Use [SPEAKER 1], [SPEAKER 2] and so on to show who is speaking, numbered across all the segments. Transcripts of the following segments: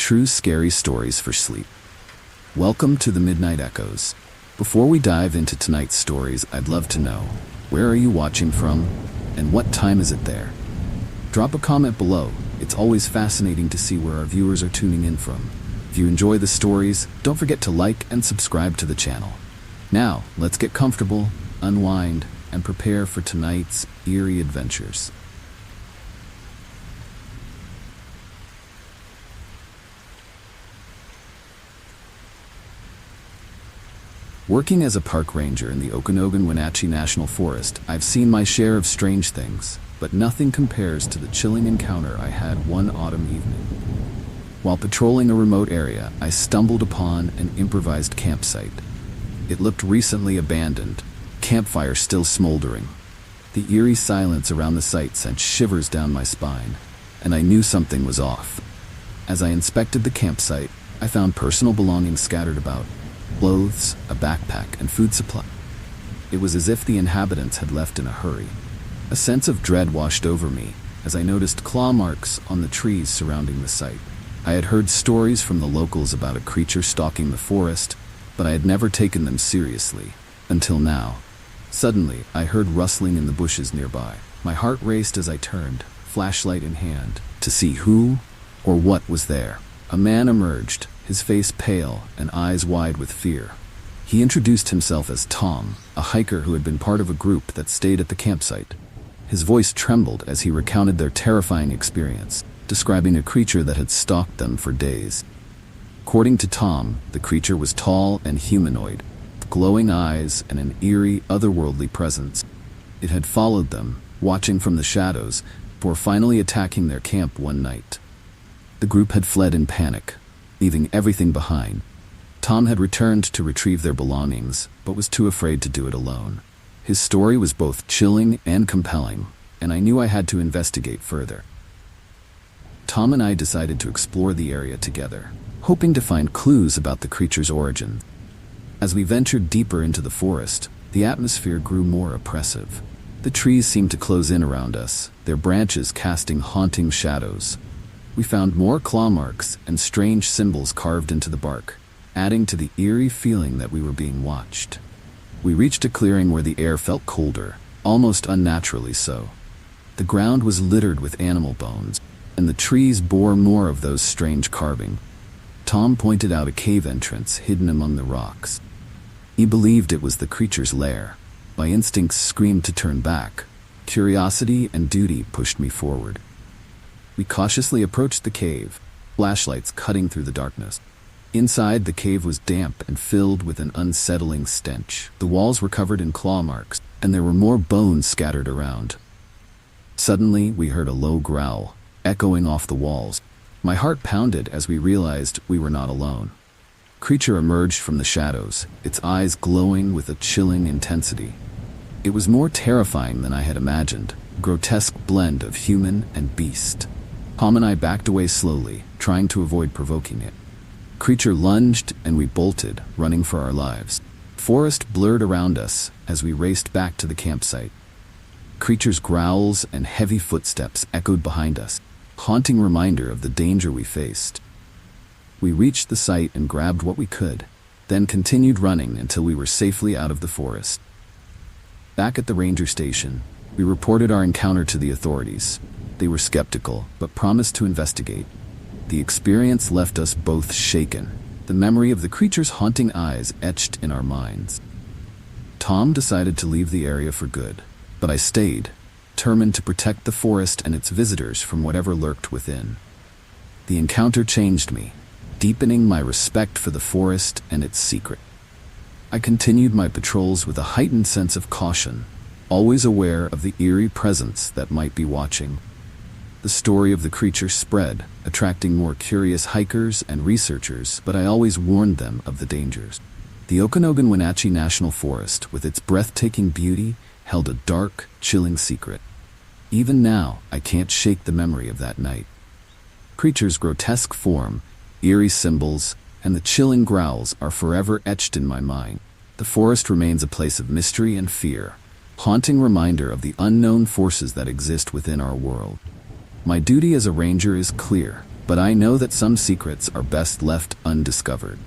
[SPEAKER 1] true scary stories for sleep. Welcome to the Midnight Echoes. Before we dive into tonight's stories, I'd love to know, where are you watching from, and what time is it there? Drop a comment below. It's always fascinating to see where our viewers are tuning in from. If you enjoy the stories, don't forget to like and subscribe to the channel. Now, let's get comfortable, unwind, and prepare for tonight's eerie adventures. Working as a park ranger in the Okanogan-Wenatchee National Forest, I've seen my share of strange things, but nothing compares to the chilling encounter I had one autumn evening. While patrolling a remote area, I stumbled upon an improvised campsite. It looked recently abandoned, campfire still smoldering. The eerie silence around the site sent shivers down my spine, and I knew something was off. As I inspected the campsite, I found personal belongings scattered about. Clothes, a backpack, and food supply. It was as if the inhabitants had left in a hurry. A sense of dread washed over me as I noticed claw marks on the trees surrounding the site. I had heard stories from the locals about a creature stalking the forest, but I had never taken them seriously, until now. Suddenly, I heard rustling in the bushes nearby. My heart raced as I turned, flashlight in hand, to see who or what was there. A man emerged, his face pale and eyes wide with fear. He introduced himself as Tom, a hiker who had been part of a group that stayed at the campsite. His voice trembled as he recounted their terrifying experience, describing a creature that had stalked them for days. According to Tom, the creature was tall and humanoid, with glowing eyes and an eerie, otherworldly presence. It had followed them, watching from the shadows, before finally attacking their camp one night. The group had fled in panic, leaving everything behind. Tom had returned to retrieve their belongings, but was too afraid to do it alone. His story was both chilling and compelling, and I knew I had to investigate further. Tom and I decided to explore the area together, hoping to find clues about the creature's origin. As we ventured deeper into the forest, the atmosphere grew more oppressive. The trees seemed to close in around us, their branches casting haunting shadows. We found more claw marks and strange symbols carved into the bark, adding to the eerie feeling that we were being watched. We reached a clearing where the air felt colder, almost unnaturally so. The ground was littered with animal bones, and the trees bore more of those strange carving. Tom pointed out a cave entrance hidden among the rocks. He believed it was the creature's lair. My instincts screamed to turn back. Curiosity and duty pushed me forward. We cautiously approached the cave, flashlights cutting through the darkness. Inside, the cave was damp and filled with an unsettling stench. The walls were covered in claw marks, and there were more bones scattered around. Suddenly, we heard a low growl, echoing off the walls. My heart pounded as we realized we were not alone. The creature emerged from the shadows, its eyes glowing with a chilling intensity. It was more terrifying than I had imagined, a grotesque blend of human and beast. Tom and I backed away slowly, trying to avoid provoking it. The creature lunged and we bolted, running for our lives. The forest blurred around us as we raced back to the campsite. The creature's growls and heavy footsteps echoed behind us, a haunting reminder of the danger we faced. We reached the site and grabbed what we could, then continued running until we were safely out of the forest. Back at the ranger station, we reported our encounter to the authorities. They were skeptical, but promised to investigate. The experience left us both shaken, the memory of the creature's haunting eyes etched in our minds. Tom decided to leave the area for good, but I stayed, determined to protect the forest and its visitors from whatever lurked within. The encounter changed me, deepening my respect for the forest and its secret. I continued my patrols with a heightened sense of caution, always aware of the eerie presence that might be watching. The story of the creature spread, attracting more curious hikers and researchers, but I always warned them of the dangers. The Okanogan-Wenatchee National Forest, with its breathtaking beauty, held a dark, chilling secret. Even now, I can't shake the memory of that night. Creature's grotesque form, eerie symbols, and the chilling growls are forever etched in my mind. The forest remains a place of mystery and fear, haunting reminder of the unknown forces that exist within our world. My duty as a ranger is clear: but I know that some secrets are best left undiscovered.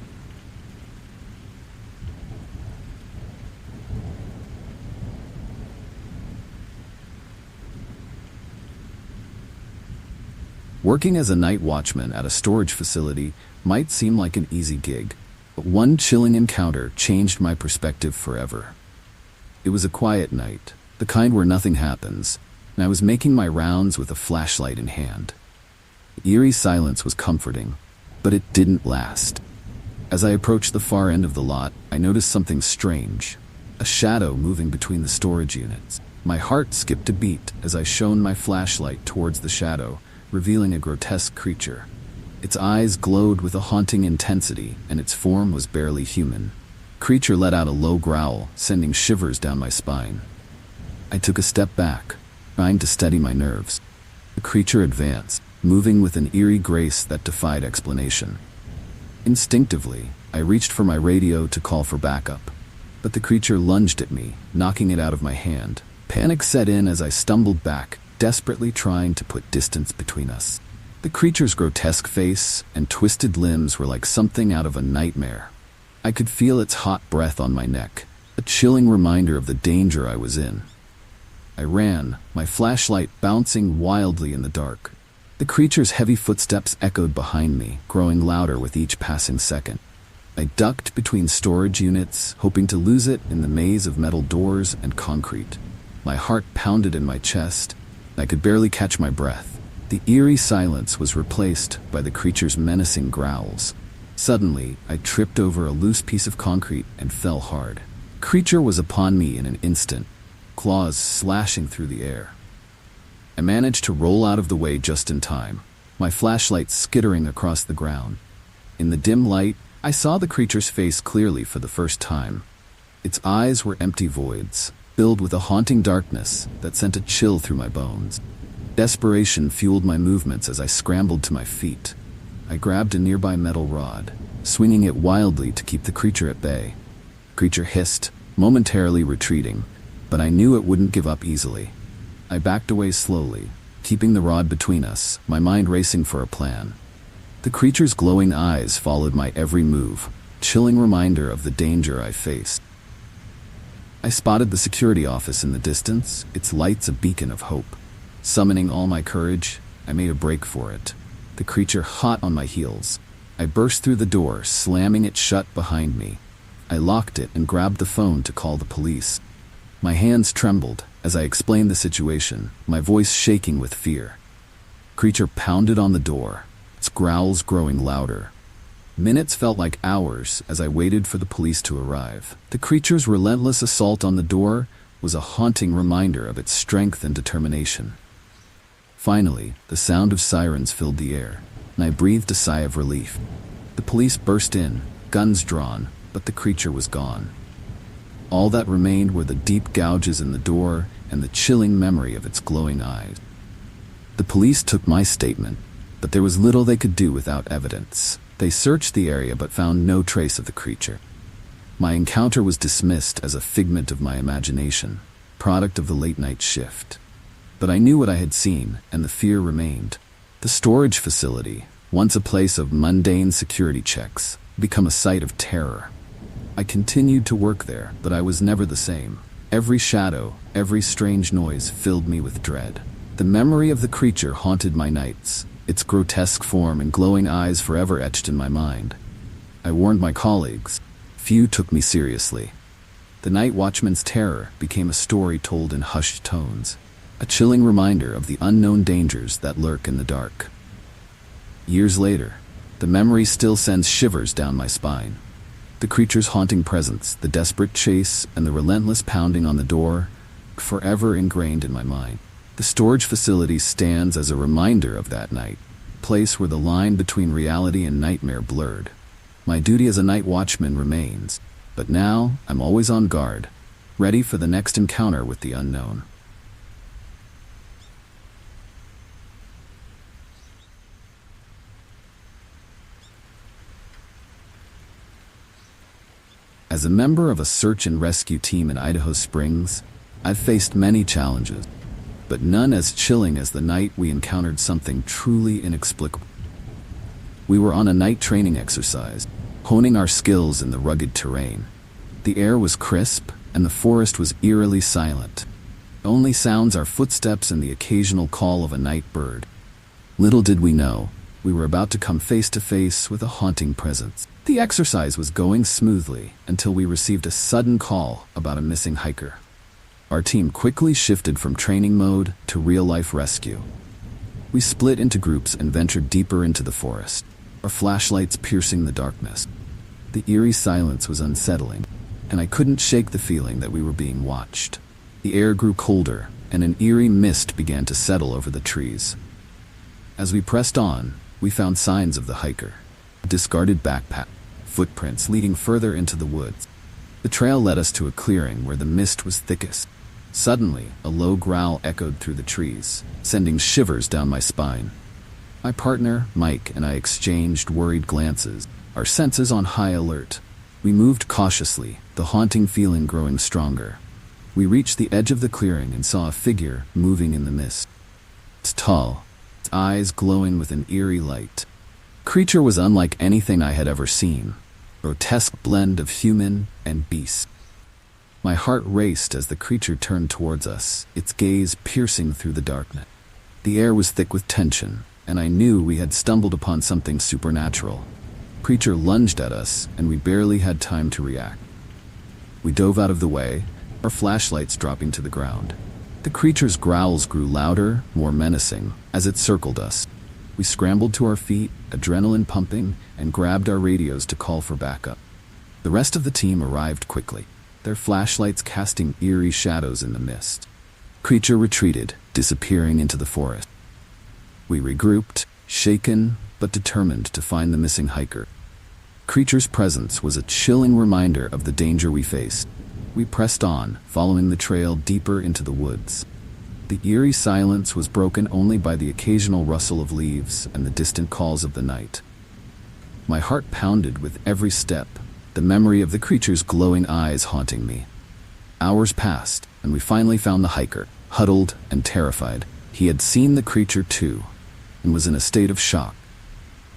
[SPEAKER 1] Working as a night watchman at a storage facility might seem like an easy gig, but one chilling encounter changed my perspective forever. It was a quiet night, the kind where nothing happens, and I was making my rounds with a flashlight in hand. The eerie silence was comforting, but it didn't last. As I approached the far end of the lot, I noticed something strange, a shadow moving between the storage units. My heart skipped a beat as I shone my flashlight towards the shadow, revealing a grotesque creature. Its eyes glowed with a haunting intensity, and its form was barely human. The creature let out a low growl, sending shivers down my spine. I took a step back, trying to steady my nerves. The creature advanced, moving with an eerie grace that defied explanation. Instinctively, I reached for my radio to call for backup, but the creature lunged at me, knocking it out of my hand. Panic set in as I stumbled back, desperately trying to put distance between us. The creature's grotesque face and twisted limbs were like something out of a nightmare. I could feel its hot breath on my neck, a chilling reminder of the danger I was in. I ran, my flashlight bouncing wildly in the dark. The creature's heavy footsteps echoed behind me, growing louder with each passing second. I ducked between storage units, hoping to lose it in the maze of metal doors and concrete. My heart pounded in my chest. I could barely catch my breath. The eerie silence was replaced by the creature's menacing growls. Suddenly, I tripped over a loose piece of concrete and fell hard. The creature was upon me in an instant, claws slashing through the air. I managed to roll out of the way just in time, my flashlight skittering across the ground. In the dim light, I saw the creature's face clearly for the first time. Its eyes were empty voids, filled with a haunting darkness that sent a chill through my bones. Desperation fueled my movements as I scrambled to my feet. I grabbed a nearby metal rod, swinging it wildly to keep the creature at bay. The creature hissed, momentarily retreating, but I knew it wouldn't give up easily. I backed away slowly, keeping the rod between us, my mind racing for a plan. The creature's glowing eyes followed my every move, chilling reminder of the danger I faced. I spotted the security office in the distance, its lights a beacon of hope. Summoning all my courage, I made a break for it. The creature hot on my heels. I burst through the door, slamming it shut behind me. I locked it and grabbed the phone to call the police. My hands trembled as I explained the situation, my voice shaking with fear. The creature pounded on the door, its growls growing louder. Minutes felt like hours as I waited for the police to arrive. The creature's relentless assault on the door was a haunting reminder of its strength and determination. Finally, the sound of sirens filled the air, and I breathed a sigh of relief. The police burst in, guns drawn, but the creature was gone. All that remained were the deep gouges in the door and the chilling memory of its glowing eyes. The police took my statement, but there was little they could do without evidence. They searched the area but found no trace of the creature. My encounter was dismissed as a figment of my imagination, product of the late-night shift. But I knew what I had seen, and the fear remained. The storage facility, once a place of mundane security checks, had become a site of terror. I continued to work there, but I was never the same. Every shadow, every strange noise filled me with dread. The memory of the creature haunted my nights, its grotesque form and glowing eyes forever etched in my mind. I warned my colleagues. Few took me seriously. The night watchman's terror became a story told in hushed tones, a chilling reminder of the unknown dangers that lurk in the dark. Years later, the memory still sends shivers down my spine. The creature's haunting presence, the desperate chase, and the relentless pounding on the door, forever ingrained in my mind. The storage facility stands as a reminder of that night, a place where the line between reality and nightmare blurred. My duty as a night watchman remains, but now I'm always on guard, ready for the next encounter with the unknown. As a member of a search and rescue team in Idaho Springs, I've faced many challenges, but none as chilling as the night we encountered something truly inexplicable. We were on a night training exercise, honing our skills in the rugged terrain. The air was crisp, and the forest was eerily silent. Only sounds our footsteps and the occasional call of a night bird. Little did we know, we were about to come face to face with a haunting presence. The exercise was going smoothly until we received a sudden call about a missing hiker. Our team quickly shifted from training mode to real-life rescue. We split into groups and ventured deeper into the forest, our flashlights piercing the darkness. The eerie silence was unsettling, and I couldn't shake the feeling that we were being watched. The air grew colder, and an eerie mist began to settle over the trees. As we pressed on, we found signs of the hiker. A discarded backpack, footprints leading further into the woods. The trail led us to a clearing where the mist was thickest. Suddenly, a low growl echoed through the trees, sending shivers down my spine. My partner, Mike, and I exchanged worried glances, our senses on high alert. We moved cautiously, the haunting feeling growing stronger. We reached the edge of the clearing and saw a figure moving in the mist. It's tall, its eyes glowing with an eerie light. The creature was unlike anything I had ever seen, a grotesque blend of human and beast. My heart raced as the creature turned towards us, its gaze piercing through the darkness. The air was thick with tension, and I knew we had stumbled upon something supernatural. The creature lunged at us, and we barely had time to react. We dove out of the way, our flashlights dropping to the ground. The creature's growls grew louder, more menacing, as it circled us. We scrambled to our feet, adrenaline pumping, and grabbed our radios to call for backup. The rest of the team arrived quickly, their flashlights casting eerie shadows in the mist. The creature retreated, disappearing into the forest. We regrouped, shaken but determined to find the missing hiker. The creature's presence was a chilling reminder of the danger we faced. We pressed on, following the trail deeper into the woods. The eerie silence was broken only by the occasional rustle of leaves and the distant calls of the night. My heart pounded with every step, the memory of the creature's glowing eyes haunting me. Hours passed, and we finally found the hiker, huddled and terrified. He had seen the creature too, and was in a state of shock.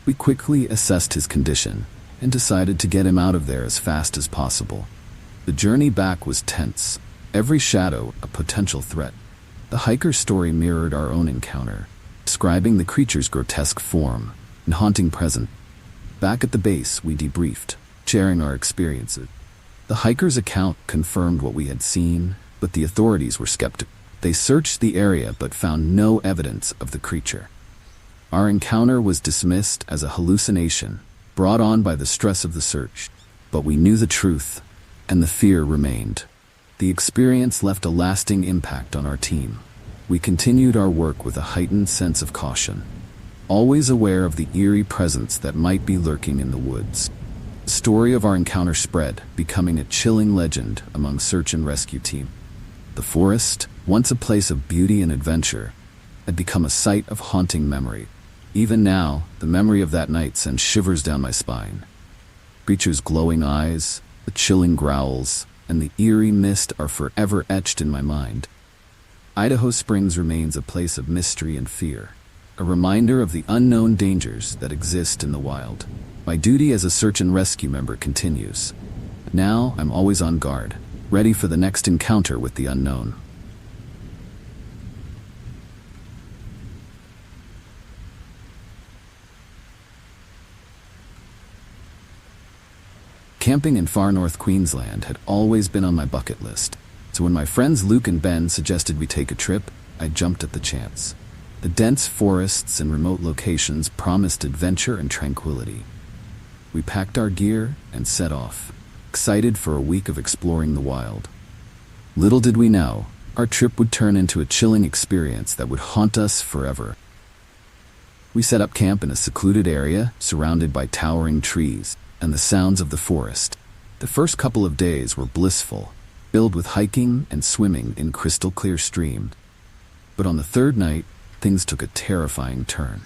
[SPEAKER 1] We quickly assessed his condition and decided to get him out of there as fast as possible. The journey back was tense, every shadow a potential threat. The hiker's story mirrored our own encounter, describing the creature's grotesque form and haunting presence. Back at the base, we debriefed, sharing our experiences. The hiker's account confirmed what we had seen, but the authorities were skeptical. They searched the area but found no evidence of the creature. Our encounter was dismissed as a hallucination, brought on by the stress of the search. But we knew the truth, and the fear remained. The experience left a lasting impact on our team. We continued our work with a heightened sense of caution, always aware of the eerie presence that might be lurking in the woods. The story of our encounter spread, becoming a chilling legend among search and rescue teams. The forest, once a place of beauty and adventure, had become a site of haunting memory. Even now, the memory of that night sends shivers down my spine. The creature's glowing eyes, the chilling growls, and the eerie mist are forever etched in my mind. Idaho Springs remains a place of mystery and fear, a reminder of the unknown dangers that exist in the wild. My duty as a search and rescue member continues. Now I'm always on guard, ready for the next encounter with the unknown. Camping in far north Queensland had always been on my bucket list, so when my friends Luke and Ben suggested we take a trip, I jumped at the chance. The dense forests and remote locations promised adventure and tranquility. We packed our gear and set off, excited for a week of exploring the wild. Little did we know, our trip would turn into a chilling experience that would haunt us forever. We set up camp in a secluded area surrounded by towering trees and the sounds of the forest. The first couple of days were blissful, filled with hiking and swimming in crystal-clear streams. But on the third night, things took a terrifying turn.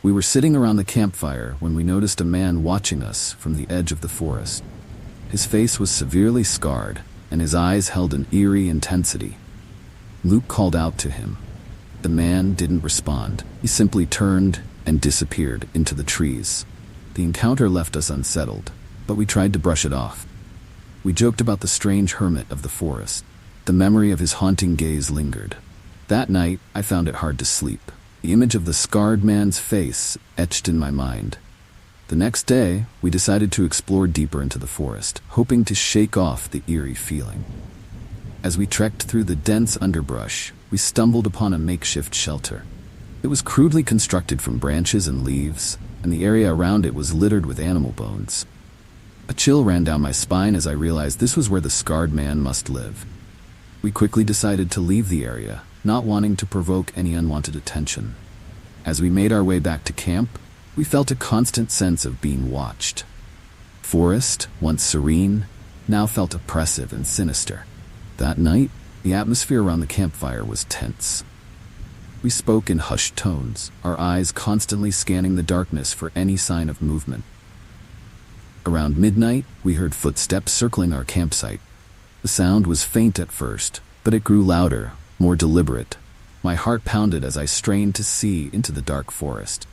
[SPEAKER 1] We were sitting around the campfire when we noticed a man watching us from the edge of the forest. His face was severely scarred, and his eyes held an eerie intensity. Luke called out to him. The man didn't respond. He simply turned and disappeared into the trees. The encounter left us unsettled, but we tried to brush it off. We joked about the strange hermit of the forest. The memory of his haunting gaze lingered. That night, I found it hard to sleep. The image of the scarred man's face etched in my mind. The next day, we decided to explore deeper into the forest, hoping to shake off the eerie feeling. As we trekked through the dense underbrush, we stumbled upon a makeshift shelter. It was crudely constructed from branches and leaves, and the area around it was littered with animal bones. A chill ran down my spine as I realized this was where the scarred man must live. We quickly decided to leave the area, not wanting to provoke any unwanted attention. As we made our way back to camp, we felt a constant sense of being watched. Forest, once serene, now felt oppressive and sinister. That night, the atmosphere around the campfire was tense. We spoke in hushed tones, our eyes constantly scanning the darkness for any sign of movement. Around midnight, we heard footsteps circling our campsite. The sound was faint at first, but it grew louder, more deliberate. My heart pounded as I strained to see into the dark forest.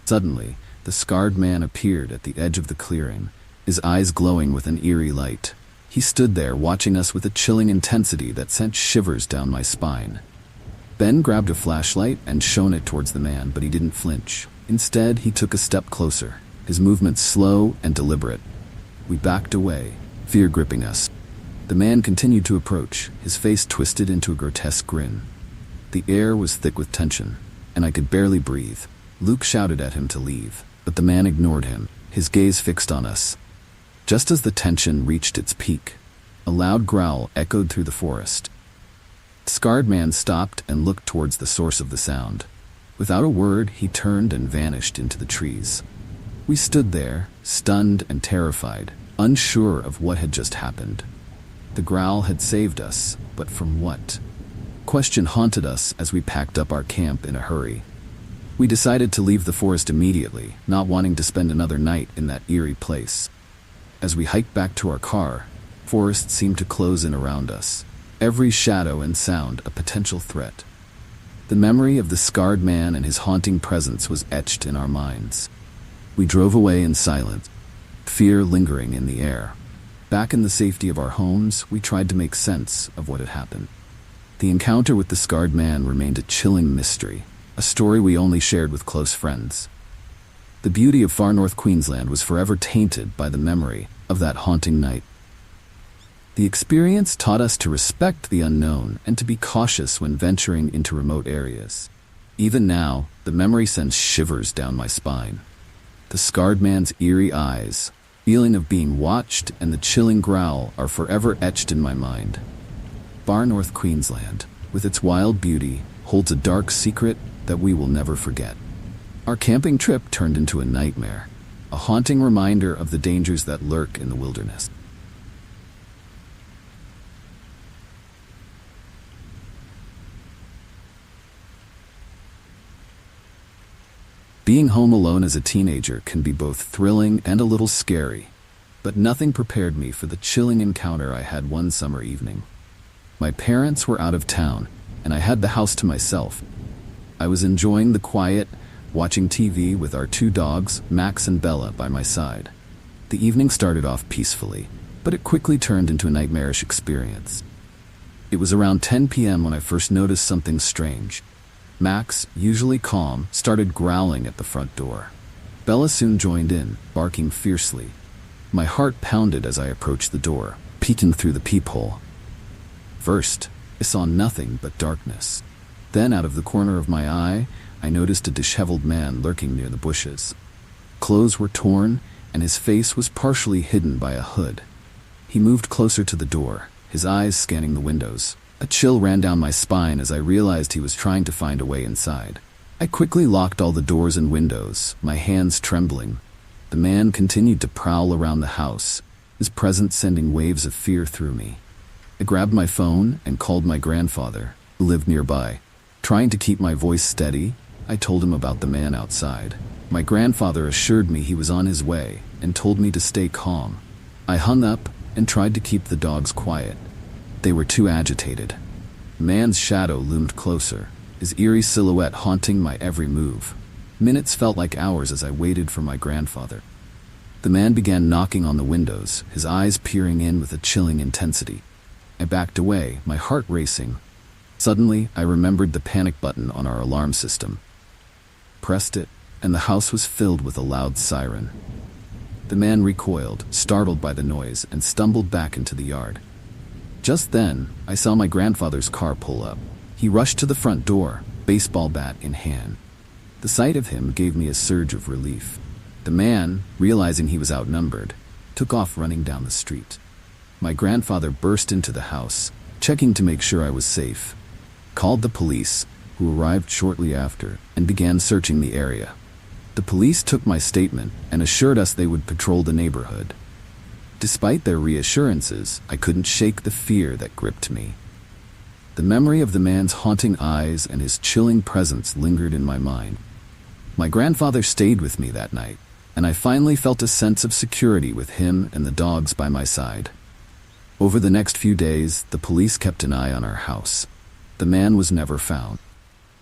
[SPEAKER 1] Suddenly, the scarred man appeared at the edge of the clearing, his eyes glowing with an eerie light. He stood there watching us with a chilling intensity that sent shivers down my spine. Ben grabbed a flashlight and shone it towards the man, but he didn't flinch. Instead, he took a step closer, his movements slow and deliberate. We backed away, fear gripping us. The man continued to approach, his face twisted into a grotesque grin. The air was thick with tension, and I could barely breathe. Luke shouted at him to leave, but the man ignored him, his gaze fixed on us. Just as the tension reached its peak, a loud growl echoed through the forest. The scarred man stopped and looked towards the source of the sound. Without a word, he turned and vanished into the trees. We stood there, stunned and terrified, unsure of what had just happened. The growl had saved us, but from what? Question haunted us as we packed up our camp in a hurry. We decided to leave the forest immediately, not wanting to spend another night in that eerie place. As we hiked back to our car, forest seemed to close in around us, every shadow and sound a potential threat. The memory of the scarred man and his haunting presence was etched in our minds. We drove away in silence, fear lingering in the air. Back in the safety of our homes, we tried to make sense of what had happened. The encounter with the scarred man remained a chilling mystery, a story we only shared with close friends. The beauty of far north Queensland was forever tainted by the memory of that haunting night. The experience taught us to respect the unknown and to be cautious when venturing into remote areas. Even now, the memory sends shivers down my spine. The scarred man's eerie eyes, feeling of being watched, and the chilling growl are forever etched in my mind. Far north Queensland, with its wild beauty, holds a dark secret that we will never forget. Our camping trip turned into a nightmare, a haunting reminder of the dangers that lurk in the wilderness. Being home alone as a teenager can be both thrilling and a little scary, but nothing prepared me for the chilling encounter I had one summer evening. My parents were out of town, and I had the house to myself. I was enjoying the quiet, watching TV with our two dogs, Max and Bella, by my side. The evening started off peacefully, but it quickly turned into a nightmarish experience. It was around 10 p.m. when I first noticed something strange. Max, usually calm, started growling at the front door. Bella soon joined in, barking fiercely. My heart pounded as I approached the door, peeking through the peephole. First, I saw nothing but darkness. Then, out of the corner of my eye, I noticed a disheveled man lurking near the bushes. Clothes were torn, and his face was partially hidden by a hood. He moved closer to the door, his eyes scanning the windows. A chill ran down my spine as I realized he was trying to find a way inside. I quickly locked all the doors and windows, my hands trembling. The man continued to prowl around the house, his presence sending waves of fear through me. I grabbed my phone and called my grandfather, who lived nearby. Trying to keep my voice steady, I told him about the man outside. My grandfather assured me he was on his way and told me to stay calm. I hung up and tried to keep the dogs quiet. They were too agitated. The man's shadow loomed closer, his eerie silhouette haunting my every move. Minutes felt like hours as I waited for my grandfather. The man began knocking on the windows, his eyes peering in with a chilling intensity. I backed away, my heart racing. Suddenly, I remembered the panic button on our alarm system. Pressed it, and the house was filled with a loud siren. The man recoiled, startled by the noise, and stumbled back into the yard. Just then, I saw my grandfather's car pull up. He rushed to the front door, baseball bat in hand. The sight of him gave me a surge of relief. The man, realizing he was outnumbered, took off running down the street. My grandfather burst into the house, checking to make sure I was safe, called the police, who arrived shortly after, and began searching the area. The police took my statement and assured us they would patrol the neighborhood. Despite their reassurances, I couldn't shake the fear that gripped me. The memory of the man's haunting eyes and his chilling presence lingered in my mind. My grandfather stayed with me that night, and I finally felt a sense of security with him and the dogs by my side. Over the next few days, the police kept an eye on our house. The man was never found.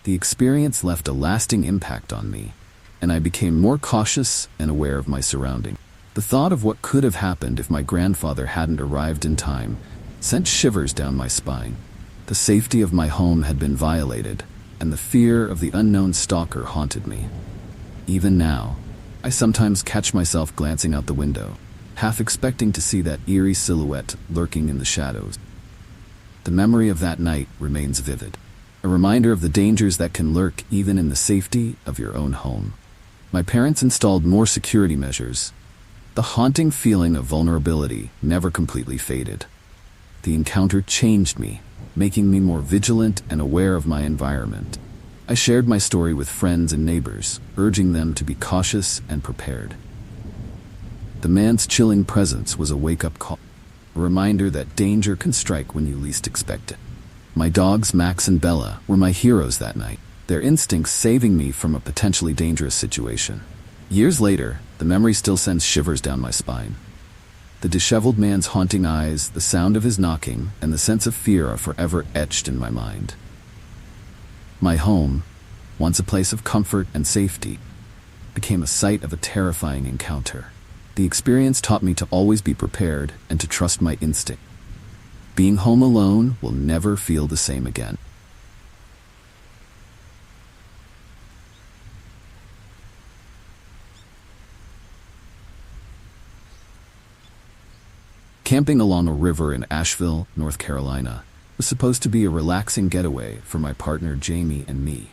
[SPEAKER 1] The experience left a lasting impact on me, and I became more cautious and aware of my surroundings. The thought of what could have happened if my grandfather hadn't arrived in time sent shivers down my spine. The safety of my home had been violated, and the fear of the unknown stalker haunted me. Even now, I sometimes catch myself glancing out the window, half expecting to see that eerie silhouette lurking in the shadows. The memory of that night remains vivid, a reminder of the dangers that can lurk even in the safety of your own home. My parents installed more security measures. The haunting feeling of vulnerability never completely faded. The encounter changed me, making me more vigilant and aware of my environment. I shared my story with friends and neighbors, urging them to be cautious and prepared. The man's chilling presence was a wake-up call, a reminder that danger can strike when you least expect it. My dogs, Max and Bella, were my heroes that night, their instincts saving me from a potentially dangerous situation. Years later, the memory still sends shivers down my spine. The disheveled man's haunting eyes, the sound of his knocking, and the sense of fear are forever etched in my mind. My home, once a place of comfort and safety, became a site of a terrifying encounter. The experience taught me to always be prepared and to trust my instinct. Being home alone will never feel the same again. Camping along a river in Asheville, North Carolina, was supposed to be a relaxing getaway for my partner Jamie and me.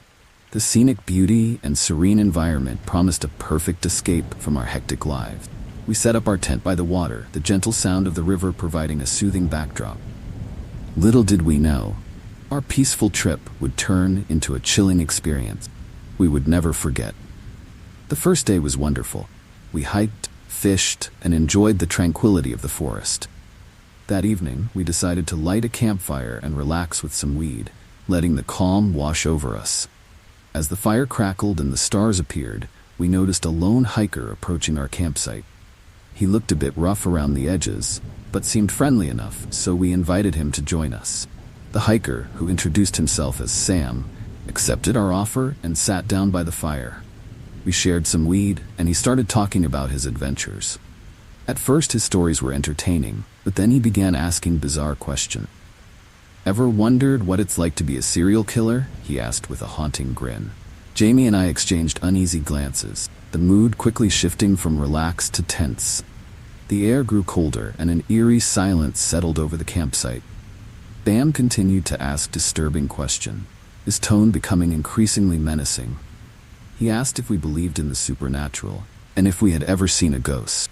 [SPEAKER 1] The scenic beauty and serene environment promised a perfect escape from our hectic lives. We set up our tent by the water, the gentle sound of the river providing a soothing backdrop. Little did we know, our peaceful trip would turn into a chilling experience we would never forget. The first day was wonderful. We hiked, fished, and enjoyed the tranquility of the forest. That evening, we decided to light a campfire and relax with some weed, letting the calm wash over us. As the fire crackled and the stars appeared, we noticed a lone hiker approaching our campsite. He looked a bit rough around the edges, but seemed friendly enough, so we invited him to join us. The hiker, who introduced himself as Sam, accepted our offer and sat down by the fire. We shared some weed, and he started talking about his adventures. At first his stories were entertaining, but then he began asking bizarre questions. "Ever wondered what it's like to be a serial killer?" he asked with a haunting grin. Jamie and I exchanged uneasy glances, the mood quickly shifting from relaxed to tense. The air grew colder, and an eerie silence settled over the campsite. Bam continued to ask disturbing questions, his tone becoming increasingly menacing. He asked if we believed in the supernatural, and if we had ever seen a ghost.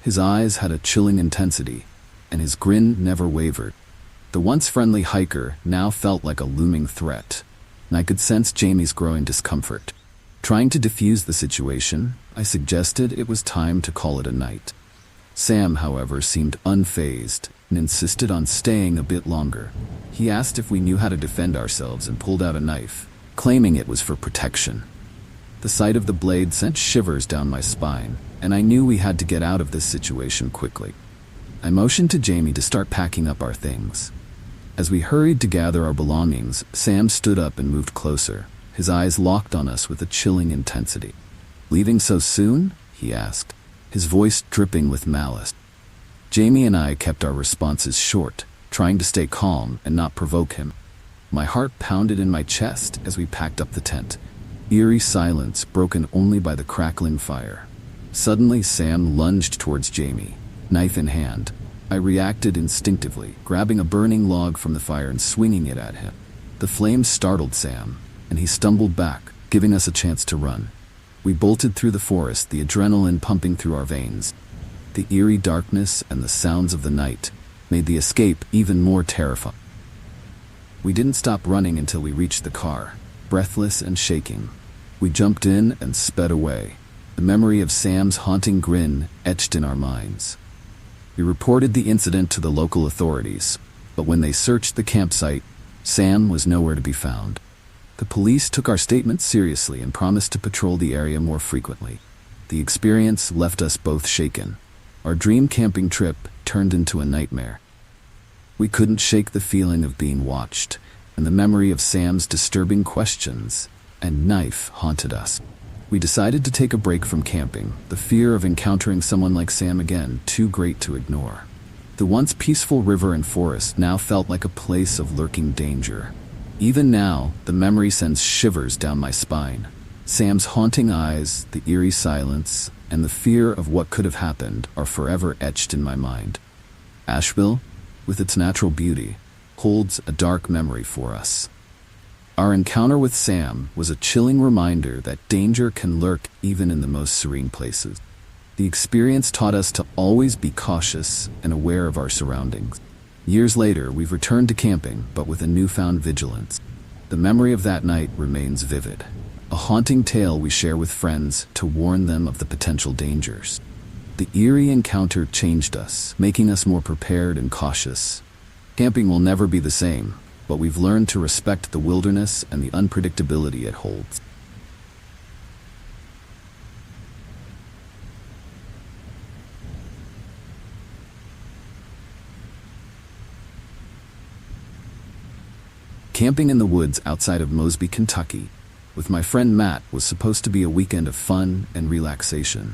[SPEAKER 1] His eyes had a chilling intensity, and his grin never wavered. The once friendly hiker now felt like a looming threat, and I could sense Jamie's growing discomfort. Trying to diffuse the situation, I suggested it was time to call it a night. Sam, however, seemed unfazed and insisted on staying a bit longer. He asked if we knew how to defend ourselves and pulled out a knife, claiming it was for protection. The sight of the blade sent shivers down my spine, and I knew we had to get out of this situation quickly. I motioned to Jamie to start packing up our things. As we hurried to gather our belongings, Sam stood up and moved closer, his eyes locked on us with a chilling intensity. "Leaving so soon?" he asked. his voice dripping with malice. Jamie and I kept our responses short, trying to stay calm and not provoke him. My heart pounded in my chest as we packed up the tent. Eerie silence broken only by the crackling fire. Suddenly, Sam lunged towards Jamie, knife in hand. I reacted instinctively, grabbing a burning log from the fire and swinging it at him. The flames startled Sam, and he stumbled back, giving us a chance to run. We bolted through the forest, the adrenaline pumping through our veins. The eerie darkness and the sounds of the night made the escape even more terrifying. We didn't stop running until we reached the car, breathless and shaking. We jumped in and sped away, the memory of Sam's haunting grin etched in our minds. We reported the incident to the local authorities, but when they searched the campsite, Sam was nowhere to be found. The police took our statement seriously and promised to patrol the area more frequently. The experience left us both shaken. Our dream camping trip turned into a nightmare. We couldn't shake the feeling of being watched, and the memory of Sam's disturbing questions and knife haunted us. We decided to take a break from camping, the fear of encountering someone like Sam again too great to ignore. The once peaceful river and forest now felt like a place of lurking danger. Even now, the memory sends shivers down my spine. Sam's haunting eyes, the eerie silence, and the fear of what could have happened are forever etched in my mind. Asheville, with its natural beauty, holds a dark memory for us. Our encounter with Sam was a chilling reminder that danger can lurk even in the most serene places. The experience taught us to always be cautious and aware of our surroundings. Years later, we've returned to camping, but with a newfound vigilance. The memory of that night remains vivid, a haunting tale we share with friends to warn them of the potential dangers. The eerie encounter changed us, making us more prepared and cautious. Camping will never be the same, but we've learned to respect the wilderness and the unpredictability it holds. Camping in the woods outside of Mosby, Kentucky, with my friend Matt was supposed to be a weekend of fun and relaxation.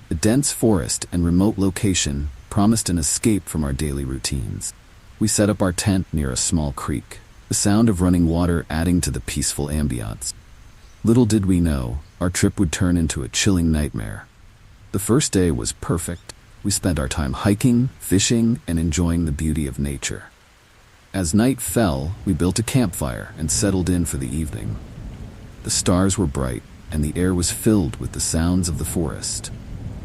[SPEAKER 1] The dense forest and remote location promised an escape from our daily routines. We set up our tent near a small creek, the sound of running water adding to the peaceful ambiance. Little did we know, our trip would turn into a chilling nightmare. The first day was perfect. We spent our time hiking, fishing, and enjoying the beauty of nature. As night fell, we built a campfire and settled in for the evening. The stars were bright, and the air was filled with the sounds of the forest.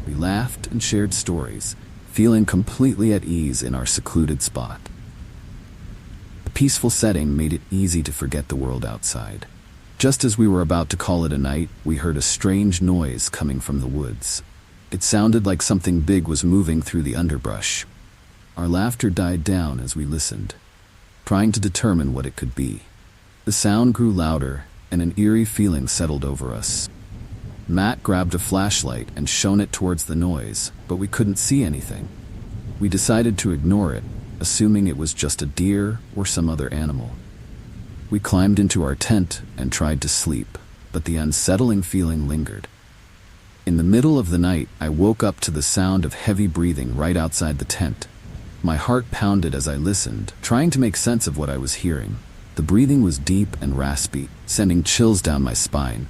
[SPEAKER 1] We laughed and shared stories, feeling completely at ease in our secluded spot. The peaceful setting made it easy to forget the world outside. Just as we were about to call it a night, we heard a strange noise coming from the woods. It sounded like something big was moving through the underbrush. Our laughter died down as we listened, trying to determine what it could be. The sound grew louder, and an eerie feeling settled over us. Matt grabbed a flashlight and shone it towards the noise, but we couldn't see anything. We decided to ignore it, assuming it was just a deer or some other animal. We climbed into our tent and tried to sleep, but the unsettling feeling lingered. In the middle of the night, I woke up to the sound of heavy breathing right outside the tent. My heart pounded as I listened, trying to make sense of what I was hearing. The breathing was deep and raspy, sending chills down my spine.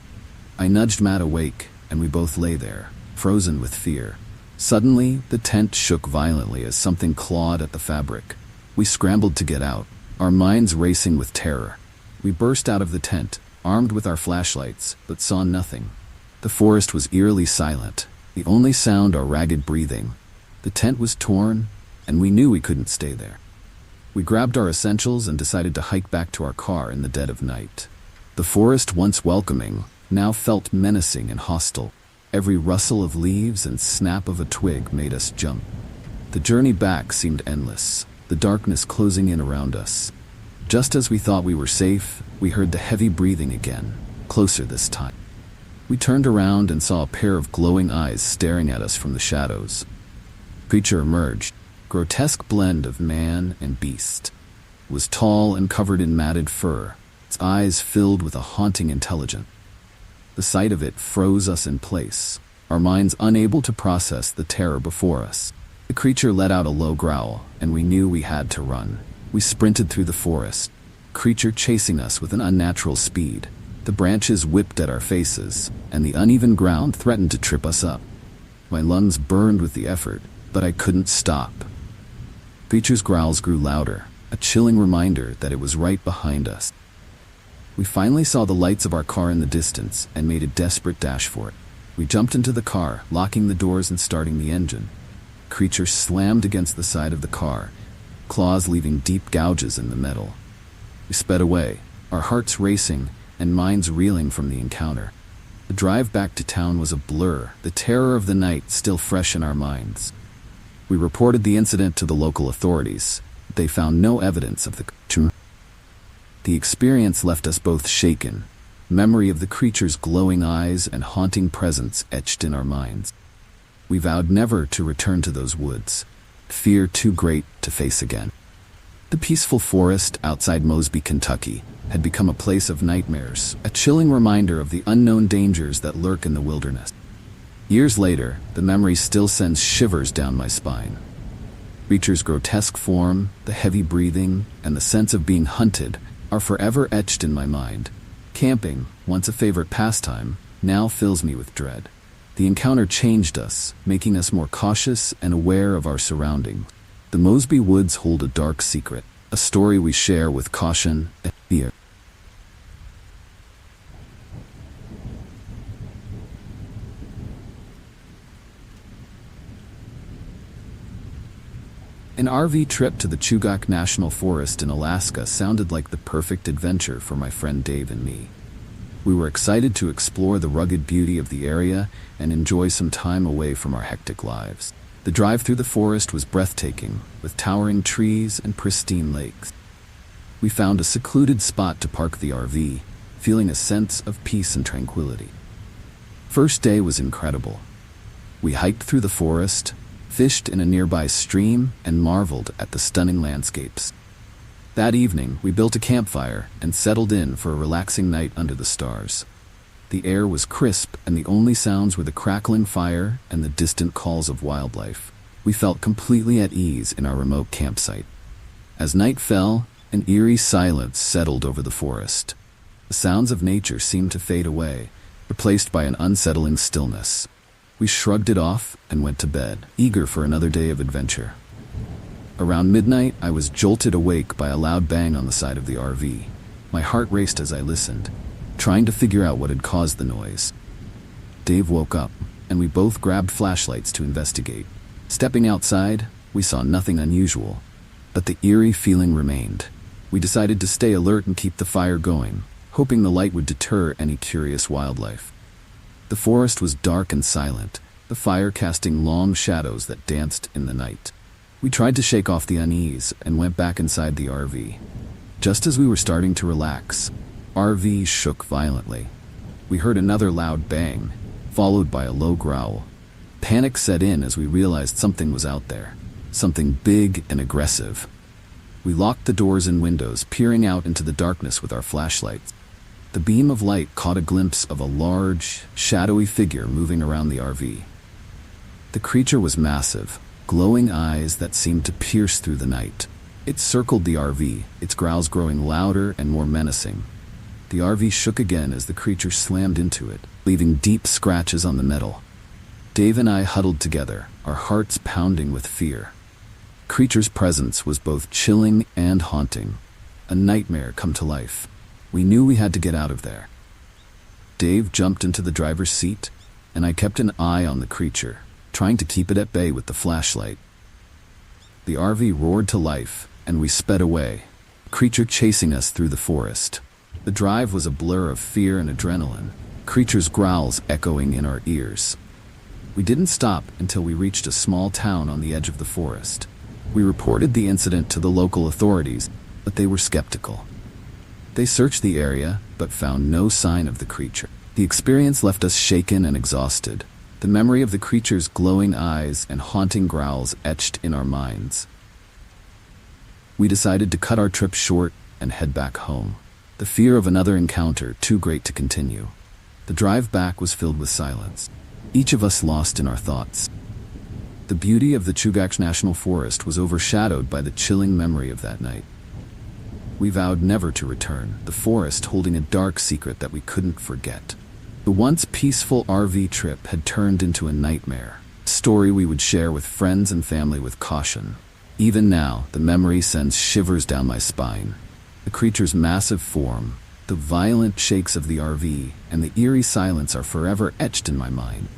[SPEAKER 1] I nudged Matt awake, and we both lay there, frozen with fear. Suddenly, the tent shook violently as something clawed at the fabric. We scrambled to get out, our minds racing with terror. We burst out of the tent, armed with our flashlights, but saw nothing. The forest was eerily silent, the only sound our ragged breathing. The tent was torn, and we knew we couldn't stay there. We grabbed our essentials and decided to hike back to our car in the dead of night. The forest, once welcoming, now felt menacing and hostile. Every rustle of leaves and snap of a twig made us jump. The journey back seemed endless, the darkness closing in around us. Just as we thought we were safe, we heard the heavy breathing again, closer this time. We turned around and saw a pair of glowing eyes staring at us from the shadows. The creature emerged, grotesque blend of man and beast. It was tall and covered in matted fur, its eyes filled with a haunting intelligence. The sight of it froze us in place. our minds unable to process the terror before us. The creature let out a low growl, and we knew we had to run. We sprinted through the forest, creature chasing us with an unnatural speed. The branches whipped at our faces, and the uneven ground threatened to trip us up. My lungs burned with the effort, but I couldn't stop. Creature's growls grew louder, a chilling reminder that it was right behind us. We finally saw the lights of our car in the distance and made a desperate dash for it. We jumped into the car, locking the doors and starting the engine. Creature slammed against the side of the car, claws leaving deep gouges in the metal. We sped away, our hearts racing and minds reeling from the encounter. The drive back to town was a blur, the terror of the night still fresh in our minds. We reported the incident to the local authorities. They found no evidence of the creature. The experience left us both shaken, memory of the creature's glowing eyes and haunting presence etched in our minds. We vowed never to return to those woods, fear too great to face again. The peaceful forest outside Mosby, Kentucky, had become a place of nightmares, a chilling reminder of the unknown dangers that lurk in the wilderness. Years later, the memory still sends shivers down my spine. Creature's grotesque form, the heavy breathing, and the sense of being hunted are forever etched in my mind. Camping, once a favorite pastime, now fills me with dread. The encounter changed us, making us more cautious and aware of our surroundings. The Mosby Woods hold a dark secret, a story we share with caution and fear. An RV trip to the Chugach National Forest in Alaska sounded like the perfect adventure for my friend Dave and me. We were excited to explore the rugged beauty of the area and enjoy some time away from our hectic lives. The drive through the forest was breathtaking, with towering trees and pristine lakes. We found a secluded spot to park the RV, feeling a sense of peace and tranquility. First day was incredible. We hiked through the forest, fished in a nearby stream, and marveled at the stunning landscapes. That evening, we built a campfire and settled in for a relaxing night under the stars. The air was crisp, and the only sounds were the crackling fire and the distant calls of wildlife. We felt completely at ease in our remote campsite. As night fell, an eerie silence settled over the forest. The sounds of nature seemed to fade away, replaced by an unsettling stillness. We shrugged it off and went to bed, eager for another day of adventure. Around midnight, I was jolted awake by a loud bang on the side of the RV. My heart raced as I listened, trying to figure out what had caused the noise. Dave woke up, and we both grabbed flashlights to investigate. Stepping outside, we saw nothing unusual, but the eerie feeling remained. We decided to stay alert and keep the fire going, hoping the light would deter any curious wildlife. The forest was dark and silent, the fire casting long shadows that danced in the night. We tried to shake off the unease and went back inside the RV. Just as we were starting to relax, RV shook violently. We heard another loud bang, followed by a low growl. Panic set in as we realized something was out there, something big and aggressive. We locked the doors and windows, peering out into the darkness with our flashlights. The beam of light caught a glimpse of a large, shadowy figure moving around the RV. The creature was massive, glowing eyes that seemed to pierce through the night. It circled the RV, its growls growing louder and more menacing. The RV shook again as the creature slammed into it, leaving deep scratches on the metal. Dave and I huddled together, our hearts pounding with fear. The creature's presence was both chilling and haunting, a nightmare come to life. We knew we had to get out of there. Dave jumped into the driver's seat, and I kept an eye on the creature, trying to keep it at bay with the flashlight. The RV roared to life, and we sped away, the creature chasing us through the forest. The drive was a blur of fear and adrenaline, the creature's growls echoing in our ears. We didn't stop until we reached a small town on the edge of the forest. We reported the incident to the local authorities, but they were skeptical. They searched the area, but found no sign of the creature. The experience left us shaken and exhausted, the memory of the creature's glowing eyes and haunting growls etched in our minds. We decided to cut our trip short and head back home, the fear of another encounter too great to continue. The drive back was filled with silence. each of us lost in our thoughts. The beauty of the Chugach National Forest was overshadowed by the chilling memory of that night. We vowed never to return, the forest holding a dark secret that we couldn't forget. The once peaceful RV trip had turned into a nightmare, a story we would share with friends and family with caution. Even now, the memory sends shivers down my spine. The creature's massive form, the violent shakes of the RV, and the eerie silence are forever etched in my mind.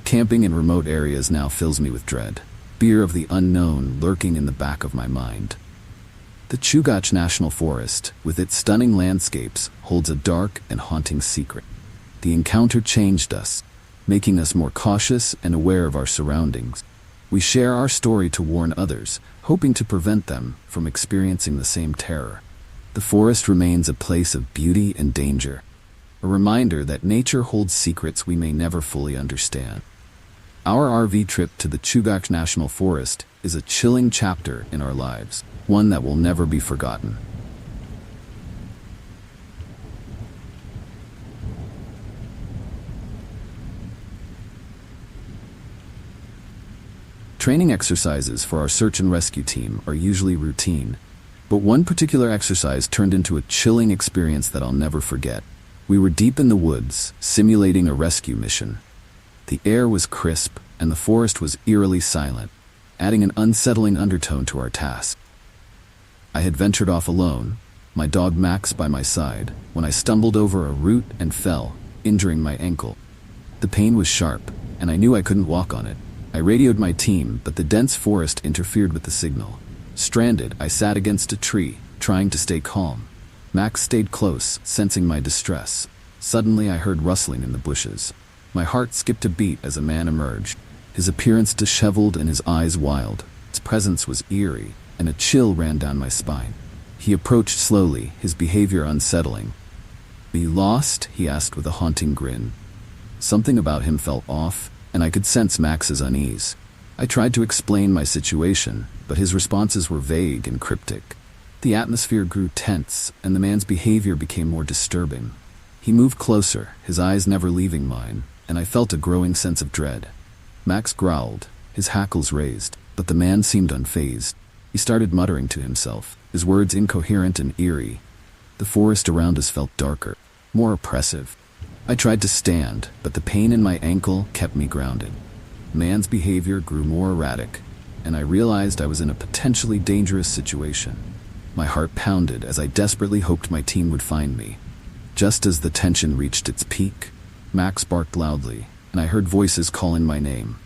[SPEAKER 1] Camping in remote areas now fills me with dread, fear of the unknown lurking in the back of my mind. The Chugach National Forest, with its stunning landscapes, holds a dark and haunting secret. The encounter changed us, making us more cautious and aware of our surroundings. We share our story to warn others, hoping to prevent them from experiencing the same terror. The forest remains a place of beauty and danger, a reminder that nature holds secrets we may never fully understand. Our RV trip to the Chugach National Forest is a chilling chapter in our lives, one that will never be forgotten. Training exercises for our search and rescue team are usually routine, but one particular exercise turned into a chilling experience that I'll never forget. We were deep in the woods, simulating a rescue mission. The air was crisp, and the forest was eerily silent, adding an unsettling undertone to our task. I had ventured off alone, my dog Max by my side, when I stumbled over a root and fell, injuring my ankle. The pain was sharp, and I knew I couldn't walk on it. I radioed my team, but the dense forest interfered with the signal. Stranded, I sat against a tree, trying to stay calm. Max stayed close, sensing my distress. Suddenly, I heard rustling in the bushes. My heart skipped a beat as a man emerged, his appearance disheveled and his eyes wild. His presence was eerie, and a chill ran down my spine. He approached slowly, his behavior unsettling. "Are you lost?" he asked with a haunting grin. Something about him felt off, and I could sense Max's unease. I tried to explain my situation, but his responses were vague and cryptic. The atmosphere grew tense, and the man's behavior became more disturbing. He moved closer, his eyes never leaving mine, and I felt a growing sense of dread. Max growled, his hackles raised, but the man seemed unfazed. He started muttering to himself, his words incoherent and eerie. The forest around us felt darker, more oppressive. I tried to stand, but the pain in my ankle kept me grounded. The man's behavior grew more erratic, and I realized I was in a potentially dangerous situation. My heart pounded as I desperately hoped my team would find me. Just as the tension reached its peak, Max barked loudly, and I heard voices calling my name.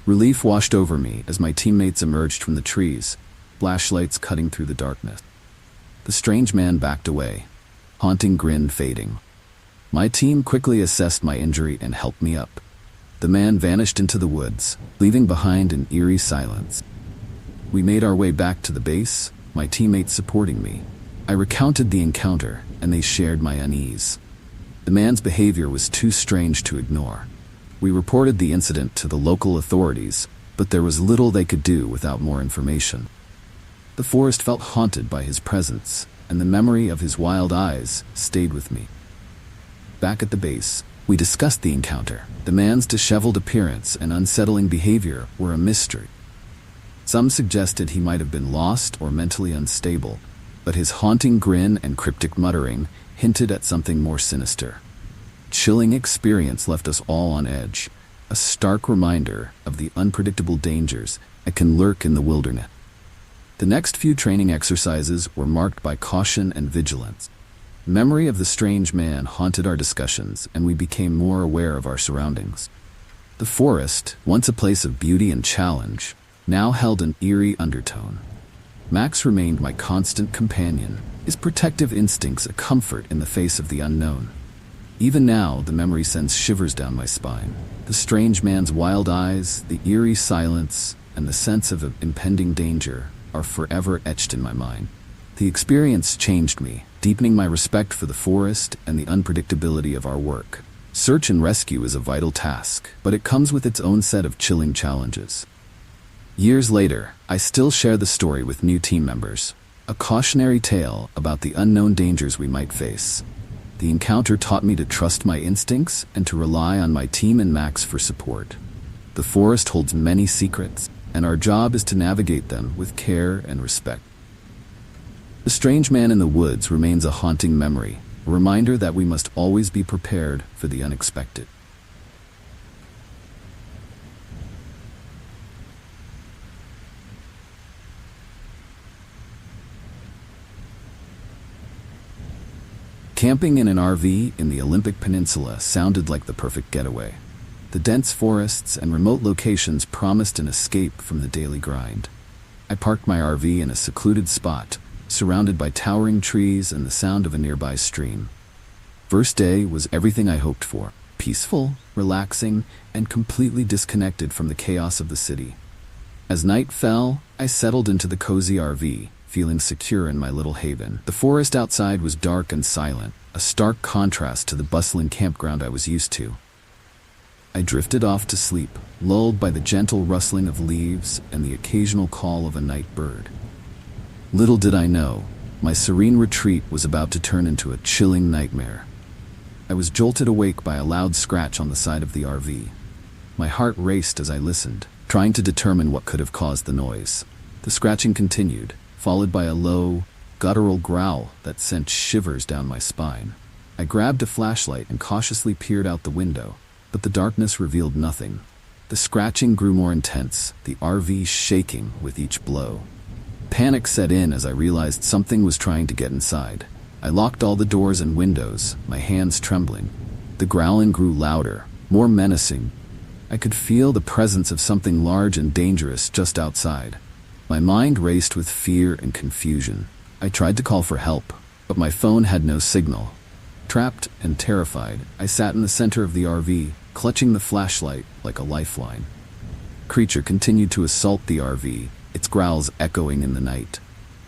[SPEAKER 1] Relief washed over me as my teammates emerged from the trees, flashlights cutting through the darkness. The strange man backed away, haunting grin fading. My team quickly assessed my injury and helped me up. The man vanished into the woods, leaving behind an eerie silence. We made our way back to the base, my teammates supporting me. I recounted the encounter, and they shared my unease. The man's behavior was too strange to ignore. We reported the incident to the local authorities, but there was little they could do without more information. The forest felt haunted by his presence, and the memory of his wild eyes stayed with me. Back at the base, we discussed the encounter. The man's disheveled appearance and unsettling behavior were a mystery. Some suggested he might have been lost or mentally unstable, but his haunting grin and cryptic muttering hinted at something more sinister. Chilling experience left us all on edge, a stark reminder of the unpredictable dangers that can lurk in the wilderness. The next few training exercises were marked by caution and vigilance. Memory of the strange man haunted our discussions, and we became more aware of our surroundings. The forest, once a place of beauty and challenge, now held an eerie undertone. Max remained my constant companion, his protective instincts a comfort in the face of the unknown. Even now, the memory sends shivers down my spine. The strange man's wild eyes, the eerie silence, and the sense of impending danger are forever etched in my mind. The experience changed me, deepening my respect for the forest and the unpredictability of our work. Search and rescue is a vital task, but it comes with its own set of chilling challenges. Years later, I still share the story with new team members, a cautionary tale about the unknown dangers we might face. The encounter taught me to trust my instincts and to rely on my team and Max for support. The forest holds many secrets, and our job is to navigate them with care and respect. The strange man in the woods remains a haunting memory, a reminder that we must always be prepared for the unexpected. Camping in an RV in the Olympic Peninsula sounded like the perfect getaway. The dense forests and remote locations promised an escape from the daily grind. I parked my RV in a secluded spot, surrounded by towering trees and the sound of a nearby stream. First day was everything I hoped for: peaceful, relaxing, and completely disconnected from the chaos of the city. As night fell, I settled into the cozy RV, feeling secure in my little haven. The forest outside was dark and silent, a stark contrast to the bustling campground I was used to. I drifted off to sleep, lulled by the gentle rustling of leaves and the occasional call of a night bird. Little did I know, my serene retreat was about to turn into a chilling nightmare. I was jolted awake by a loud scratch on the side of the RV. My heart raced as I listened, trying to determine what could have caused the noise. The scratching continued, followed by a low, guttural growl that sent shivers down my spine. I grabbed a flashlight and cautiously peered out the window, but the darkness revealed nothing. The scratching grew more intense, the RV shaking with each blow. Panic set in as I realized something was trying to get inside. I locked all the doors and windows, my hands trembling. The growling grew louder, more menacing. I could feel the presence of something large and dangerous just outside. My mind raced with fear and confusion. I tried to call for help, but my phone had no signal. Trapped and terrified, I sat in the center of the RV, clutching the flashlight like a lifeline. The creature continued to assault the RV, its growls echoing in the night.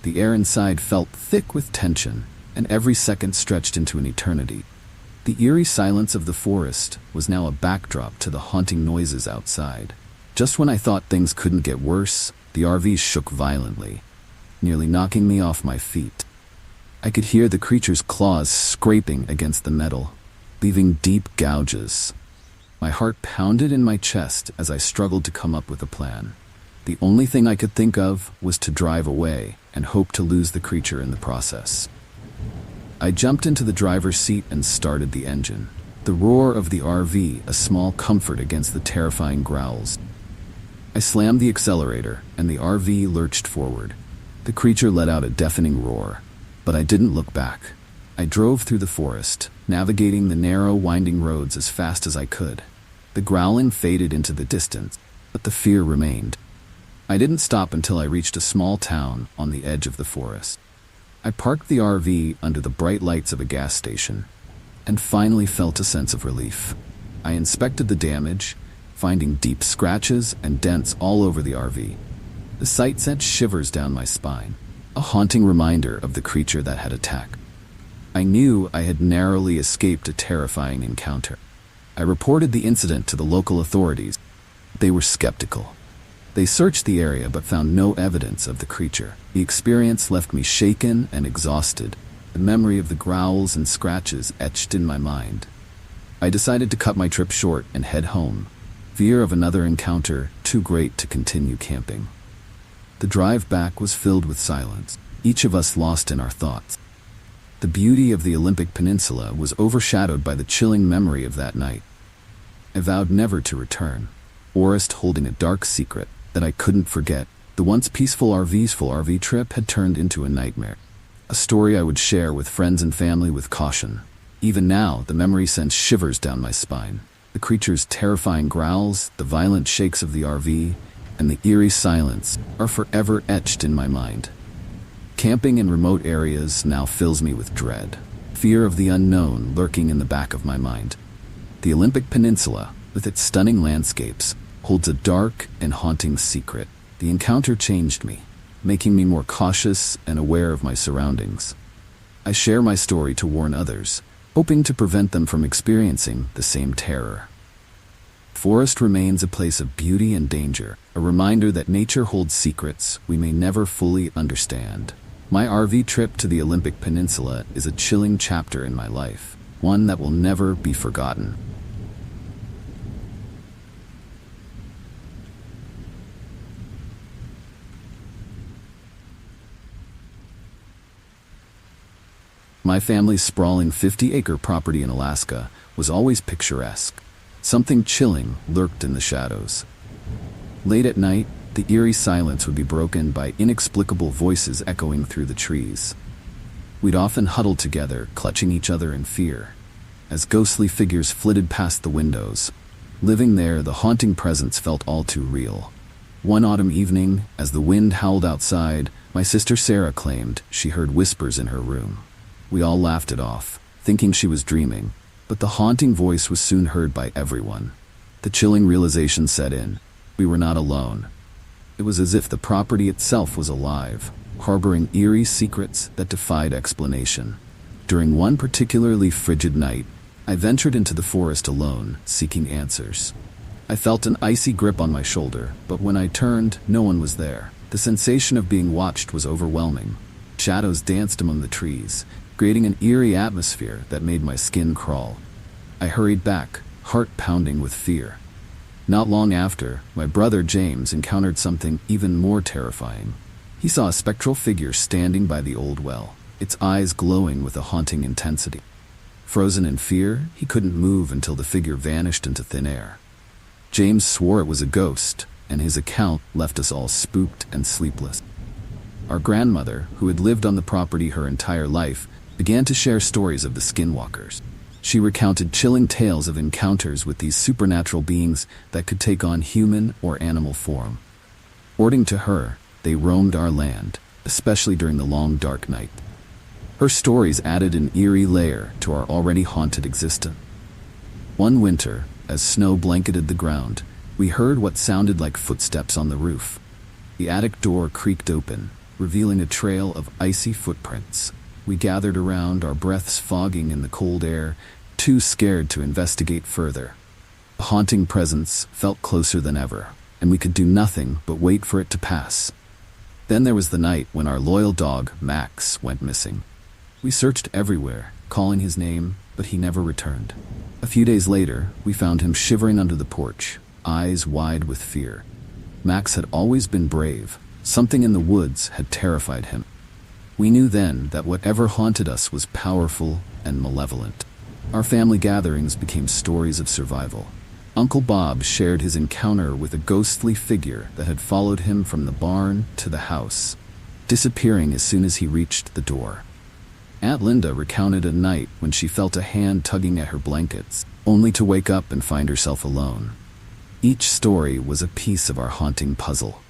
[SPEAKER 1] The air inside felt thick with tension, and every second stretched into an eternity. The eerie silence of the forest was now a backdrop to the haunting noises outside. Just when I thought things couldn't get worse, the RV shook violently, nearly knocking me off my feet. I could hear the creature's claws scraping against the metal, leaving deep gouges. My heart pounded in my chest as I struggled to come up with a plan. The only thing I could think of was to drive away and hope to lose the creature in the process. I jumped into the driver's seat and started the engine. The roar of the RV, a small comfort against the terrifying growls. I slammed the accelerator, and the RV lurched forward. The creature let out a deafening roar, but I didn't look back. I drove through the forest, navigating the narrow, winding roads as fast as I could. The growling faded into the distance, but the fear remained. I didn't stop until I reached a small town on the edge of the forest. I parked the RV under the bright lights of a gas station, and finally felt a sense of relief. I inspected the damage, finding deep scratches and dents all over the RV. The sight sent shivers down my spine, a haunting reminder of the creature that had attacked. I knew I had narrowly escaped a terrifying encounter. I reported the incident to the local authorities. They were skeptical. They searched the area but found no evidence of the creature. The experience left me shaken and exhausted, the memory of the growls and scratches etched in my mind. I decided to cut my trip short and head home, fear of another encounter too great to continue camping. The drive back was filled with silence, each of us lost in our thoughts. The beauty of the Olympic Peninsula was overshadowed by the chilling memory of that night. I vowed never to return, forest holding a dark secret that I couldn't forget. The once peaceful RV trip had turned into a nightmare, a story I would share with friends and family with caution. Even now, the memory sends shivers down my spine. The creature's terrifying growls, the violent shakes of the RV, and the eerie silence are forever etched in my mind. Camping in remote areas now fills me with dread, fear of the unknown lurking in the back of my mind. The Olympic Peninsula, with its stunning landscapes, holds a dark and haunting secret. The encounter changed me, making me more cautious and aware of my surroundings. I share my story to warn others, hoping to prevent them from experiencing the same terror. Forest remains a place of beauty and danger, a reminder that nature holds secrets we may never fully understand. My RV trip to the Olympic Peninsula is a chilling chapter in my life, one that will never be forgotten. My family's sprawling 50-acre property in Alaska was always picturesque. Something chilling lurked in the shadows. Late at night, the eerie silence would be broken by inexplicable voices echoing through the trees. We'd often huddle together, clutching each other in fear, as ghostly figures flitted past the windows. Living there, the haunting presence felt all too real. One autumn evening, as the wind howled outside, my sister Sarah claimed she heard whispers in her room. We all laughed it off, thinking she was dreaming, but the haunting voice was soon heard by everyone. The chilling realization set in. We were not alone. It was as if the property itself was alive, harboring eerie secrets that defied explanation. During one particularly frigid night, I ventured into the forest alone, seeking answers. I felt an icy grip on my shoulder, but when I turned, no one was there. The sensation of being watched was overwhelming. Shadows danced among the trees, creating an eerie atmosphere that made my skin crawl. I hurried back, heart pounding with fear. Not long after, my brother James encountered something even more terrifying. He saw a spectral figure standing by the old well, its eyes glowing with a haunting intensity. Frozen in fear, he couldn't move until the figure vanished into thin air. James swore it was a ghost, and his account left us all spooked and sleepless. Our grandmother, who had lived on the property her entire life, began to share stories of the skinwalkers. She recounted chilling tales of encounters with these supernatural beings that could take on human or animal form. According to her, they roamed our land, especially during the long dark night. Her stories added an eerie layer to our already haunted existence. One winter, as snow blanketed the ground, we heard what sounded like footsteps on the roof. The attic door creaked open, revealing a trail of icy footprints. We gathered around, our breaths fogging in the cold air, too scared to investigate further. The haunting presence felt closer than ever, and we could do nothing but wait for it to pass. Then there was the night when our loyal dog, Max, went missing. We searched everywhere, calling his name, but he never returned. A few days later, we found him shivering under the porch, eyes wide with fear. Max had always been brave. Something in the woods had terrified him. We knew then that whatever haunted us was powerful and malevolent. Our family gatherings became stories of survival. Uncle Bob shared his encounter with a ghostly figure that had followed him from the barn to the house, disappearing as soon as he reached the door. Aunt Linda recounted a night when she felt a hand tugging at her blankets, only to wake up and find herself alone. Each story was a piece of our haunting puzzle.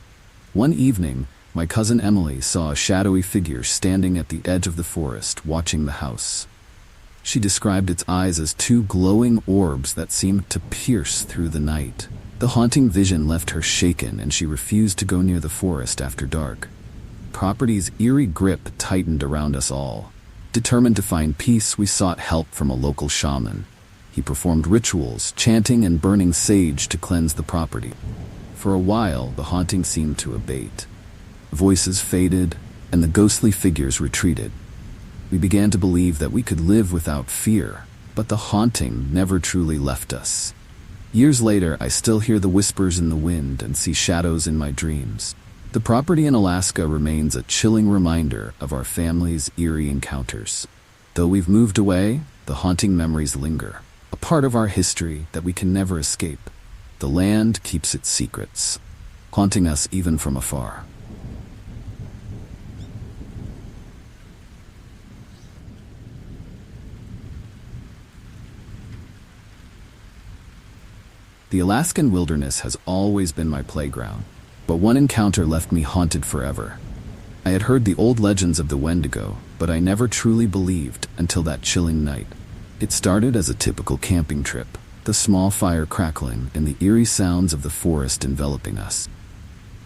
[SPEAKER 1] One evening, my cousin Emily saw a shadowy figure standing at the edge of the forest, watching the house. She described its eyes as two glowing orbs that seemed to pierce through the night. The haunting vision left her shaken, and she refused to go near the forest after dark. Property's eerie grip tightened around us all. Determined to find peace, we sought help from a local shaman. He performed rituals, chanting and burning sage to cleanse the property. For a while, the haunting seemed to abate. Voices faded, and the ghostly figures retreated. We began to believe that we could live without fear, but the haunting never truly left us. Years later, I still hear the whispers in the wind and see shadows in my dreams. The property in Alaska remains a chilling reminder of our family's eerie encounters. Though we've moved away, the haunting memories linger, a part of our history that we can never escape. The land keeps its secrets, haunting us even from afar. The Alaskan wilderness has always been my playground, but one encounter left me haunted forever. I had heard the old legends of the Wendigo, but I never truly believed until that chilling night. It started as a typical camping trip, the small fire crackling and the eerie sounds of the forest enveloping us.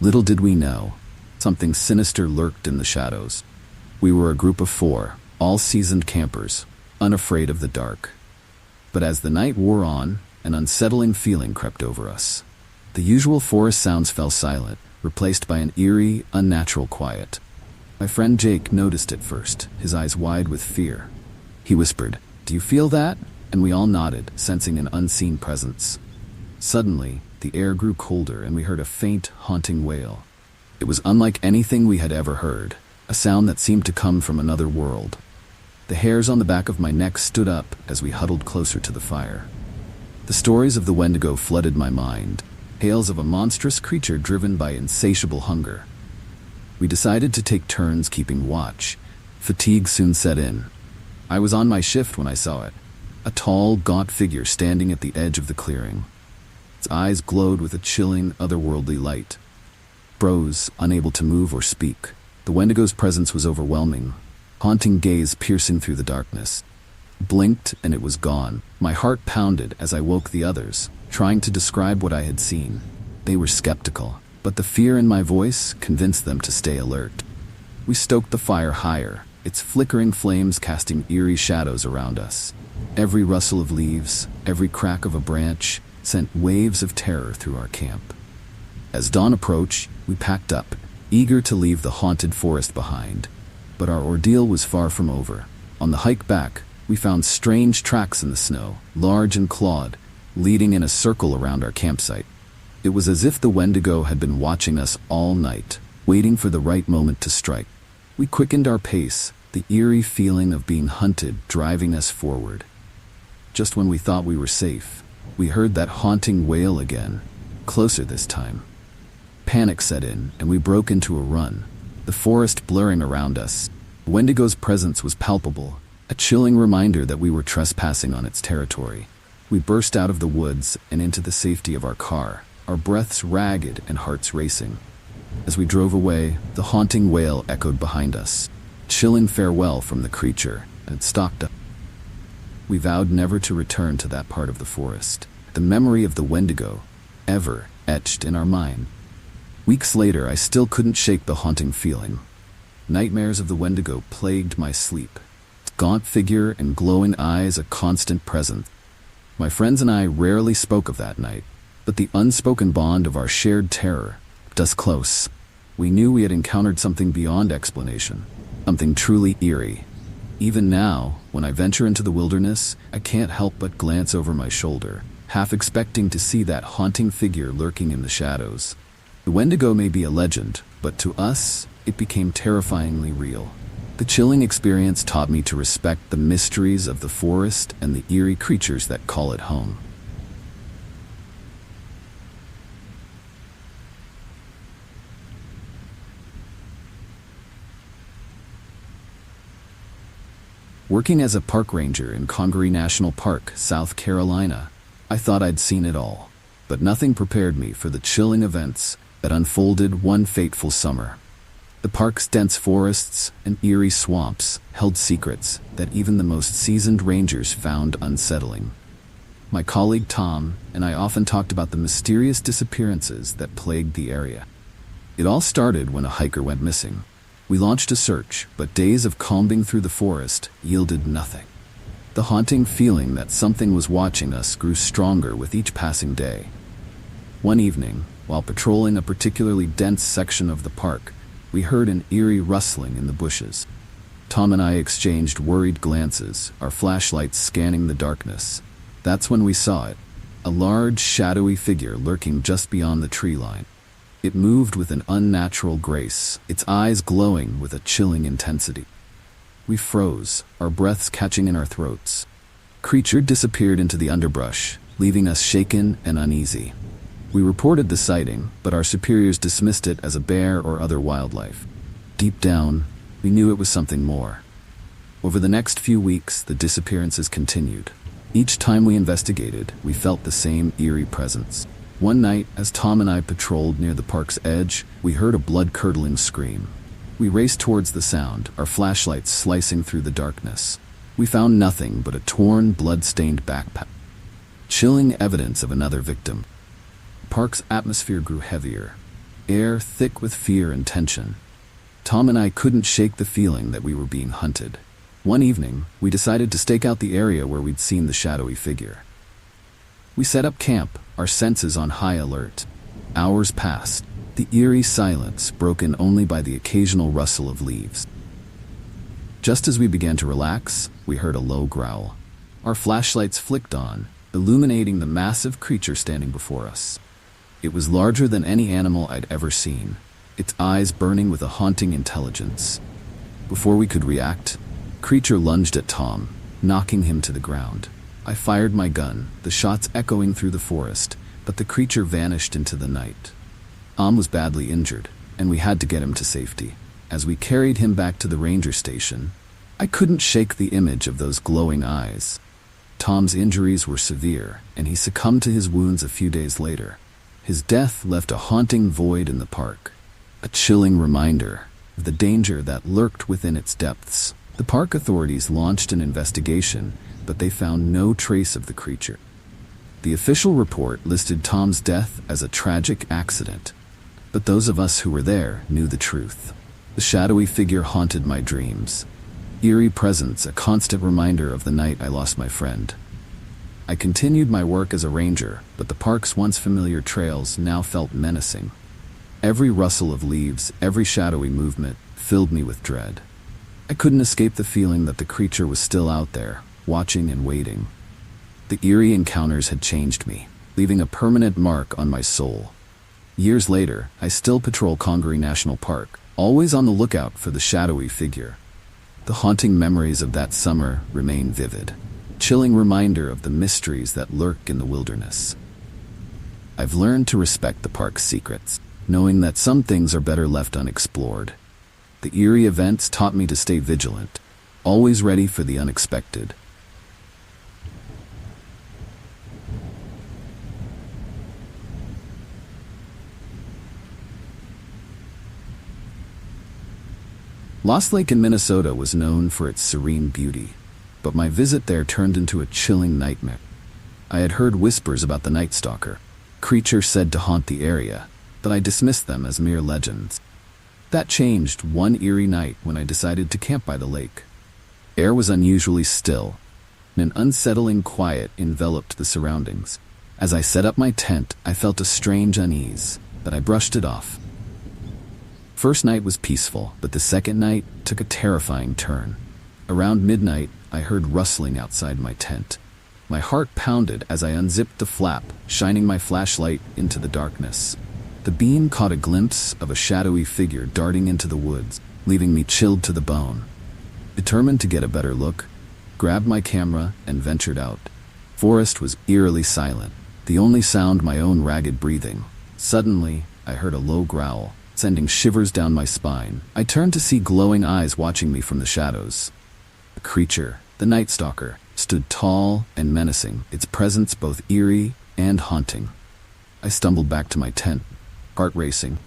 [SPEAKER 1] Little did we know, something sinister lurked in the shadows. We were a group of 4, all seasoned campers, unafraid of the dark. But as the night wore on, an unsettling feeling crept over us. The usual forest sounds fell silent, replaced by an eerie, unnatural quiet. My friend Jake noticed it first, his eyes wide with fear. He whispered, "Do you feel that?" And we all nodded, sensing an unseen presence. Suddenly, the air grew colder and we heard a faint, haunting wail. It was unlike anything we had ever heard, a sound that seemed to come from another world. The hairs on the back of my neck stood up as we huddled closer to the fire. The stories of the Wendigo flooded my mind, tales of a monstrous creature driven by insatiable hunger. We decided to take turns keeping watch. Fatigue soon set in. I was on my shift when I saw it, a tall, gaunt figure standing at the edge of the clearing. Its eyes glowed with a chilling, otherworldly light. Froze, unable to move or speak. The Wendigo's presence was overwhelming, haunting gaze piercing through the darkness. Blinked and it was gone. My heart pounded as I woke the others, trying to describe what I had seen. They were skeptical, but the fear in my voice convinced them to stay alert. We stoked the fire higher, its flickering flames casting eerie shadows around us. Every rustle of leaves, every crack of a branch, sent waves of terror through our camp. As dawn approached, we packed up, eager to leave the haunted forest behind. But our ordeal was far from over. On the hike back, we found strange tracks in the snow, large and clawed, leading in a circle around our campsite. It was as if the Wendigo had been watching us all night, waiting for the right moment to strike. We quickened our pace, the eerie feeling of being hunted driving us forward. Just when we thought we were safe, we heard that haunting wail again, closer this time. Panic set in, and we broke into a run, the forest blurring around us. Wendigo's presence was palpable, a chilling reminder that we were trespassing on its territory. We burst out of the woods and into the safety of our car, our breaths ragged and hearts racing. As we drove away, the haunting wail echoed behind us, chilling farewell from the creature, and it stalked up. We vowed never to return to that part of the forest, the memory of the Wendigo, ever etched in our mind. Weeks later, I still couldn't shake the haunting feeling. Nightmares of the Wendigo plagued my sleep, its gaunt figure and glowing eyes a constant presence. My friends and I rarely spoke of that night, but the unspoken bond of our shared terror kept us close. We knew we had encountered something beyond explanation, something truly eerie. Even now, when I venture into the wilderness, I can't help but glance over my shoulder, half expecting to see that haunting figure lurking in the shadows. The Wendigo may be a legend, but to us, it became terrifyingly real. The chilling experience taught me to respect the mysteries of the forest and the eerie creatures that call it home. Working as a park ranger in Congaree National Park, South Carolina, I thought I'd seen it all, but nothing prepared me for the chilling events that unfolded one fateful summer. The park's dense forests and eerie swamps held secrets that even the most seasoned rangers found unsettling. My colleague Tom and I often talked about the mysterious disappearances that plagued the area. It all started when a hiker went missing. We launched a search, but days of combing through the forest yielded nothing. The haunting feeling that something was watching us grew stronger with each passing day. One evening, while patrolling a particularly dense section of the park, we heard an eerie rustling in the bushes. Tom and I exchanged worried glances, our flashlights scanning the darkness. That's when we saw it, a large, shadowy figure lurking just beyond the tree line. It moved with an unnatural grace, its eyes glowing with a chilling intensity. We froze, our breaths catching in our throats. The creature disappeared into the underbrush, leaving us shaken and uneasy. We reported the sighting, but our superiors dismissed it as a bear or other wildlife. Deep down, we knew it was something more. Over the next few weeks, the disappearances continued. Each time we investigated, we felt the same eerie presence. One night, as Tom and I patrolled near the park's edge, we heard a blood-curdling scream. We raced towards the sound, our flashlights slicing through the darkness. We found nothing but a torn, blood-stained backpack. Chilling evidence of another victim. The park's atmosphere grew heavier, air thick with fear and tension. Tom and I couldn't shake the feeling that we were being hunted. One evening, we decided to stake out the area where we'd seen the shadowy figure. We set up camp, our senses on high alert. Hours passed, the eerie silence broken only by the occasional rustle of leaves. Just as we began to relax, we heard a low growl. Our flashlights flicked on, illuminating the massive creature standing before us. It was larger than any animal I'd ever seen, its eyes burning with a haunting intelligence. Before we could react, the creature lunged at Tom, knocking him to the ground. I fired my gun, the shots echoing through the forest, but the creature vanished into the night. Tom was badly injured, and we had to get him to safety. As we carried him back to the ranger station, I couldn't shake the image of those glowing eyes. Tom's injuries were severe, and he succumbed to his wounds a few days later. His death left a haunting void in the park, a chilling reminder of the danger that lurked within its depths. The park authorities launched an investigation, but they found no trace of the creature. The official report listed Tom's death as a tragic accident, but those of us who were there knew the truth. The shadowy figure haunted my dreams, eerie presence, a constant reminder of the night I lost my friend. I continued my work as a ranger, but the park's once familiar trails now felt menacing. Every rustle of leaves, every shadowy movement filled me with dread. I couldn't escape the feeling that the creature was still out there, watching and waiting. The eerie encounters had changed me, leaving a permanent mark on my soul. Years later, I still patrol Congaree National Park, always on the lookout for the shadowy figure. The haunting memories of that summer remain vivid, chilling reminder of the mysteries that lurk in the wilderness. I've learned to respect the park's secrets, knowing that some things are better left unexplored. The eerie events taught me to stay vigilant, always ready for the unexpected. Lost Lake in Minnesota was known for its serene beauty, but my visit there turned into a chilling nightmare. I had heard whispers about the Night Stalker, creature said to haunt the area, but I dismissed them as mere legends. That changed one eerie night when I decided to camp by the lake. Air was unusually still, and an unsettling quiet enveloped the surroundings. As I set up my tent, I felt a strange unease, but I brushed it off. First night was peaceful, but the second night took a terrifying turn. Around midnight, I heard rustling outside my tent. My heart pounded as I unzipped the flap, shining my flashlight into the darkness. The beam caught a glimpse of a shadowy figure darting into the woods, leaving me chilled to the bone. Determined to get a better look, grabbed my camera and ventured out. Forest was eerily silent, the only sound my own ragged breathing. Suddenly, I heard a low growl, sending shivers down my spine. I turned to see glowing eyes watching me from the shadows. The creature, the Night Stalker, stood tall and menacing, its presence both eerie and haunting. I stumbled back to my tent, heart racing.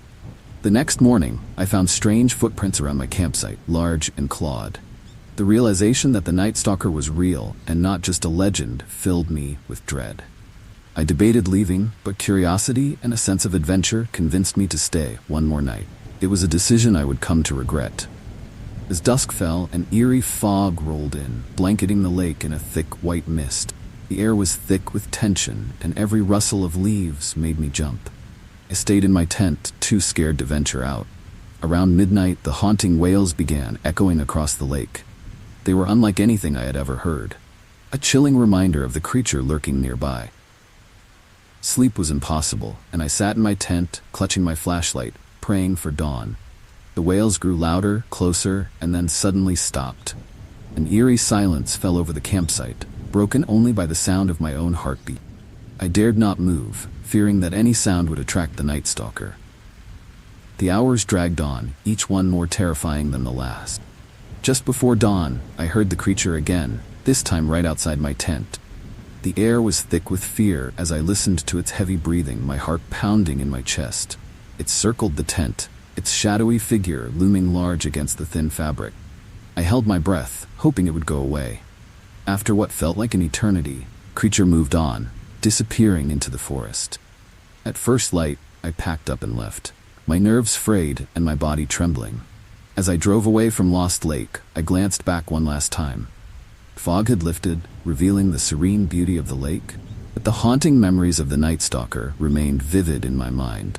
[SPEAKER 1] The next morning, I found strange footprints around my campsite, large and clawed. The realization that the Night Stalker was real and not just a legend filled me with dread. I debated leaving, but curiosity and a sense of adventure convinced me to stay one more night. It was a decision I would come to regret. As dusk fell, an eerie fog rolled in, blanketing the lake in a thick white mist. The air was thick with tension, and every rustle of leaves made me jump. I stayed in my tent, too scared to venture out. Around midnight, the haunting wails began echoing across the lake. They were unlike anything I had ever heard, a chilling reminder of the creature lurking nearby. Sleep was impossible, and I sat in my tent, clutching my flashlight, praying for dawn. The wails grew louder, closer, and then suddenly stopped. An eerie silence fell over the campsite, broken only by the sound of my own heartbeat. I dared not move, fearing that any sound would attract the Night Stalker. The hours dragged on, each one more terrifying than the last. Just before dawn, I heard the creature again, this time right outside my tent. The air was thick with fear as I listened to its heavy breathing, my heart pounding in my chest. It circled the tent, its shadowy figure looming large against the thin fabric. I held my breath, hoping it would go away. After what felt like an eternity, the creature moved on, disappearing into the forest. At first light, I packed up and left, my nerves frayed and my body trembling. As I drove away from Lost Lake, I glanced back one last time. Fog had lifted, revealing the serene beauty of the lake, but the haunting memories of the Night Stalker remained vivid in my mind.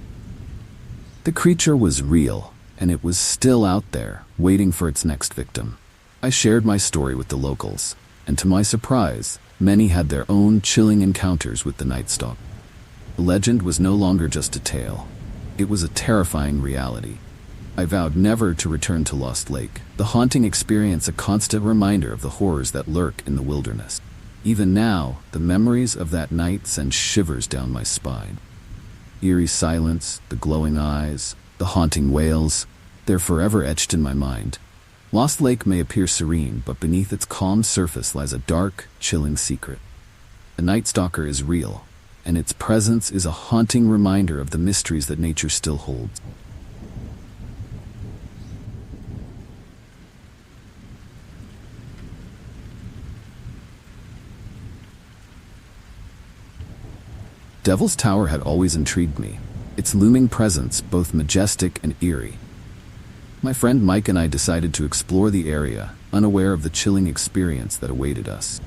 [SPEAKER 1] The creature was real, and it was still out there, waiting for its next victim. I shared my story with the locals, and to my surprise, Many had their own chilling encounters with the night stalker. The legend was no longer just a tale. It was a terrifying reality. I vowed never to return to Lost Lake, the haunting experience a constant reminder of the horrors that lurk in the wilderness. Even now, the memories of that night send shivers down my spine. Eerie silence, the glowing eyes, the haunting wails, they're forever etched in my mind. Lost Lake may appear serene, but beneath its calm surface lies a dark, chilling secret. The Night Stalker is real, and its presence is a haunting reminder of the mysteries that nature still holds. Devil's Tower had always intrigued me, its looming presence both majestic and eerie. My friend Mike and I decided to explore the area, unaware of the chilling experience that awaited us.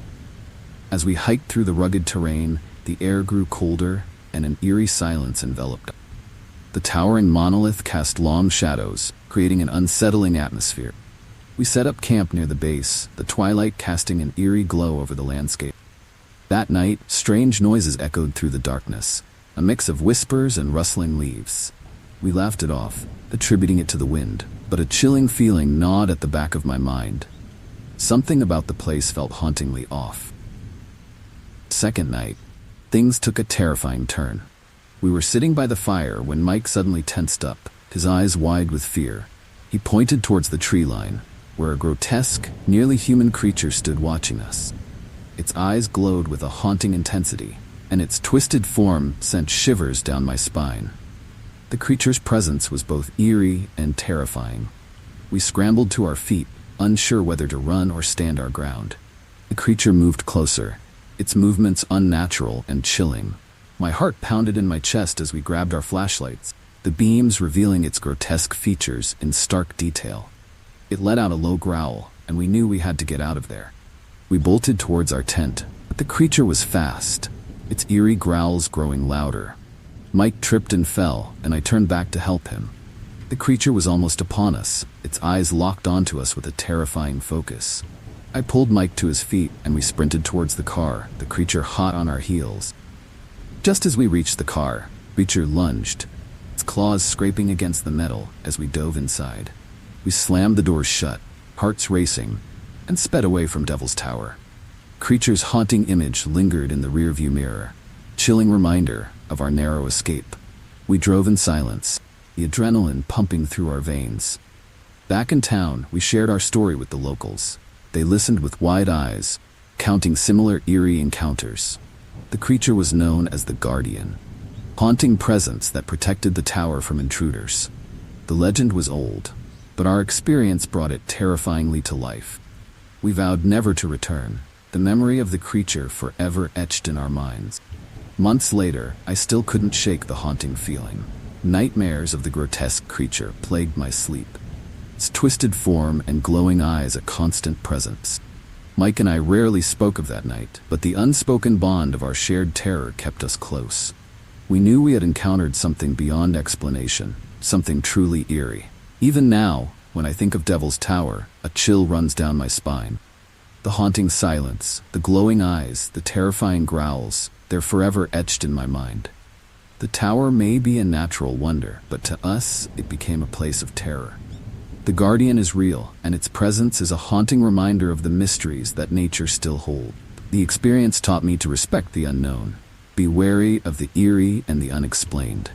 [SPEAKER 1] As we hiked through the rugged terrain, the air grew colder and an eerie silence enveloped us. The towering monolith cast long shadows, creating an unsettling atmosphere. We set up camp near the base, the twilight casting an eerie glow over the landscape. That night, strange noises echoed through the darkness, a mix of whispers and rustling leaves. We laughed it off, attributing it to the wind, but a chilling feeling gnawed at the back of my mind. Something about the place felt hauntingly off. Second night, things took a terrifying turn. We were sitting by the fire when Mike suddenly tensed up, his eyes wide with fear. He pointed towards the tree line, where a grotesque, nearly human creature stood watching us. Its eyes glowed with a haunting intensity, and its twisted form sent shivers down my spine. The creature's presence was both eerie and terrifying. We scrambled to our feet, unsure whether to run or stand our ground. The creature moved closer, its movements unnatural and chilling. My heart pounded in my chest as we grabbed our flashlights, the beams revealing its grotesque features in stark detail. It let out a low growl, and we knew we had to get out of there. We bolted towards our tent, but the creature was fast, its eerie growls growing louder. Mike tripped and fell, and I turned back to help him. The creature was almost upon us, its eyes locked onto us with a terrifying focus. I pulled Mike to his feet, and we sprinted towards the car, the creature hot on our heels. Just as we reached the car, the creature lunged, its claws scraping against the metal as we dove inside. We slammed the doors shut, hearts racing, and sped away from Devil's Tower. Creature's haunting image lingered in the rearview mirror, chilling reminder of our narrow escape. We drove in silence, the adrenaline pumping through our veins. Back in town, we shared our story with the locals. They listened with wide eyes, counting similar eerie encounters. The creature was known as the Guardian, haunting presence that protected the tower from intruders. The legend was old, but our experience brought it terrifyingly to life. We vowed never to return, the memory of the creature forever etched in our minds. Months later, I still couldn't shake the haunting feeling. Nightmares of the grotesque creature plagued my sleep, its twisted form and glowing eyes a constant presence. Mike and I rarely spoke of that night, but the unspoken bond of our shared terror kept us close. We knew we had encountered something beyond explanation, something truly eerie. Even now, when I think of Devil's Tower, a chill runs down my spine. The haunting silence, the glowing eyes, the terrifying growls, they're forever etched in my mind. The tower may be a natural wonder, but to us, it became a place of terror. The Guardian is real, and its presence is a haunting reminder of the mysteries that nature still holds. The experience taught me to respect the unknown, be wary of the eerie and the unexplained.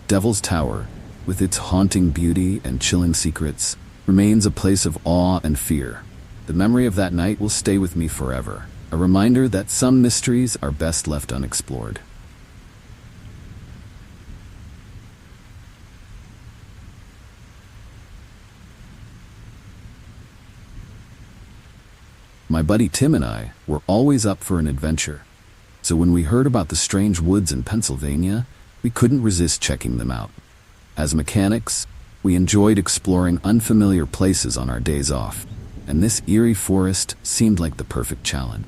[SPEAKER 1] Devil's Tower, with its haunting beauty and chilling secrets, remains a place of awe and fear. The memory of that night will stay with me forever, a reminder that some mysteries are best left unexplored. My buddy Tim and I were always up for an adventure, so when we heard about the strange woods in Pennsylvania, we couldn't resist checking them out. As mechanics, we enjoyed exploring unfamiliar places on our days off, and this eerie forest seemed like the perfect challenge.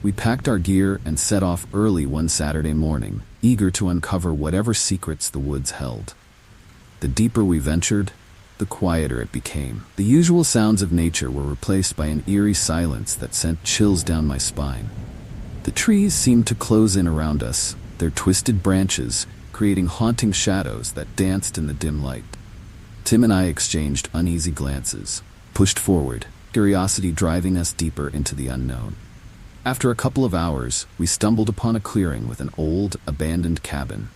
[SPEAKER 1] We packed our gear and set off early one Saturday morning, eager to uncover whatever secrets the woods held. The deeper we ventured, the quieter it became. The usual sounds of nature were replaced by an eerie silence that sent chills down my spine. The trees seemed to close in around us, their twisted branches creating haunting shadows that danced in the dim light. Tim and I exchanged uneasy glances, pushed forward, curiosity driving us deeper into the unknown. After a couple of hours, we stumbled upon a clearing with an old, abandoned cabin.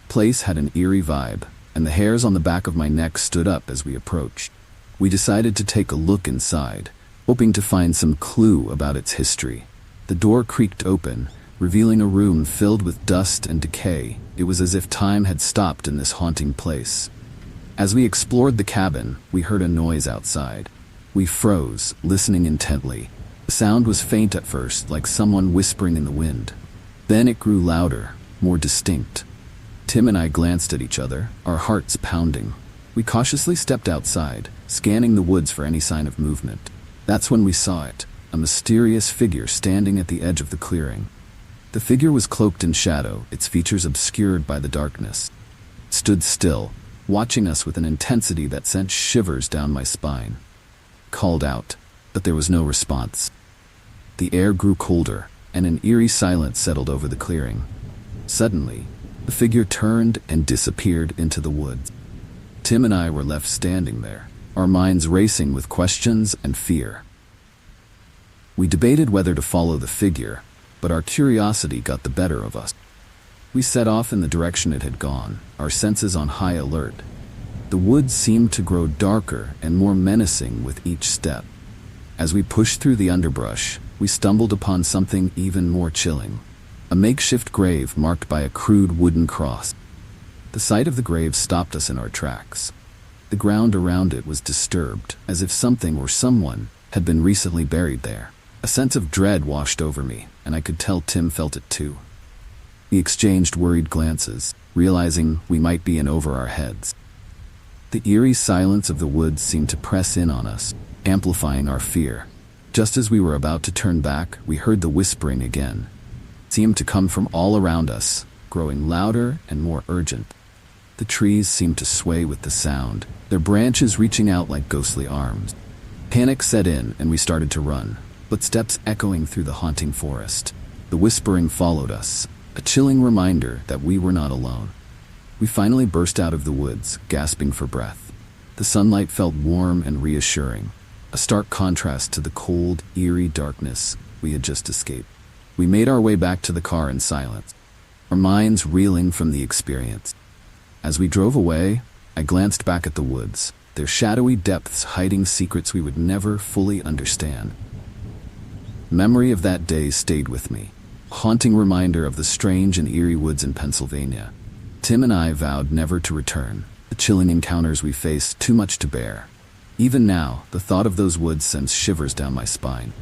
[SPEAKER 1] The place had an eerie vibe, and the hairs on the back of my neck stood up as we approached. We decided to take a look inside, hoping to find some clue about its history. The door creaked open, revealing a room filled with dust and decay. It was as if time had stopped in this haunting place. As we explored the cabin, we heard a noise outside. We froze, listening intently. The sound was faint at first, like someone whispering in the wind. Then it grew louder, more distinct. Tim and I glanced at each other, our hearts pounding. We cautiously stepped outside, scanning the woods for any sign of movement. That's when we saw it, a mysterious figure standing at the edge of the clearing. The figure was cloaked in shadow, its features obscured by the darkness. It stood still, watching us with an intensity that sent shivers down my spine. Called out, but there was no response. The air grew colder, and an eerie silence settled over the clearing. Suddenly, the figure turned and disappeared into the woods. Tim and I were left standing there, our minds racing with questions and fear. We debated whether to follow the figure, but our curiosity got the better of us. We set off in the direction it had gone, our senses on high alert. The woods seemed to grow darker and more menacing with each step. As we pushed through the underbrush, we stumbled upon something even more chilling. A makeshift grave marked by a crude wooden cross. The sight of the grave stopped us in our tracks. The ground around it was disturbed, as if something or someone had been recently buried there. A sense of dread washed over me, and I could tell Tim felt it too. We exchanged worried glances, realizing we might be in over our heads. The eerie silence of the woods seemed to press in on us, amplifying our fear. Just as we were about to turn back, we heard the whispering again. It seemed to come from all around us, growing louder and more urgent. The trees seemed to sway with the sound, their branches reaching out like ghostly arms. Panic set in, and we started to run, footsteps echoing through the haunting forest. The whispering followed us, a chilling reminder that we were not alone. We finally burst out of the woods, gasping for breath. The sunlight felt warm and reassuring, a stark contrast to the cold, eerie darkness we had just escaped. We made our way back to the car in silence, our minds reeling from the experience. As we drove away, I glanced back at the woods, their shadowy depths hiding secrets we would never fully understand. Memory of that day stayed with me, a haunting reminder of the strange and eerie woods in Pennsylvania. Tim and I vowed never to return, the chilling encounters we faced too much to bear. Even now, the thought of those woods sends shivers down my spine.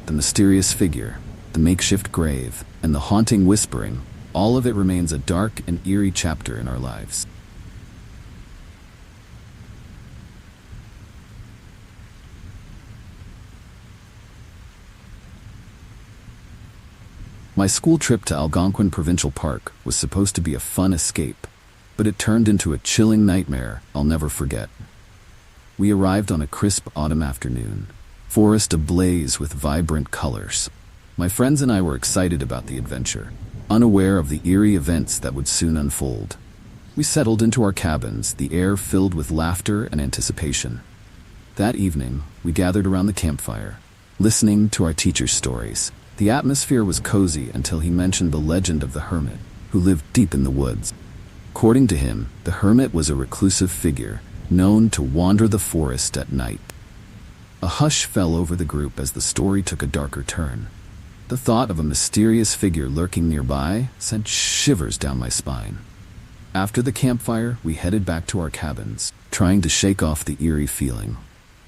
[SPEAKER 1] The mysterious figure, the makeshift grave, and the haunting whispering, all of it remains a dark and eerie chapter in our lives. My school trip to Algonquin Provincial Park was supposed to be a fun escape, but it turned into a chilling nightmare I'll never forget. We arrived on a crisp autumn afternoon, forest ablaze with vibrant colors. My friends and I were excited about the adventure, unaware of the eerie events that would soon unfold. We settled into our cabins, the air filled with laughter and anticipation. That evening, we gathered around the campfire, listening to our teacher's stories. The atmosphere was cozy until he mentioned the legend of the hermit, who lived deep in the woods. According to him, the hermit was a reclusive figure, known to wander the forest at night. A hush fell over the group as the story took a darker turn. The thought of a mysterious figure lurking nearby sent shivers down my spine. After the campfire, we headed back to our cabins, trying to shake off the eerie feeling.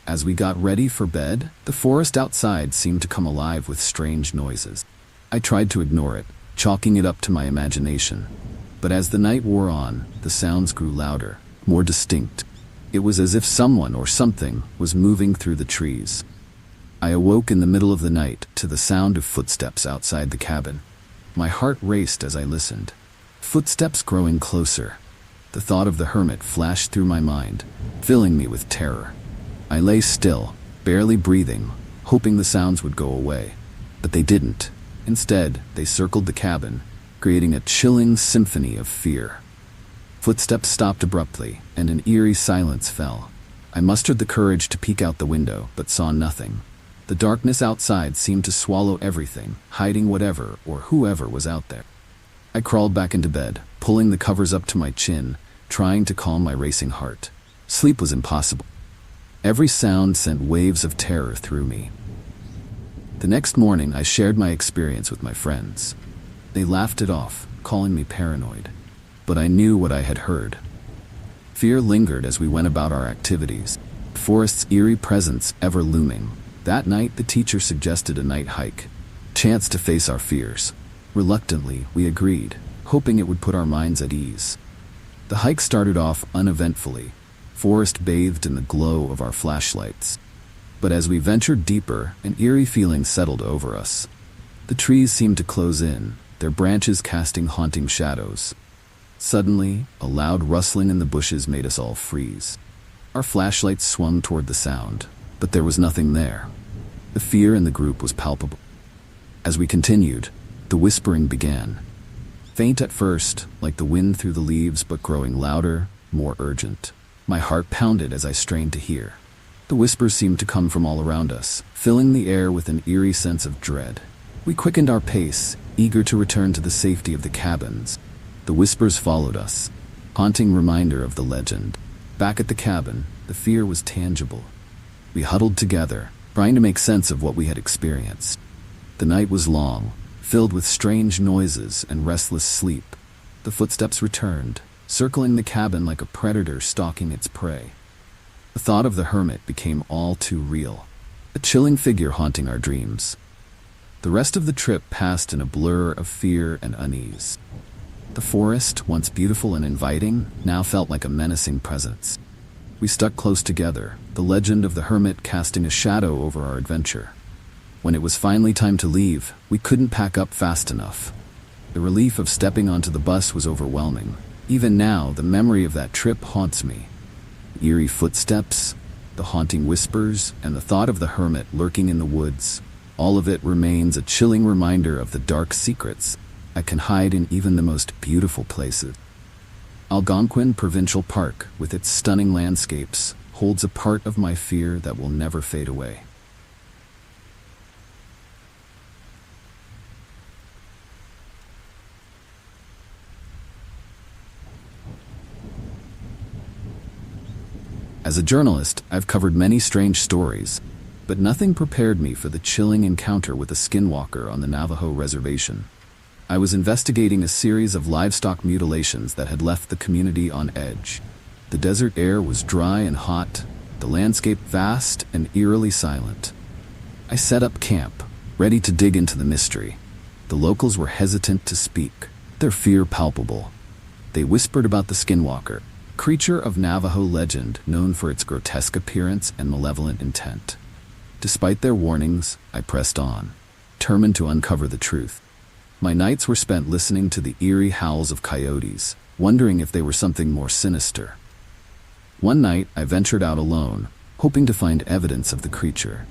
[SPEAKER 1] As we got ready for bed, the forest outside seemed to come alive with strange noises. I tried to ignore it, chalking it up to my imagination. But as the night wore on, the sounds grew louder, more distinct. It was as if someone or something was moving through the trees. I awoke in the middle of the night to the sound of footsteps outside the cabin. My heart raced as I listened. Footsteps growing closer. The thought of the hermit flashed through my mind, filling me with terror. I lay still, barely breathing, hoping the sounds would go away. But they didn't. Instead, they circled the cabin, creating a chilling symphony of fear. Footsteps stopped abruptly, and an eerie silence fell. I mustered the courage to peek out the window, but saw nothing. The darkness outside seemed to swallow everything, hiding whatever or whoever was out there. I crawled back into bed, pulling the covers up to my chin, trying to calm my racing heart. Sleep was impossible. Every sound sent waves of terror through me. The next morning, I shared my experience with my friends. They laughed it off, calling me paranoid. But I knew what I had heard. Fear lingered as we went about our activities, the forest's eerie presence ever looming. That night, the teacher suggested a night hike, chance to face our fears. Reluctantly, we agreed, hoping it would put our minds at ease. The hike started off uneventfully, forest bathed in the glow of our flashlights. But as we ventured deeper, an eerie feeling settled over us. The trees seemed to close in, their branches casting haunting shadows. Suddenly, a loud rustling in the bushes made us all freeze. Our flashlights swung toward the sound, but there was nothing there. The fear in the group was palpable. As we continued, the whispering began. Faint at first, like the wind through the leaves, but growing louder, more urgent. My heart pounded as I strained to hear. The whispers seemed to come from all around us, filling the air with an eerie sense of dread. We quickened our pace, eager to return to the safety of the cabins. The whispers followed us, haunting reminder of the legend. Back at the cabin, the fear was tangible. We huddled together, trying to make sense of what we had experienced. The night was long, filled with strange noises and restless sleep. The footsteps returned, circling the cabin like a predator stalking its prey. The thought of the hermit became all too real, a chilling figure haunting our dreams. The rest of the trip passed in a blur of fear and unease. The forest, once beautiful and inviting, now felt like a menacing presence. We stuck close together, the legend of the hermit casting a shadow over our adventure. When it was finally time to leave, we couldn't pack up fast enough. The relief of stepping onto the bus was overwhelming. Even now, the memory of that trip haunts me. Eerie footsteps, the haunting whispers, and the thought of the hermit lurking in the woods. All of it remains a chilling reminder of the dark secrets that can hide in even the most beautiful places. Algonquin Provincial Park, with its stunning landscapes, holds a part of my fear that will never fade away. As a journalist, I've covered many strange stories, but nothing prepared me for the chilling encounter with a skinwalker on the Navajo reservation. I was investigating a series of livestock mutilations that had left the community on edge. The desert air was dry and hot, the landscape vast and eerily silent. I set up camp, ready to dig into the mystery. The locals were hesitant to speak, their fear palpable. They whispered about the skinwalker, creature of Navajo legend known for its grotesque appearance and malevolent intent. Despite their warnings, I pressed on, determined to uncover the truth. My nights were spent listening to the eerie howls of coyotes, wondering if they were something more sinister. One night, I ventured out alone, hoping to find evidence of the creature.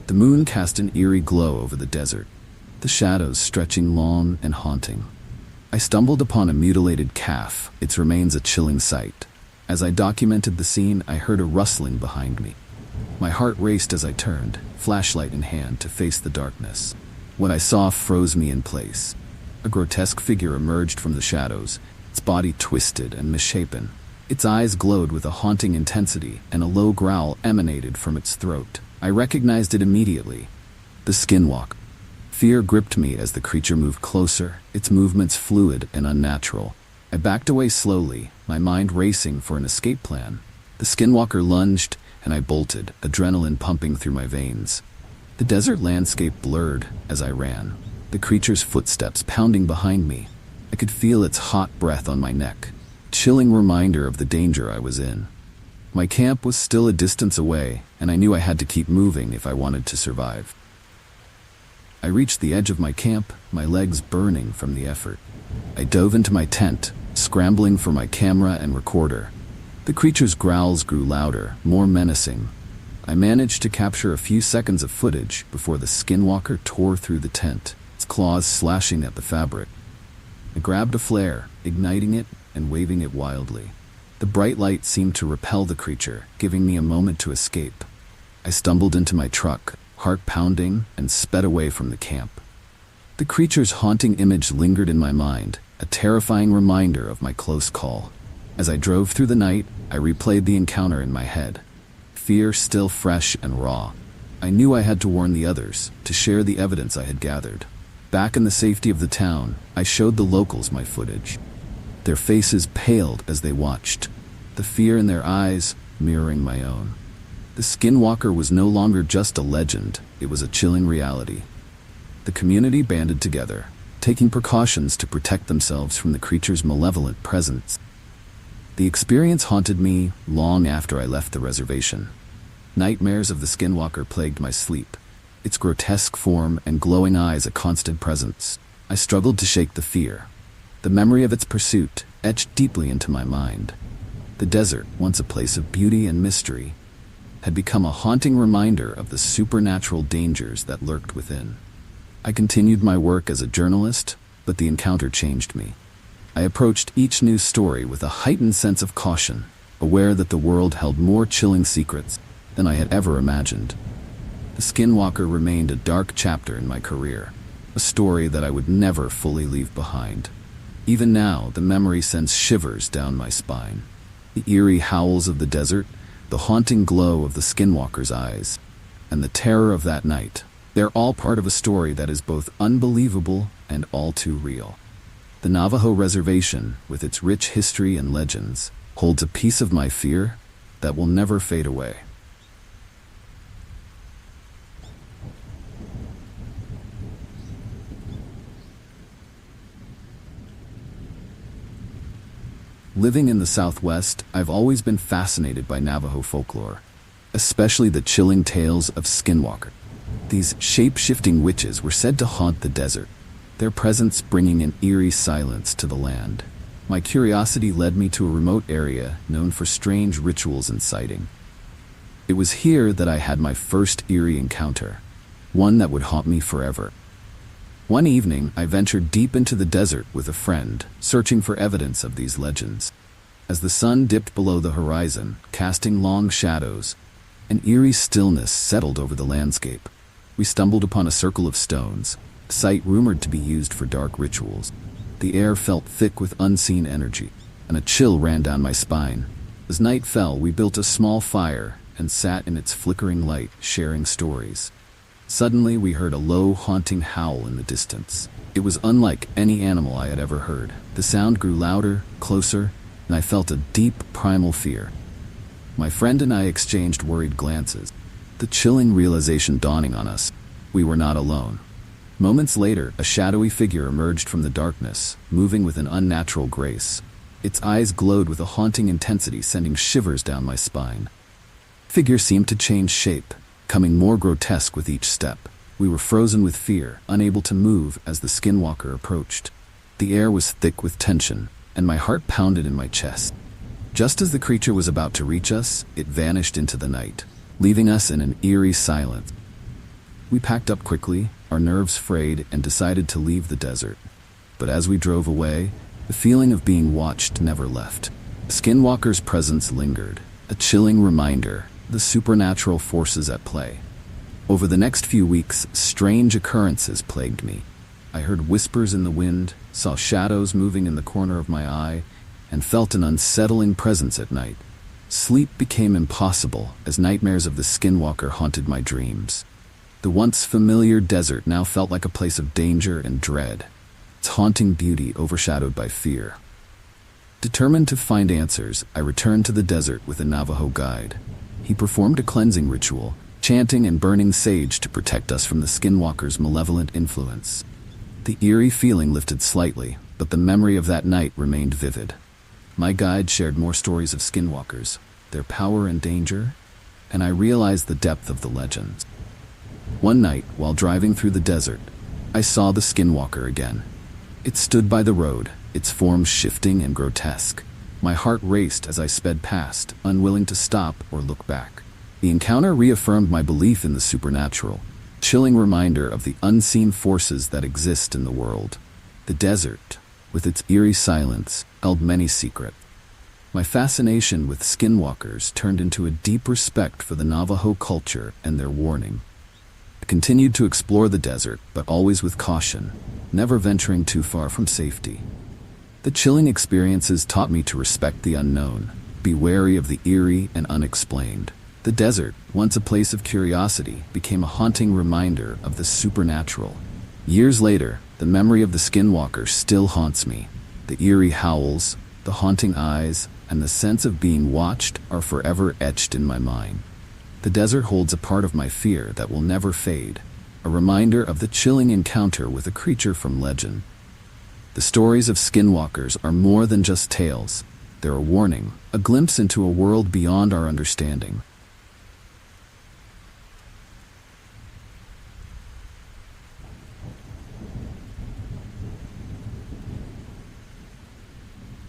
[SPEAKER 1] The moon cast an eerie glow over the desert, the shadows stretching long and haunting. I stumbled upon a mutilated calf, its remains a chilling sight. As I documented the scene, I heard a rustling behind me. My heart raced as I turned, flashlight in hand, to face the darkness. What I saw froze me in place. A grotesque figure emerged from the shadows, its body twisted and misshapen. Its eyes glowed with a haunting intensity, and a low growl emanated from its throat. I recognized it immediately. The skinwalker. Fear gripped me as the creature moved closer, its movements fluid and unnatural. I backed away slowly, my mind racing for an escape plan. The skinwalker lunged, and I bolted, adrenaline pumping through my veins. The desert landscape blurred as I ran, the creature's footsteps pounding behind me. I could feel its hot breath on my neck, chilling reminder of the danger I was in. My camp was still a distance away, and I knew I had to keep moving if I wanted to survive. I reached the edge of my camp, my legs burning from the effort. I dove into my tent, scrambling for my camera and recorder. The creature's growls grew louder, more menacing. I managed to capture a few seconds of footage before the skinwalker tore through the tent, its claws slashing at the fabric. I grabbed a flare, igniting it and waving it wildly. The bright light seemed to repel the creature, giving me a moment to escape. I stumbled into my truck, heart pounding, and sped away from the camp. The creature's haunting image lingered in my mind, a terrifying reminder of my close call. As I drove through the night, I replayed the encounter in my head. Fear still fresh and raw. I knew I had to warn the others, to share the evidence I had gathered. Back in the safety of the town, I showed the locals my footage. Their faces paled as they watched, the fear in their eyes mirroring my own. The skinwalker was no longer just a legend, it was a chilling reality. The community banded together, taking precautions to protect themselves from the creature's malevolent presence. The experience haunted me long after I left the reservation. Nightmares of the skinwalker plagued my sleep, its grotesque form and glowing eyes a constant presence. I struggled to shake the fear. The memory of its pursuit etched deeply into my mind. The desert, once a place of beauty and mystery, had become a haunting reminder of the supernatural dangers that lurked within. I continued my work as a journalist, but the encounter changed me. I approached each news story with a heightened sense of caution, aware that the world held more chilling secrets than I had ever imagined. The skinwalker remained a dark chapter in my career, a story that I would never fully leave behind. Even now, the memory sends shivers down my spine. The eerie howls of the desert, the haunting glow of the skinwalker's eyes, and the terror of that night, they're all part of a story that is both unbelievable and all too real. The Navajo Reservation, with its rich history and legends, holds a piece of my fear that will never fade away. Living in the Southwest, I've always been fascinated by Navajo folklore, especially the chilling tales of skinwalker. These shape-shifting witches were said to haunt the desert, their presence bringing an eerie silence to the land. My curiosity led me to a remote area known for strange rituals and sighting. It was here that I had my first eerie encounter, one that would haunt me forever. One evening, I ventured deep into the desert with a friend, searching for evidence of these legends. As the sun dipped below the horizon, casting long shadows, an eerie stillness settled over the landscape. We stumbled upon a circle of stones, a site rumored to be used for dark rituals. The air felt thick with unseen energy, and a chill ran down my spine. As night fell, we built a small fire and sat in its flickering light, sharing stories. Suddenly, we heard a low, haunting howl in the distance. It was unlike any animal I had ever heard. The sound grew louder, closer, and I felt a deep, primal fear. My friend and I exchanged worried glances, the chilling realization dawning on us. We were not alone. Moments later, a shadowy figure emerged from the darkness, moving with an unnatural grace. Its eyes glowed with a haunting intensity, sending shivers down my spine. The figure seemed to change shape, becoming more grotesque with each step. We were frozen with fear, unable to move as the skinwalker approached. The air was thick with tension, and my heart pounded in my chest. Just as the creature was about to reach us, it vanished into the night, leaving us in an eerie silence. We packed up quickly, our nerves frayed, and decided to leave the desert. But as we drove away, the feeling of being watched never left. The skinwalker's presence lingered, a chilling reminder of the supernatural forces at play. Over the next few weeks, strange occurrences plagued me. I heard whispers in the wind, saw shadows moving in the corner of my eye, and felt an unsettling presence at night. Sleep became impossible as nightmares of the skinwalker haunted my dreams. The once familiar desert now felt like a place of danger and dread, its haunting beauty overshadowed by fear. Determined to find answers, I returned to the desert with a Navajo guide. He performed a cleansing ritual, chanting and burning sage to protect us from the skinwalker's malevolent influence. The eerie feeling lifted slightly, but the memory of that night remained vivid. My guide shared more stories of skinwalkers, their power and danger, and I realized the depth of the legends. One night, while driving through the desert, I saw the skinwalker again. It stood by the road, its form shifting and grotesque. My heart raced as I sped past, unwilling to stop or look back. The encounter reaffirmed my belief in the supernatural, chilling reminder of the unseen forces that exist in the world. The desert, with its eerie silence, held many secrets. My fascination with skinwalkers turned into a deep respect for the Navajo culture and their warning. I continued to explore the desert, but always with caution, never venturing too far from safety. The chilling experiences taught me to respect the unknown, be wary of the eerie and unexplained. The desert, once a place of curiosity, became a haunting reminder of the supernatural. Years later, the memory of the skinwalker still haunts me. The eerie howls, the haunting eyes, and the sense of being watched are forever etched in my mind. The desert holds a part of my fear that will never fade, a reminder of the chilling encounter with a creature from legend. The stories of skinwalkers are more than just tales. They're a warning, a glimpse into a world beyond our understanding.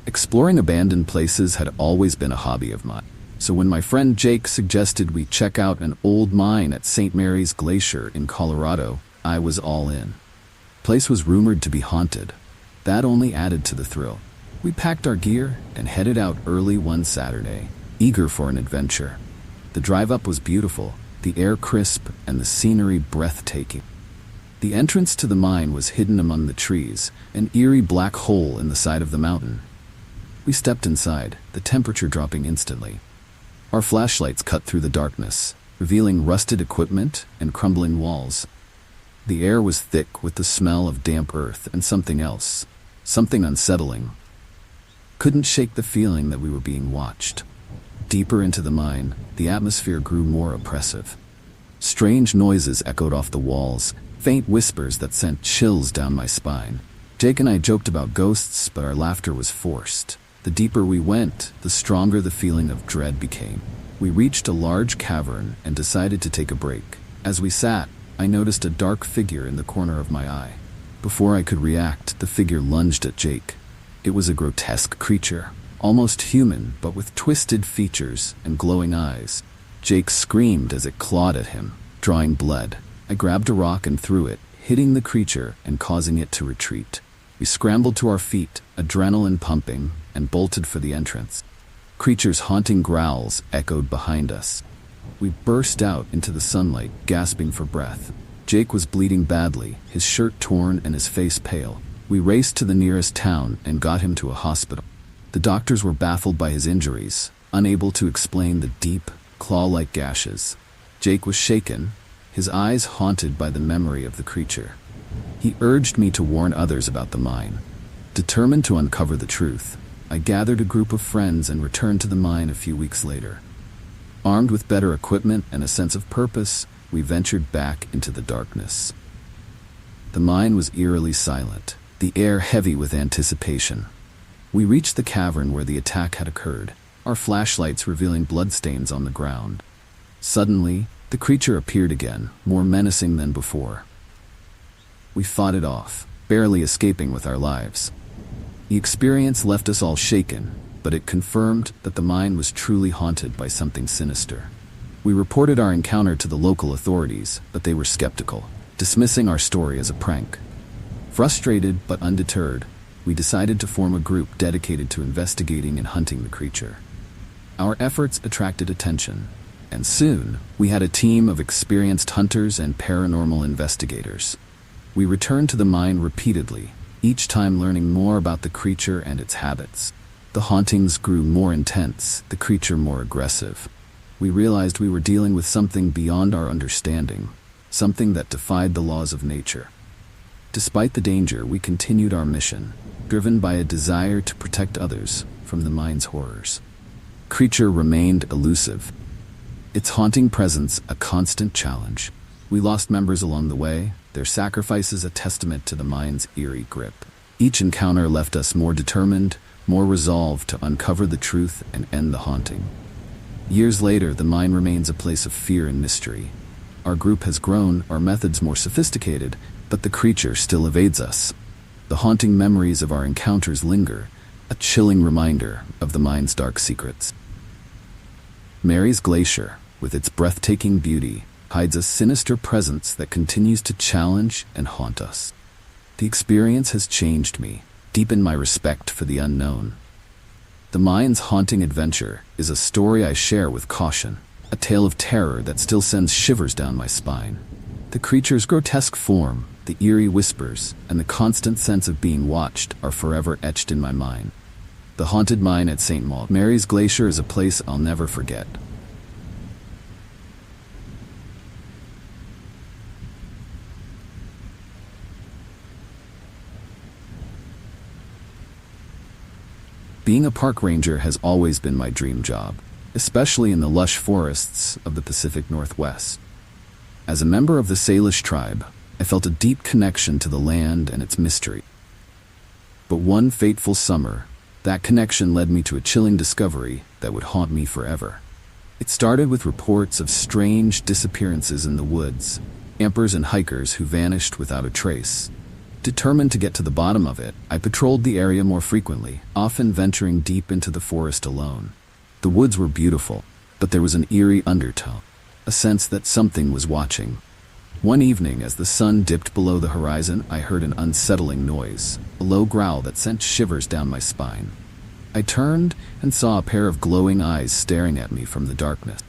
[SPEAKER 1] Exploring abandoned places had always been a hobby of mine, so when my friend Jake suggested we check out an old mine at St. Mary's Glacier in Colorado, I was all in. The place was rumored to be haunted. That only added to the thrill. We packed our gear and headed out early one Saturday, eager for an adventure. The drive up was beautiful, the air crisp and the scenery breathtaking. The entrance to the mine was hidden among the trees, an eerie black hole in the side of the mountain. We stepped inside, the temperature dropping instantly. Our flashlights cut through the darkness, revealing rusted equipment and crumbling walls. The air was thick with the smell of damp earth and something else, something unsettling. Couldn't shake the feeling that we were being watched. Deeper into the mine, the atmosphere grew more oppressive. Strange noises echoed off the walls, faint whispers that sent chills down my spine. Jake and I joked about ghosts, but our laughter was forced. The deeper we went, the stronger the feeling of dread became. We reached a large cavern and decided to take a break. As we sat, I noticed a dark figure in the corner of my eye. Before I could react, the figure lunged at Jake. It was a grotesque creature, almost human, but with twisted features and glowing eyes. Jake screamed as it clawed at him, drawing blood. I grabbed a rock and threw it, hitting the creature and causing it to retreat. We scrambled to our feet, adrenaline pumping, and bolted for the entrance. Creature's haunting growls echoed behind us. We burst out into the sunlight, gasping for breath. Jake was bleeding badly, his shirt torn and his face pale. We raced to the nearest town and got him to a hospital. The doctors were baffled by his injuries, unable to explain the deep, claw-like gashes. Jake was shaken, his eyes haunted by the memory of the creature. He urged me to warn others about the mine. Determined to uncover the truth, I gathered a group of friends and returned to the mine a few weeks later. Armed with better equipment and a sense of purpose, we ventured back into the darkness. The mine was eerily silent, the air heavy with anticipation. We reached the cavern where the attack had occurred, our flashlights revealing bloodstains on the ground. Suddenly, the creature appeared again, more menacing than before. We fought it off, barely escaping with our lives. The experience left us all shaken, but it confirmed that the mine was truly haunted by something sinister. We reported our encounter to the local authorities, but they were skeptical, dismissing our story as a prank. Frustrated but undeterred, we decided to form a group dedicated to investigating and hunting the creature. Our efforts attracted attention, and soon we had a team of experienced hunters and paranormal investigators. We returned to the mine repeatedly, each time learning more about the creature and its habits. The hauntings grew more intense, the creature more aggressive. We realized we were dealing with something beyond our understanding, something that defied the laws of nature. Despite the danger, we continued our mission, driven by a desire to protect others from the mine's horrors. The creature remained elusive, its haunting presence a constant challenge. We lost members along the way, their sacrifices a testament to the mine's eerie grip. Each encounter left us more determined, more resolved to uncover the truth and end the haunting. Years later, the mine remains a place of fear and mystery. Our group has grown, our methods more sophisticated, but the creature still evades us. The haunting memories of our encounters linger, a chilling reminder of the mine's dark secrets. Mary's Glacier, with its breathtaking beauty, hides a sinister presence that continues to challenge and haunt us. The experience has changed me, deepened my respect for the unknown. The Mind's Haunting Adventure is a story I share with caution, a tale of terror that still sends shivers down my spine. The creature's grotesque form, the eerie whispers, and the constant sense of being watched are forever etched in my mind. The haunted mine at St. Mary's Glacier is a place I'll never forget. Being a park ranger has always been my dream job, especially in the lush forests of the Pacific Northwest. As a member of the Salish tribe, I felt a deep connection to the land and its mystery. But one fateful summer, that connection led me to a chilling discovery that would haunt me forever. It started with reports of strange disappearances in the woods, campers and hikers who vanished without a trace. Determined to get to the bottom of it, I patrolled the area more frequently, often venturing deep into the forest alone. The woods were beautiful, but there was an eerie undertone, a sense that something was watching. One evening, as the sun dipped below the horizon, I heard an unsettling noise, a low growl that sent shivers down my spine. I turned and saw a pair of glowing eyes staring at me from the darkness.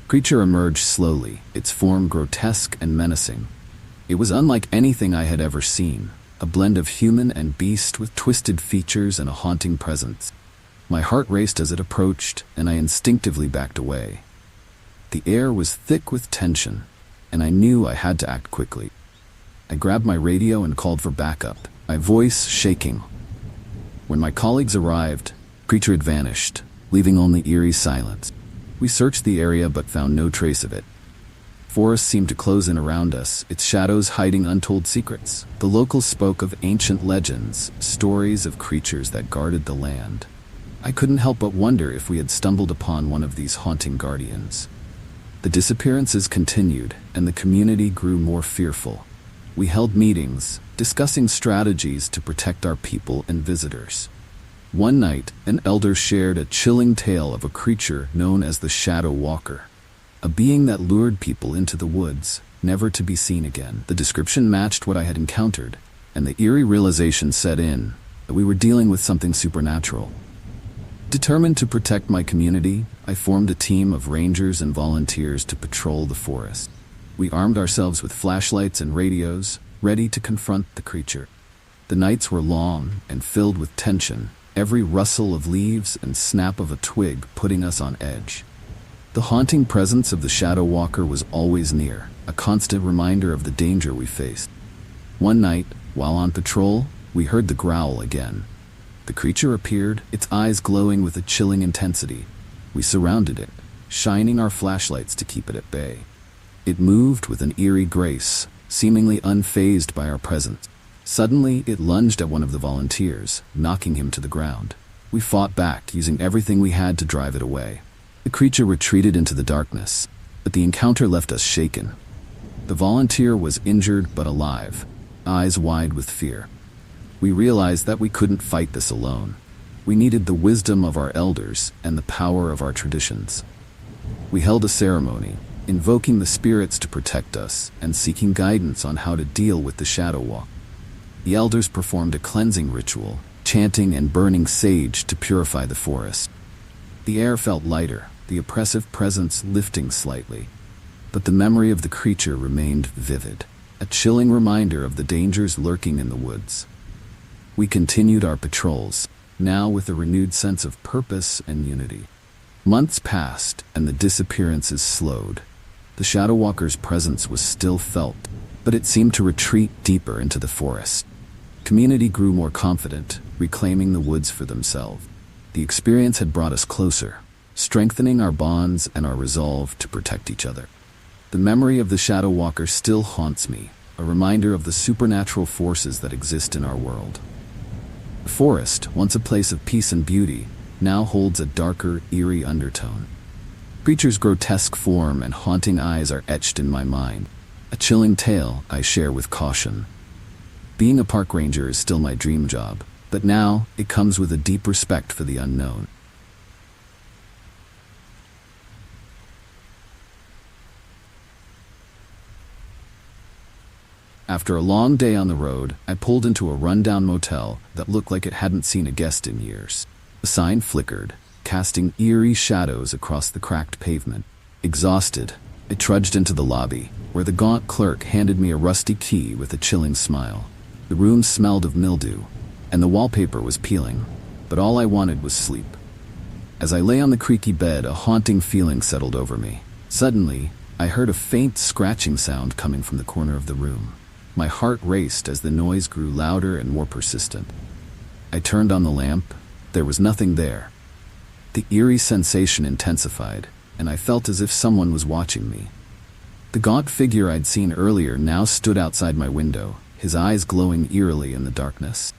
[SPEAKER 1] The creature emerged slowly, its form grotesque and menacing. It was unlike anything I had ever seen, a blend of human and beast with twisted features and a haunting presence. My heart raced as it approached, and I instinctively backed away. The air was thick with tension, and I knew I had to act quickly. I grabbed my radio and called for backup, my voice shaking. When my colleagues arrived, the creature had vanished, leaving only eerie silence. We searched the area but found no trace of it. Forests seemed to close in around us, its shadows hiding untold secrets. The locals spoke of ancient legends, stories of creatures that guarded the land. I couldn't help but wonder if we had stumbled upon one of these haunting guardians. The disappearances continued, and the community grew more fearful. We held meetings, discussing strategies to protect our people and visitors. One night, an elder shared a chilling tale of a creature known as the Shadow Walker, a being that lured people into the woods, never to be seen again. The description matched what I had encountered, and the eerie realization set in that we were dealing with something supernatural. Determined to protect my community, I formed a team of rangers and volunteers to patrol the forest. We armed ourselves with flashlights and radios, ready to confront the creature. The nights were long and filled with tension, every rustle of leaves and snap of a twig putting us on edge. The haunting presence of the Shadow Walker was always near, a constant reminder of the danger we faced. One night, while on patrol, we heard the growl again. The creature appeared, its eyes glowing with a chilling intensity. We surrounded it, shining our flashlights to keep it at bay. It moved with an eerie grace, seemingly unfazed by our presence. Suddenly, it lunged at one of the volunteers, knocking him to the ground. We fought back, using everything we had to drive it away. The creature retreated into the darkness, but the encounter left us shaken. The volunteer was injured but alive, eyes wide with fear. We realized that we couldn't fight this alone. We needed the wisdom of our elders and the power of our traditions. We held a ceremony, invoking the spirits to protect us and seeking guidance on how to deal with the Shadow Walk. The elders performed a cleansing ritual, chanting and burning sage to purify the forest. The air felt lighter, the oppressive presence lifting slightly, but the memory of the creature remained vivid, a chilling reminder of the dangers lurking in the woods. We continued our patrols, now with a renewed sense of purpose and unity. Months passed, and the disappearances slowed. The Shadow Walker's presence was still felt, but it seemed to retreat deeper into the forest. Community grew more confident, reclaiming the woods for themselves. The experience had brought us closer, strengthening our bonds and our resolve to protect each other. The memory of the Shadow Walker still haunts me, a reminder of the supernatural forces that exist in our world. The forest, once a place of peace and beauty, now holds a darker, eerie undertone. The creature's grotesque form and haunting eyes are etched in my mind, a chilling tale I share with caution. Being a park ranger is still my dream job, but now it comes with a deep respect for the unknown. After a long day on the road, I pulled into a rundown motel that looked like it hadn't seen a guest in years. The sign flickered, casting eerie shadows across the cracked pavement. Exhausted, I trudged into the lobby, where the gaunt clerk handed me a rusty key with a chilling smile. The room smelled of mildew, and the wallpaper was peeling, but all I wanted was sleep. As I lay on the creaky bed, a haunting feeling settled over me. Suddenly, I heard a faint scratching sound coming from the corner of the room. My heart raced as the noise grew louder and more persistent. I turned on the lamp. There was nothing there. The eerie sensation intensified, and I felt as if someone was watching me. The gaunt figure I'd seen earlier now stood outside my window, his eyes glowing eerily in the darkness.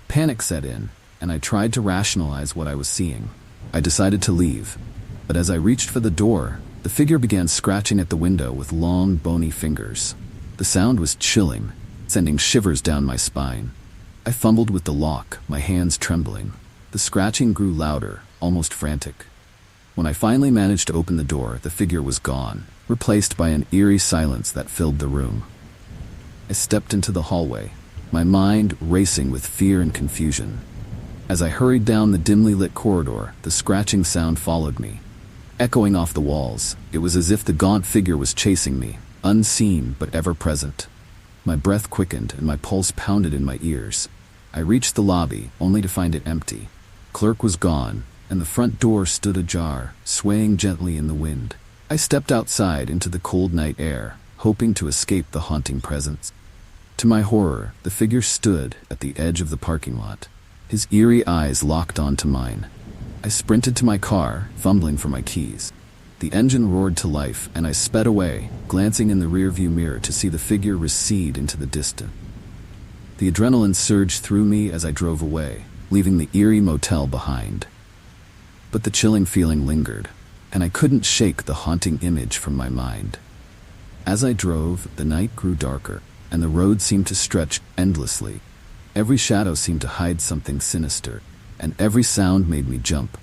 [SPEAKER 1] Panic set in, and I tried to rationalize what I was seeing. I decided to leave, but as I reached for the door, the figure began scratching at the window with long, bony fingers. The sound was chilling, sending shivers down my spine. I fumbled with the lock, my hands trembling. The scratching grew louder, almost frantic. When I finally managed to open the door, the figure was gone, replaced by an eerie silence that filled the room. I stepped into the hallway, my mind racing with fear and confusion. As I hurried down the dimly lit corridor, the scratching sound followed me. Echoing off the walls, it was as if the gaunt figure was chasing me, unseen but ever present. My breath quickened and my pulse pounded in my ears. I reached the lobby, only to find it empty. Clerk was gone, and the front door stood ajar, swaying gently in the wind. I stepped outside into the cold night air, hoping to escape the haunting presence. To my horror, the figure stood at the edge of the parking lot. His eerie eyes locked onto mine. I sprinted to my car, fumbling for my keys. The engine roared to life, and I sped away, glancing in the rearview mirror to see the figure recede into the distance. The adrenaline surged through me as I drove away, leaving the eerie motel behind. But the chilling feeling lingered, and I couldn't shake the haunting image from my mind. As I drove, the night grew darker, and the road seemed to stretch endlessly. Every shadow seemed to hide something sinister, and every sound made me jump.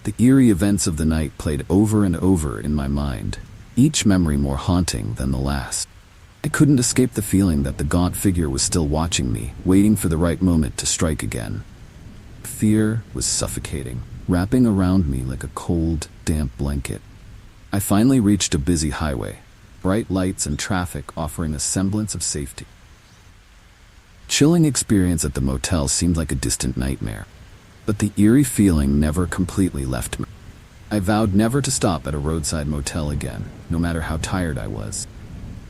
[SPEAKER 1] The eerie events of the night played over and over in my mind, each memory more haunting than the last. I couldn't escape the feeling that the gaunt figure was still watching me, waiting for the right moment to strike again. Fear was suffocating, wrapping around me like a cold, damp blanket. I finally reached a busy highway, bright lights and traffic offering a semblance of safety. Chilling experience at the motel seemed like a distant nightmare, but the eerie feeling never completely left me. I vowed never to stop at a roadside motel again, no matter how tired I was.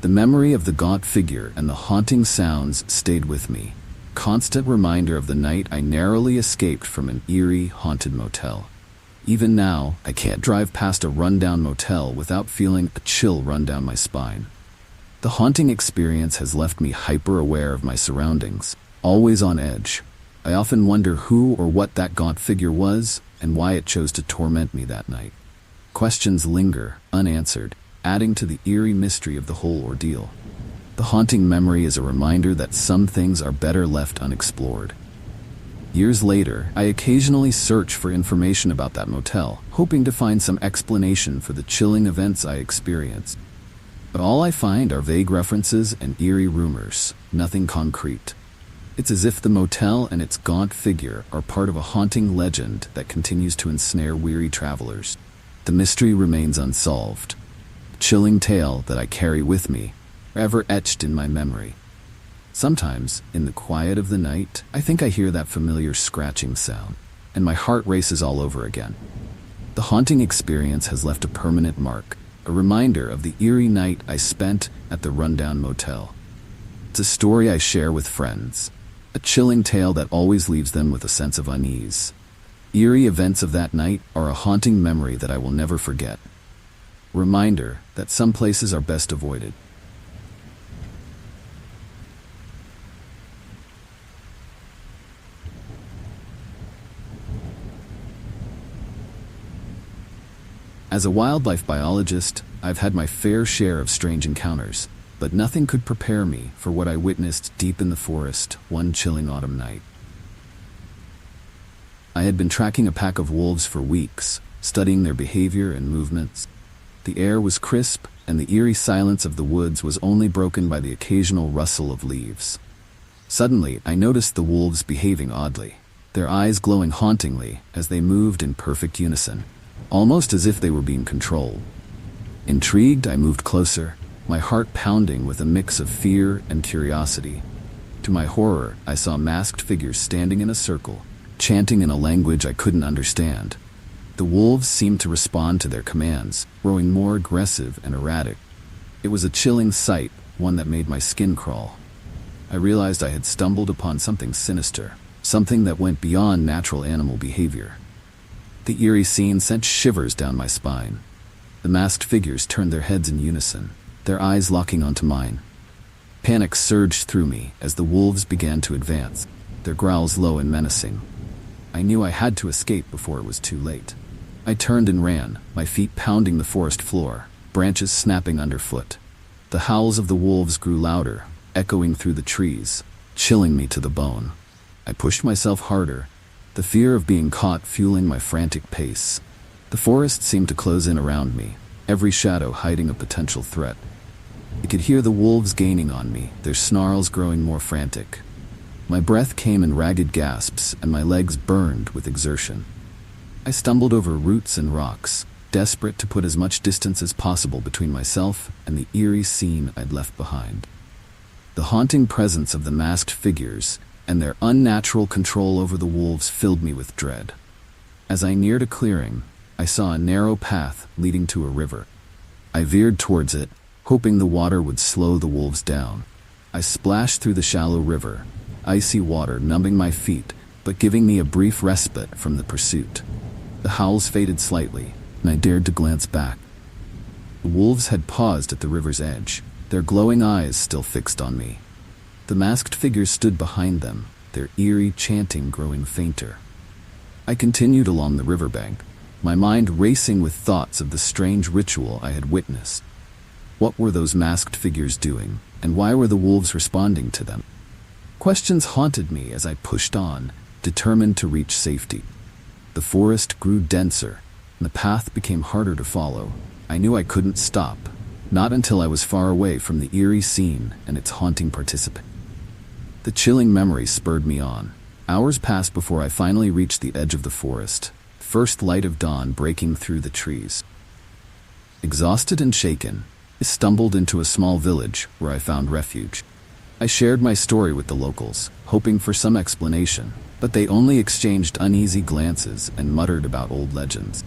[SPEAKER 1] The memory of the gaunt figure and the haunting sounds stayed with me, constant reminder of the night I narrowly escaped from an eerie, haunted motel. Even now, I can't drive past a rundown motel without feeling a chill run down my spine. The haunting experience has left me hyper-aware of my surroundings, always on edge. I often wonder who or what that gaunt figure was and why it chose to torment me that night. Questions linger, unanswered, adding to the eerie mystery of the whole ordeal. The haunting memory is a reminder that some things are better left unexplored. Years later, I occasionally search for information about that motel, hoping to find some explanation for the chilling events I experienced. But all I find are vague references and eerie rumors, nothing concrete. It's as if the motel and its gaunt figure are part of a haunting legend that continues to ensnare weary travelers. The mystery remains unsolved, a chilling tale that I carry with me, forever etched in my memory. Sometimes, in the quiet of the night, I think I hear that familiar scratching sound, and my heart races all over again. The haunting experience has left a permanent mark, a reminder of the eerie night I spent at the rundown motel. It's a story I share with friends, a chilling tale that always leaves them with a sense of unease. Eerie events of that night are a haunting memory that I will never forget. Reminder that some places are best avoided. As a wildlife biologist, I've had my fair share of strange encounters, but nothing could prepare me for what I witnessed deep in the forest one chilling autumn night. I had been tracking a pack of wolves for weeks, studying their behavior and movements. The air was crisp, and the eerie silence of the woods was only broken by the occasional rustle of leaves. Suddenly, I noticed the wolves behaving oddly, their eyes glowing hauntingly as they moved in perfect unison, almost as if they were being controlled. Intrigued, I moved closer, my heart pounding with a mix of fear and curiosity. To my horror, I saw masked figures standing in a circle, chanting in a language I couldn't understand. The wolves seemed to respond to their commands, growing more aggressive and erratic. It was a chilling sight, one that made my skin crawl. I realized I had stumbled upon something sinister, something that went beyond natural animal behavior. The eerie scene sent shivers down my spine. The masked figures turned their heads in unison, their eyes locking onto mine. Panic surged through me as the wolves began to advance, their growls low and menacing. I knew I had to escape before it was too late. I turned and ran, my feet pounding the forest floor, branches snapping underfoot. The howls of the wolves grew louder, echoing through the trees, chilling me to the bone. I pushed myself harder, the fear of being caught fueling my frantic pace. The forest seemed to close in around me, every shadow hiding a potential threat. I could hear the wolves gaining on me, their snarls growing more frantic. My breath came in ragged gasps, and my legs burned with exertion. I stumbled over roots and rocks, desperate to put as much distance as possible between myself and the eerie scene I'd left behind. The haunting presence of the masked figures and their unnatural control over the wolves filled me with dread. As I neared a clearing, I saw a narrow path leading to a river. I veered towards it, hoping the water would slow the wolves down. I splashed through the shallow river, icy water numbing my feet, but giving me a brief respite from the pursuit. The howls faded slightly, and I dared to glance back. The wolves had paused at the river's edge, their glowing eyes still fixed on me. The masked figures stood behind them, their eerie chanting growing fainter. I continued along the riverbank, my mind racing with thoughts of the strange ritual I had witnessed. What were those masked figures doing, and why were the wolves responding to them? Questions haunted me as I pushed on, determined to reach safety. The forest grew denser, and the path became harder to follow. I knew I couldn't stop, not until I was far away from the eerie scene and its haunting participant. The chilling memory spurred me on. Hours passed before I finally reached the edge of the forest, first light of dawn breaking through the trees. Exhausted and shaken, I stumbled into a small village where I found refuge. I shared my story with the locals, hoping for some explanation, but they only exchanged uneasy glances and muttered about old legends.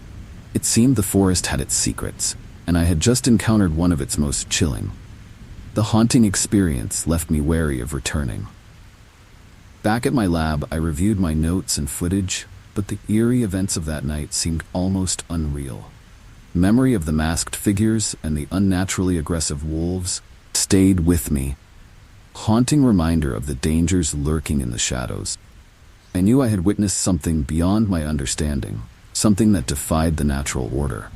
[SPEAKER 1] It seemed the forest had its secrets, and I had just encountered one of its most chilling. The haunting experience left me wary of returning. Back at my lab, I reviewed my notes and footage, but the eerie events of that night seemed almost unreal. Memory of the masked figures and the unnaturally aggressive wolves stayed with me, haunting reminder of the dangers lurking in the shadows. I knew I had witnessed something beyond my understanding, something that defied the natural order.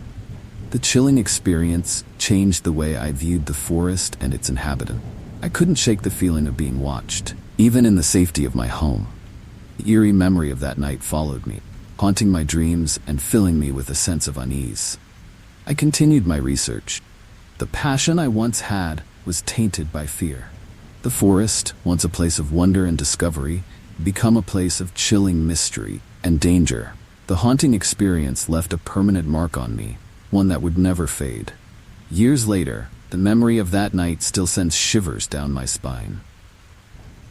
[SPEAKER 1] The chilling experience changed the way I viewed the forest and its inhabitant. I couldn't shake the feeling of being watched, even in the safety of my home. The eerie memory of that night followed me, haunting my dreams and filling me with a sense of unease. I continued my research. The passion I once had was tainted by fear. The forest, once a place of wonder and discovery, became a place of chilling mystery and danger. The haunting experience left a permanent mark on me, one that would never fade. Years later, the memory of that night still sends shivers down my spine.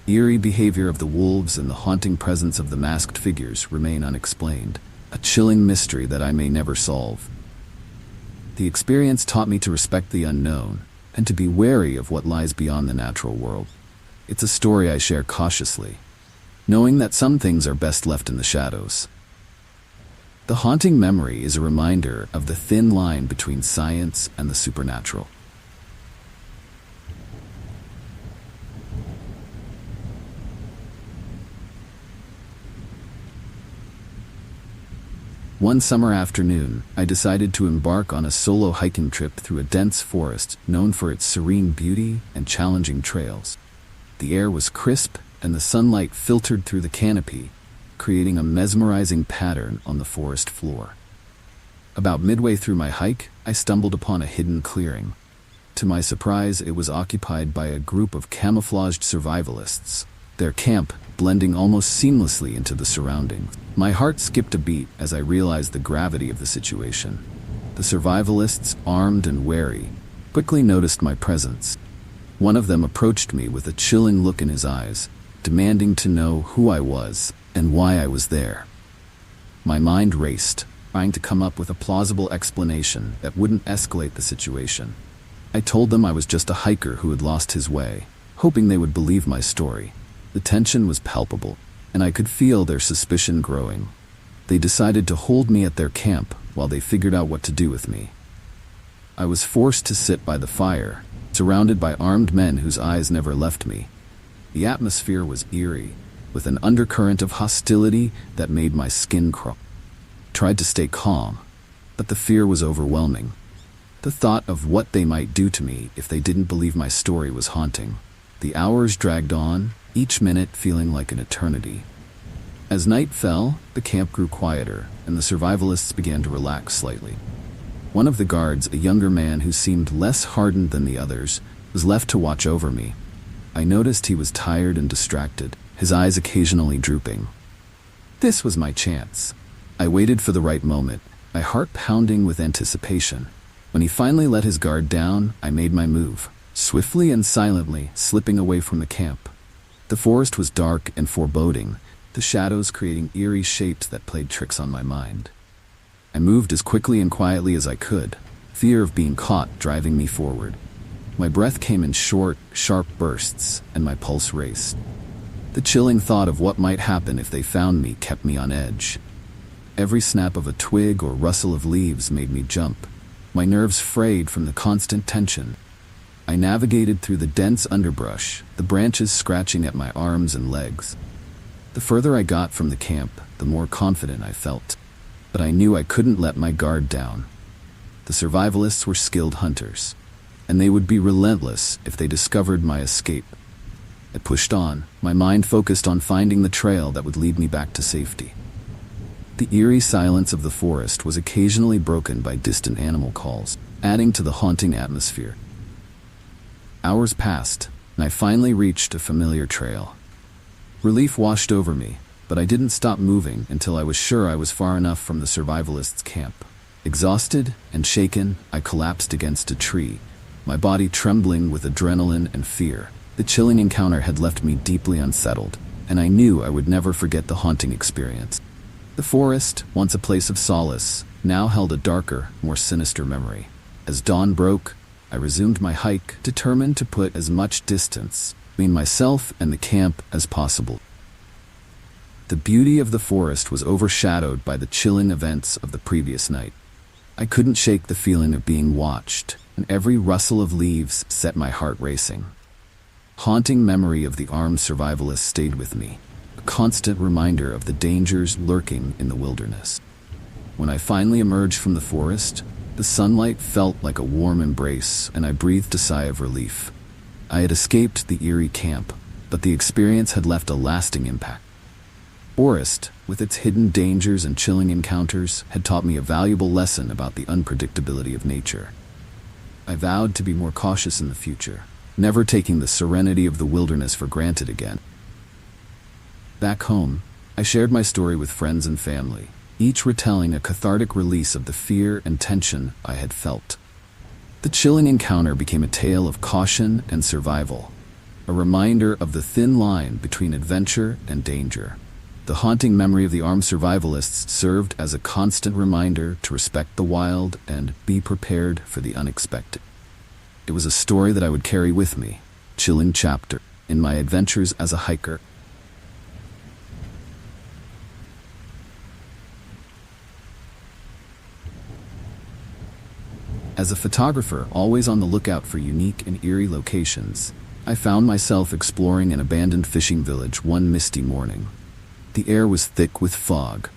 [SPEAKER 1] The eerie behavior of the wolves and the haunting presence of the masked figures remain unexplained, a chilling mystery that I may never solve. The experience taught me to respect the unknown and to be wary of what lies beyond the natural world. It's a story I share cautiously, knowing that some things are best left in the shadows. The haunting memory is a reminder of the thin line between science and the supernatural. One summer afternoon, I decided to embark on a solo hiking trip through a dense forest known for its serene beauty and challenging trails. The air was crisp, and the sunlight filtered through the canopy, creating a mesmerizing pattern on the forest floor. About midway through my hike, I stumbled upon a hidden clearing. To my surprise, it was occupied by a group of camouflaged survivalists, their camp blending almost seamlessly into the surroundings. My heart skipped a beat as I realized the gravity of the situation. The survivalists, armed and wary, quickly noticed my presence. One of them approached me with a chilling look in his eyes, demanding to know who I was and why I was there. My mind raced, trying to come up with a plausible explanation that wouldn't escalate the situation. I told them I was just a hiker who had lost his way, hoping they would believe my story. The tension was palpable, and I could feel their suspicion growing. They decided to hold me at their camp while they figured out what to do with me. I was forced to sit by the fire, surrounded by armed men whose eyes never left me. The atmosphere was eerie, with an undercurrent of hostility that made my skin crawl. I tried to stay calm, but the fear was overwhelming. The thought of what they might do to me if they didn't believe my story was haunting. The hours dragged on, each minute feeling like an eternity. As night fell, the camp grew quieter, and the survivalists began to relax slightly. One of the guards, a younger man who seemed less hardened than the others, was left to watch over me. I noticed he was tired and distracted, his eyes occasionally drooping. This was my chance. I waited for the right moment, my heart pounding with anticipation. When he finally let his guard down, I made my move, swiftly and silently slipping away from the camp. The forest was dark and foreboding, the shadows creating eerie shapes that played tricks on my mind. I moved as quickly and quietly as I could, fear of being caught driving me forward. My breath came in short, sharp bursts, and my pulse raced. The chilling thought of what might happen if they found me kept me on edge. Every snap of a twig or rustle of leaves made me jump, my nerves frayed from the constant tension. I navigated through the dense underbrush, the branches scratching at my arms and legs. The further I got from the camp, the more confident I felt. But I knew I couldn't let my guard down. The survivalists were skilled hunters, and they would be relentless if they discovered my escape. I pushed on, my mind focused on finding the trail that would lead me back to safety. The eerie silence of the forest was occasionally broken by distant animal calls, adding to the haunting atmosphere. Hours passed, and I finally reached a familiar trail. Relief washed over me, but I didn't stop moving until I was sure I was far enough from the survivalists' camp. Exhausted and shaken, I collapsed against a tree, my body trembling with adrenaline and fear. The chilling encounter had left me deeply unsettled, and I knew I would never forget the haunting experience. The forest, once a place of solace, now held a darker, more sinister memory. As dawn broke, I resumed my hike, determined to put as much distance between myself and the camp as possible. The beauty of the forest was overshadowed by the chilling events of the previous night. I couldn't shake the feeling of being watched, and every rustle of leaves set my heart racing. Haunting memory of the armed survivalists stayed with me, a constant reminder of the dangers lurking in the wilderness. When I finally emerged from the forest, the sunlight felt like a warm embrace, and I breathed a sigh of relief. I had escaped the eerie camp, but the experience had left a lasting impact. The forest, with its hidden dangers and chilling encounters, had taught me a valuable lesson about the unpredictability of nature. I vowed to be more cautious in the future, never taking the serenity of the wilderness for granted again. Back home, I shared my story with friends and family, each retelling a cathartic release of the fear and tension I had felt. The chilling encounter became a tale of caution and survival, a reminder of the thin line between adventure and danger. The haunting memory of the armed survivalists served as a constant reminder to respect the wild and be prepared for the unexpected. It was a story that I would carry with me, a chilling chapter in my adventures as a hiker. As a photographer always on the lookout for unique and eerie locations, I found myself exploring an abandoned fishing village one misty morning. The air was thick with fog,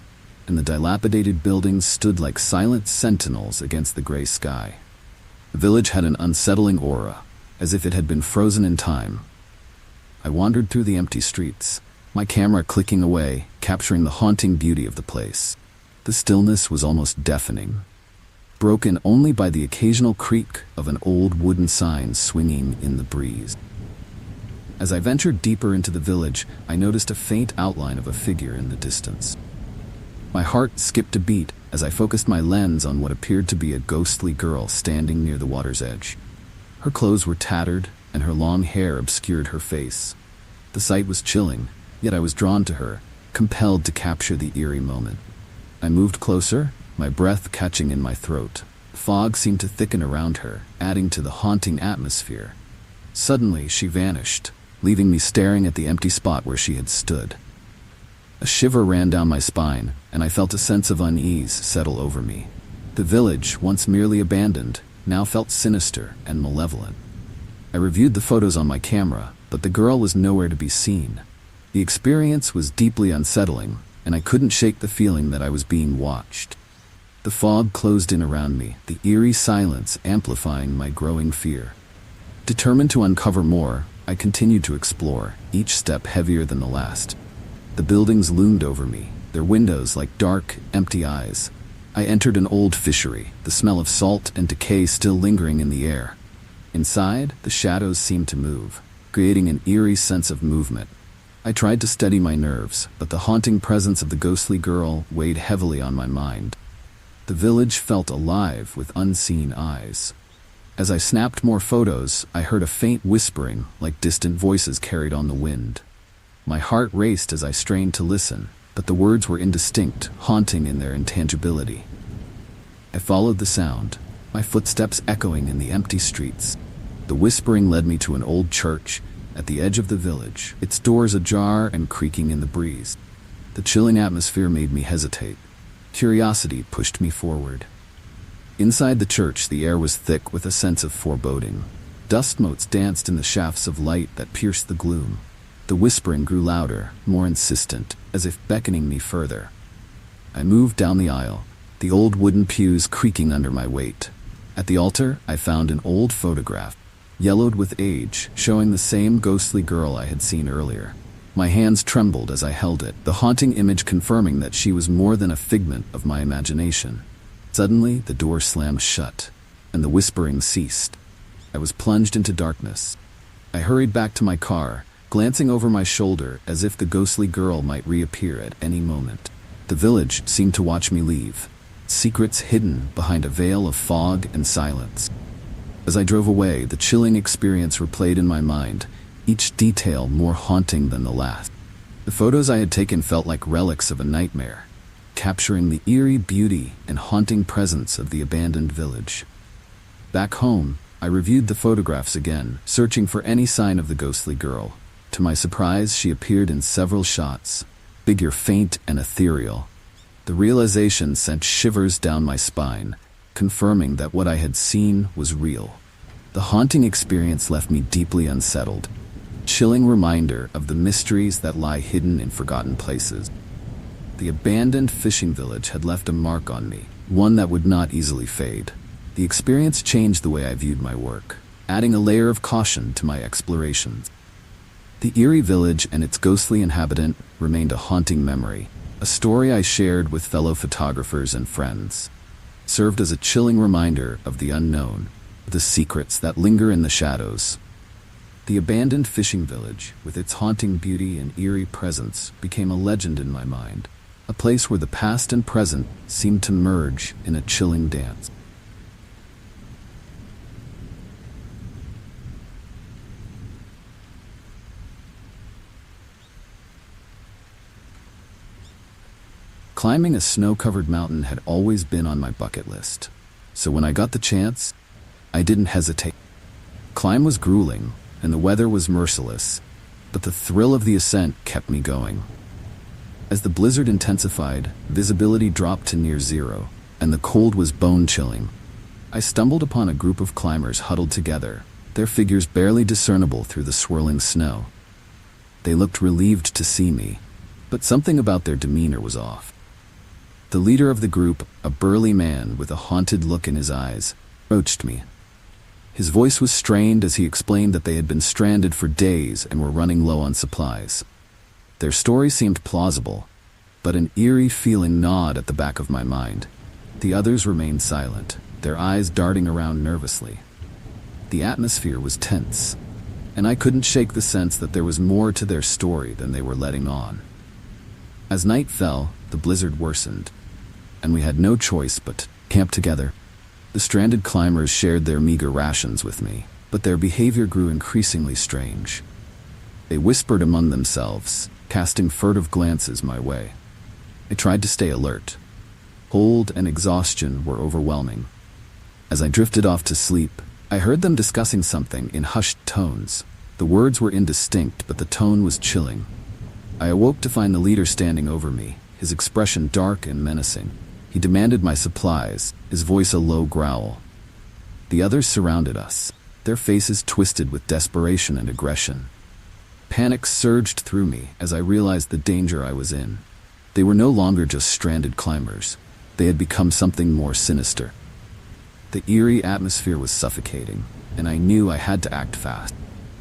[SPEAKER 1] and the dilapidated buildings stood like silent sentinels against the gray sky. The village had an unsettling aura, as if it had been frozen in time. I wandered through the empty streets, my camera clicking away, capturing the haunting beauty of the place. The stillness was almost deafening, broken only by the occasional creak of an old wooden sign swinging in the breeze. As I ventured deeper into the village, I noticed a faint outline of a figure in the distance. My heart skipped a beat as I focused my lens on what appeared to be a ghostly girl standing near the water's edge. Her clothes were tattered, and her long hair obscured her face. The sight was chilling, yet I was drawn to her, compelled to capture the eerie moment. I moved closer, my breath catching in my throat. Fog seemed to thicken around her, adding to the haunting atmosphere. Suddenly, she vanished, leaving me staring at the empty spot where she had stood. A shiver ran down my spine, and I felt a sense of unease settle over me. The village, once merely abandoned, now felt sinister and malevolent. I reviewed the photos on my camera, but the girl was nowhere to be seen. The experience was deeply unsettling, and I couldn't shake the feeling that I was being watched. The fog closed in around me, the eerie silence amplifying my growing fear. Determined to uncover more, I continued to explore, each step heavier than the last. The buildings loomed over me, their windows like dark, empty eyes. I entered an old fishery, the smell of salt and decay still lingering in the air. Inside, the shadows seemed to move, creating an eerie sense of movement. I tried to steady my nerves, but the haunting presence of the ghostly girl weighed heavily on my mind. The village felt alive with unseen eyes. As I snapped more photos, I heard a faint whispering, like distant voices carried on the wind. My heart raced as I strained to listen, but the words were indistinct, haunting in their intangibility. I followed the sound, my footsteps echoing in the empty streets. The whispering led me to an old church, at the edge of the village, its doors ajar and creaking in the breeze. The chilling atmosphere made me hesitate. Curiosity pushed me forward. Inside the church, the air was thick with a sense of foreboding. Dust motes danced in the shafts of light that pierced the gloom. The whispering grew louder, more insistent, as if beckoning me further. I moved down the aisle, the old wooden pews creaking under my weight. At the altar, I found an old photograph, yellowed with age, showing the same ghostly girl I had seen earlier. My hands trembled as I held it, the haunting image confirming that she was more than a figment of my imagination. Suddenly, the door slammed shut, and the whispering ceased. I was plunged into darkness. I hurried back to my car, glancing over my shoulder as if the ghostly girl might reappear at any moment. The village seemed to watch me leave, secrets hidden behind a veil of fog and silence. As I drove away, the chilling experience replayed in my mind, each detail more haunting than the last. The photos I had taken felt like relics of a nightmare, capturing the eerie beauty and haunting presence of the abandoned village. Back home, I reviewed the photographs again, searching for any sign of the ghostly girl. To my surprise, she appeared in several shots, figure faint and ethereal. The realization sent shivers down my spine, confirming that what I had seen was real. The haunting experience left me deeply unsettled, a chilling reminder of the mysteries that lie hidden in forgotten places. The abandoned fishing village had left a mark on me, one that would not easily fade. The experience changed the way I viewed my work, adding a layer of caution to my explorations. The eerie village and its ghostly inhabitant remained a haunting memory, a story I shared with fellow photographers and friends. It served as a chilling reminder of the unknown, the secrets that linger in the shadows. The abandoned fishing village, with its haunting beauty and eerie presence, became a legend in my mind, a place where the past and present seemed to merge in a chilling dance. Climbing a snow-covered mountain had always been on my bucket list, so when I got the chance, I didn't hesitate. Climb was grueling, and the weather was merciless, but the thrill of the ascent kept me going. As the blizzard intensified, visibility dropped to near zero, and the cold was bone-chilling. I stumbled upon a group of climbers huddled together, their figures barely discernible through the swirling snow. They looked relieved to see me, but something about their demeanor was off. The leader of the group, a burly man with a haunted look in his eyes, approached me. His voice was strained as he explained that they had been stranded for days and were running low on supplies. Their story seemed plausible, but an eerie feeling gnawed at the back of my mind. The others remained silent, their eyes darting around nervously. The atmosphere was tense, and I couldn't shake the sense that there was more to their story than they were letting on. As night fell, the blizzard worsened, and we had no choice but to camp together. The stranded climbers shared their meager rations with me, but their behavior grew increasingly strange. They whispered among themselves, casting furtive glances my way. I tried to stay alert. Cold and exhaustion were overwhelming. As I drifted off to sleep, I heard them discussing something in hushed tones. The words were indistinct, but the tone was chilling. I awoke to find the leader standing over me, his expression dark and menacing. He demanded my supplies, his voice a low growl. The others surrounded us, their faces twisted with desperation and aggression. Panic surged through me as I realized the danger I was in. They were no longer just stranded climbers. They had become something more sinister. The eerie atmosphere was suffocating, and I knew I had to act fast.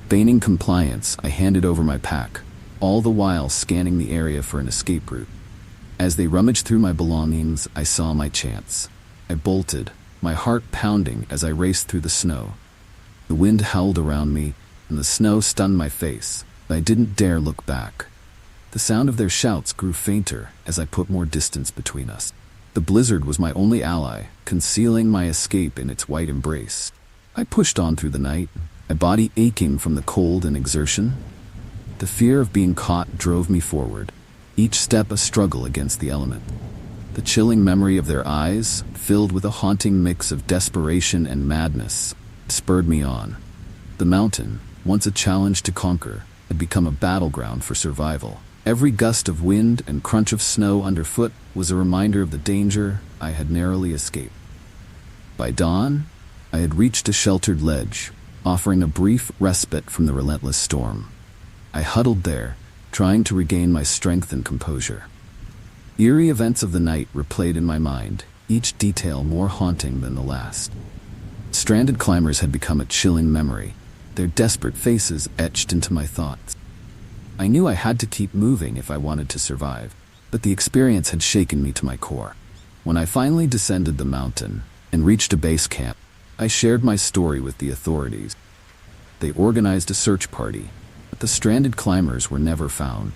[SPEAKER 1] Feigning compliance, I handed over my pack, all the while scanning the area for an escape route. As they rummaged through my belongings, I saw my chance. I bolted, my heart pounding as I raced through the snow. The wind howled around me, and the snow stunned my face, but I didn't dare look back. The sound of their shouts grew fainter as I put more distance between us. The blizzard was my only ally, concealing my escape in its white embrace. I pushed on through the night, my body aching from the cold and exertion. The fear of being caught drove me forward, each step a struggle against the element. The chilling memory of their eyes, filled with a haunting mix of desperation and madness, spurred me on. The mountain, once a challenge to conquer, had become a battleground for survival. Every gust of wind and crunch of snow underfoot was a reminder of the danger I had narrowly escaped. By dawn, I had reached a sheltered ledge, offering a brief respite from the relentless storm. I huddled there, trying to regain my strength and composure. Eerie events of the night replayed in my mind, each detail more haunting than the last. Stranded climbers had become a chilling memory, their desperate faces etched into my thoughts. I knew I had to keep moving if I wanted to survive, but the experience had shaken me to my core. When I finally descended the mountain and reached a base camp, I shared my story with the authorities. They organized a search party, but the stranded climbers were never found.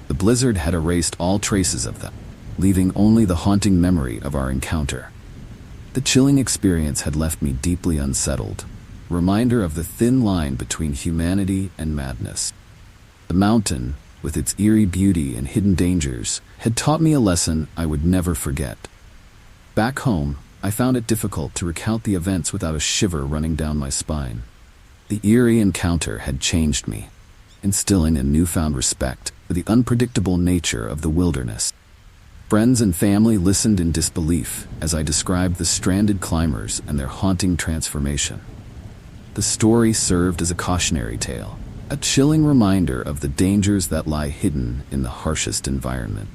[SPEAKER 1] The blizzard had erased all traces of them, leaving only the haunting memory of our encounter. The chilling experience had left me deeply unsettled, a reminder of the thin line between humanity and madness. The mountain, with its eerie beauty and hidden dangers, had taught me a lesson I would never forget. Back home, I found it difficult to recount the events without a shiver running down my spine. The eerie encounter had changed me, instilling a newfound respect for the unpredictable nature of the wilderness. Friends and family listened in disbelief as I described the stranded climbers and their haunting transformation. The story served as a cautionary tale, a chilling reminder of the dangers that lie hidden in the harshest environment.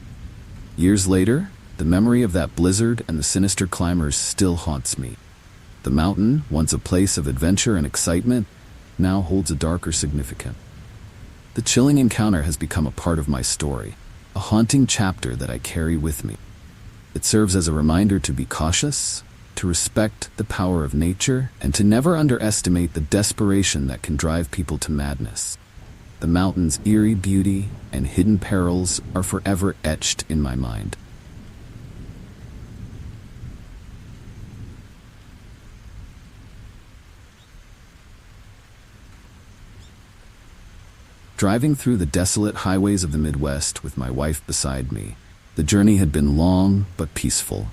[SPEAKER 1] Years later, the memory of that blizzard and the sinister climbers still haunts me. The mountain, once a place of adventure and excitement, now holds a darker significance. The chilling encounter has become a part of my story, a haunting chapter that I carry with me. It serves as a reminder to be cautious, to respect the power of nature, and to never underestimate the desperation that can drive people to madness. The mountain's eerie beauty and hidden perils are forever etched in my mind. Driving through the desolate highways of the Midwest with my wife beside me, the journey had been long but peaceful.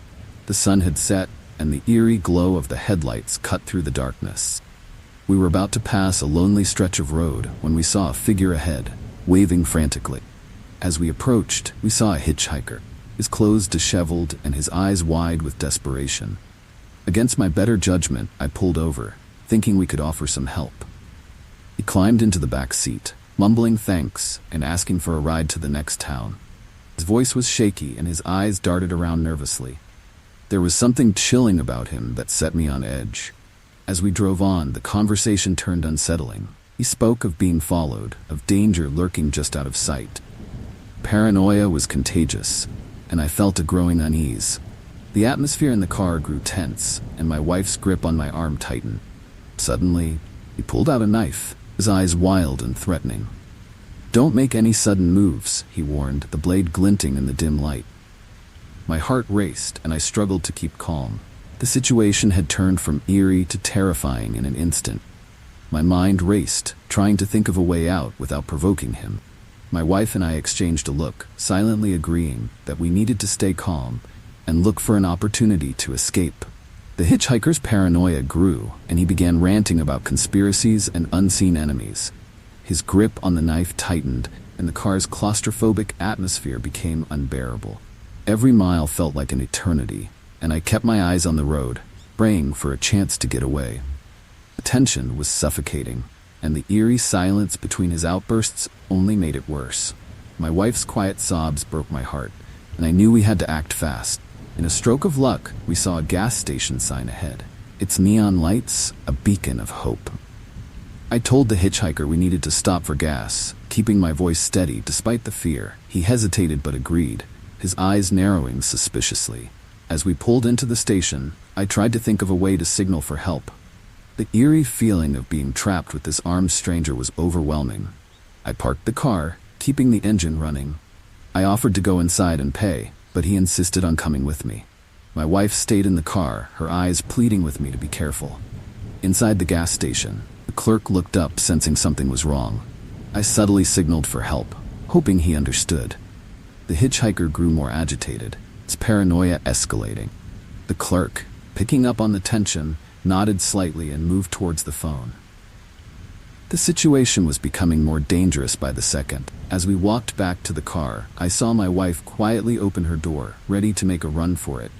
[SPEAKER 1] The sun had set, and the eerie glow of the headlights cut through the darkness. We were about to pass a lonely stretch of road when we saw a figure ahead, waving frantically. As we approached, we saw a hitchhiker, his clothes disheveled and his eyes wide with desperation. Against my better judgment, I pulled over, thinking we could offer some help. He climbed into the back seat, mumbling thanks and asking for a ride to the next town. His voice was shaky and his eyes darted around nervously. There was something chilling about him that set me on edge. As we drove on, the conversation turned unsettling. He spoke of being followed, of danger lurking just out of sight. Paranoia was contagious, and I felt a growing unease. The atmosphere in the car grew tense, and my wife's grip on my arm tightened. Suddenly, he pulled out a knife, his eyes wild and threatening. "Don't make any sudden moves," he warned, the blade glinting in the dim light. My heart raced, and I struggled to keep calm. The situation had turned from eerie to terrifying in an instant. My mind raced, trying to think of a way out without provoking him. My wife and I exchanged a look, silently agreeing that we needed to stay calm and look for an opportunity to escape. The hitchhiker's paranoia grew, and he began ranting about conspiracies and unseen enemies. His grip on the knife tightened, and the car's claustrophobic atmosphere became unbearable. Every mile felt like an eternity, and I kept my eyes on the road, praying for a chance to get away. The tension was suffocating, and the eerie silence between his outbursts only made it worse. My wife's quiet sobs broke my heart, and I knew we had to act fast. In a stroke of luck, we saw a gas station sign ahead, its neon lights a beacon of hope. I told the hitchhiker we needed to stop for gas, keeping my voice steady despite the fear. He hesitated but agreed, his eyes narrowing suspiciously. As we pulled into the station, I tried to think of a way to signal for help. The eerie feeling of being trapped with this armed stranger was overwhelming. I parked the car, keeping the engine running. I offered to go inside and pay, but he insisted on coming with me. My wife stayed in the car, her eyes pleading with me to be careful. Inside the gas station, the clerk looked up, sensing something was wrong. I subtly signaled for help, hoping he understood. The hitchhiker grew more agitated, his paranoia escalating. The clerk, picking up on the tension, nodded slightly and moved towards the phone. The situation was becoming more dangerous by the second. As we walked back to the car, I saw my wife quietly open her door, ready to make a run for it.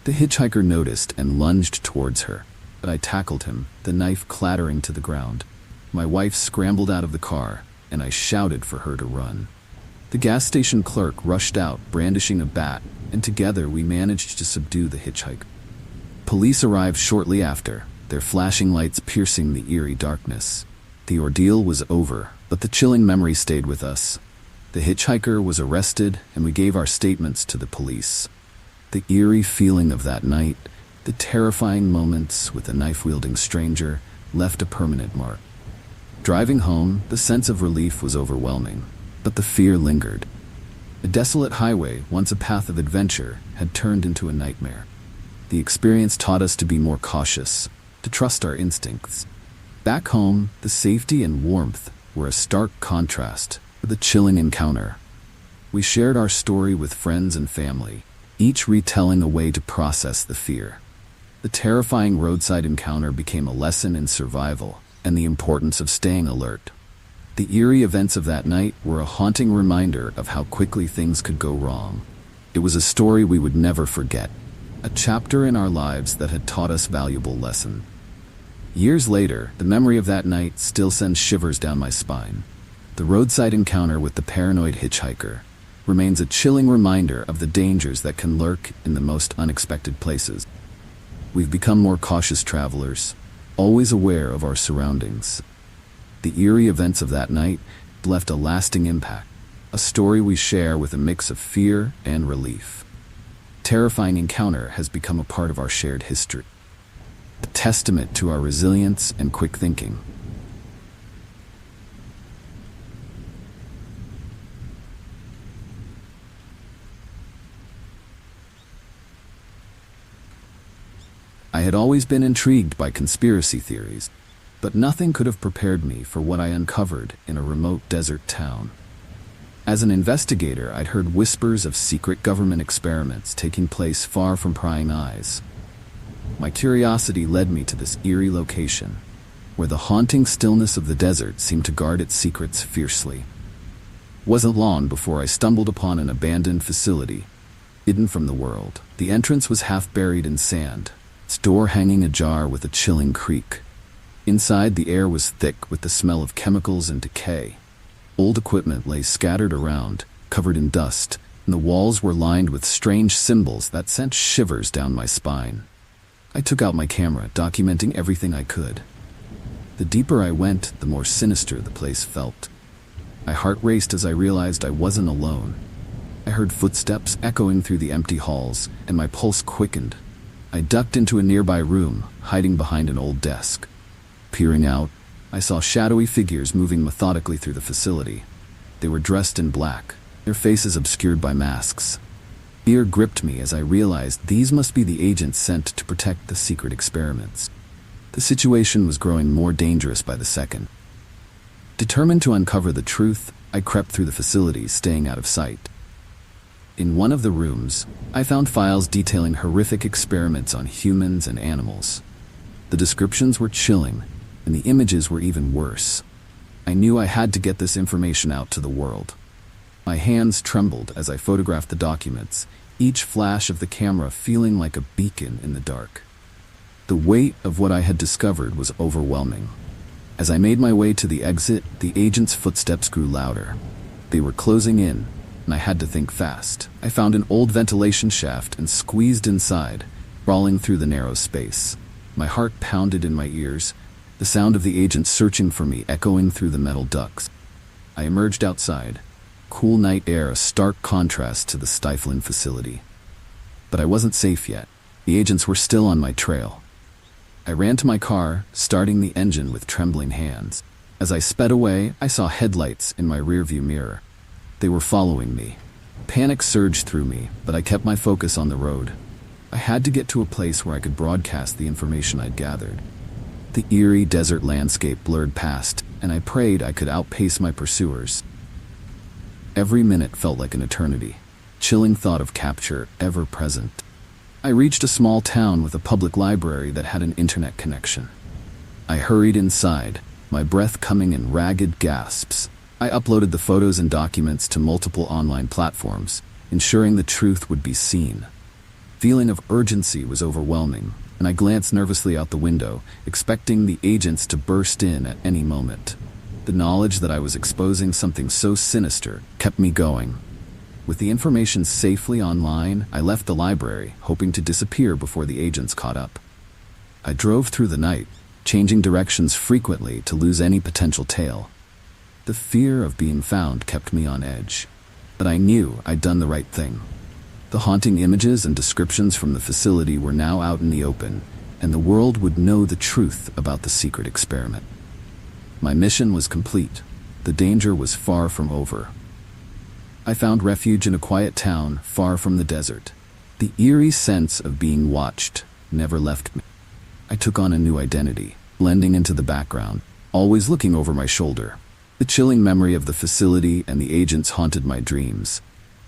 [SPEAKER 1] The hitchhiker noticed and lunged towards her, but I tackled him, the knife clattering to the ground. My wife scrambled out of the car, and I shouted for her to run. The gas station clerk rushed out, brandishing a bat, and together we managed to subdue the hitchhiker. Police arrived shortly after, their flashing lights piercing the eerie darkness. The ordeal was over, but the chilling memory stayed with us. The hitchhiker was arrested, and we gave our statements to the police. The eerie feeling of that night, the terrifying moments with a knife-wielding stranger, left a permanent mark. Driving home, the sense of relief was overwhelming, but the fear lingered. A desolate highway, once a path of adventure, had turned into a nightmare. The experience taught us to be more cautious, to trust our instincts. Back home, the safety and warmth were a stark contrast to the chilling encounter. We shared our story with friends and family, each retelling a way to process the fear. The terrifying roadside encounter became a lesson in survival and the importance of staying alert. The eerie events of that night were a haunting reminder of how quickly things could go wrong. It was a story we would never forget, a chapter in our lives that had taught us valuable lessons. Years later, the memory of that night still sends shivers down my spine. The roadside encounter with the paranoid hitchhiker remains a chilling reminder of the dangers that can lurk in the most unexpected places. We've become more cautious travelers, always aware of our surroundings. The eerie events of that night left a lasting impact, a story we share with a mix of fear and relief. Terrifying encounter has become a part of our shared history, a testament to our resilience and quick thinking. I had always been intrigued by conspiracy theories, but nothing could have prepared me for what I uncovered in a remote desert town. As an investigator, I'd heard whispers of secret government experiments taking place far from prying eyes. My curiosity led me to this eerie location, where the haunting stillness of the desert seemed to guard its secrets fiercely. It wasn't long before I stumbled upon an abandoned facility, hidden from the world. The entrance was half buried in sand, its door hanging ajar with a chilling creak. Inside, the air was thick with the smell of chemicals and decay. Old equipment lay scattered around, covered in dust, and the walls were lined with strange symbols that sent shivers down my spine. I took out my camera, documenting everything I could. The deeper I went, the more sinister the place felt. My heart raced as I realized I wasn't alone. I heard footsteps echoing through the empty halls, and my pulse quickened. I ducked into a nearby room, hiding behind an old desk. Peering out, I saw shadowy figures moving methodically through the facility. They were dressed in black, their faces obscured by masks. Fear gripped me as I realized these must be the agents sent to protect the secret experiments. The situation was growing more dangerous by the second. Determined to uncover the truth, I crept through the facility, staying out of sight. In one of the rooms, I found files detailing horrific experiments on humans and animals. The descriptions were chilling, and the images were even worse. I knew I had to get this information out to the world. My hands trembled as I photographed the documents, each flash of the camera feeling like a beacon in the dark. The weight of what I had discovered was overwhelming. As I made my way to the exit, the agents' footsteps grew louder. They were closing in, and I had to think fast. I found an old ventilation shaft and squeezed inside, crawling through the narrow space. My heart pounded in my ears, the sound of the agents searching for me echoing through the metal ducts. I emerged outside, cool night air a stark contrast to the stifling facility. But I wasn't safe yet. The agents were still on my trail. I ran to my car, starting the engine with trembling hands. As I sped away, I saw headlights in my rearview mirror. They were following me. Panic surged through me, but I kept my focus on the road. I had to get to a place where I could broadcast the information I'd gathered. The eerie desert landscape blurred past, and I prayed I could outpace my pursuers. Every minute felt like an eternity, chilling thought of capture ever present. I reached a small town with a public library that had an internet connection. I hurried inside, my breath coming in ragged gasps. I uploaded the photos and documents to multiple online platforms, ensuring the truth would be seen. Feeling of urgency was overwhelming, and I glanced nervously out the window, expecting the agents to burst in at any moment. The knowledge that I was exposing something so sinister kept me going. With the information safely online, I left the library, hoping to disappear before the agents caught up. I drove through the night, changing directions frequently to lose any potential tail. The fear of being found kept me on edge, but I knew I'd done the right thing. The haunting images and descriptions from the facility were now out in the open, and the world would know the truth about the secret experiment. My mission was complete. The danger was far from over. I found refuge in a quiet town far from the desert. The eerie sense of being watched never left me. I took on a new identity, blending into the background, always looking over my shoulder. The chilling memory of the facility and the agents haunted my dreams,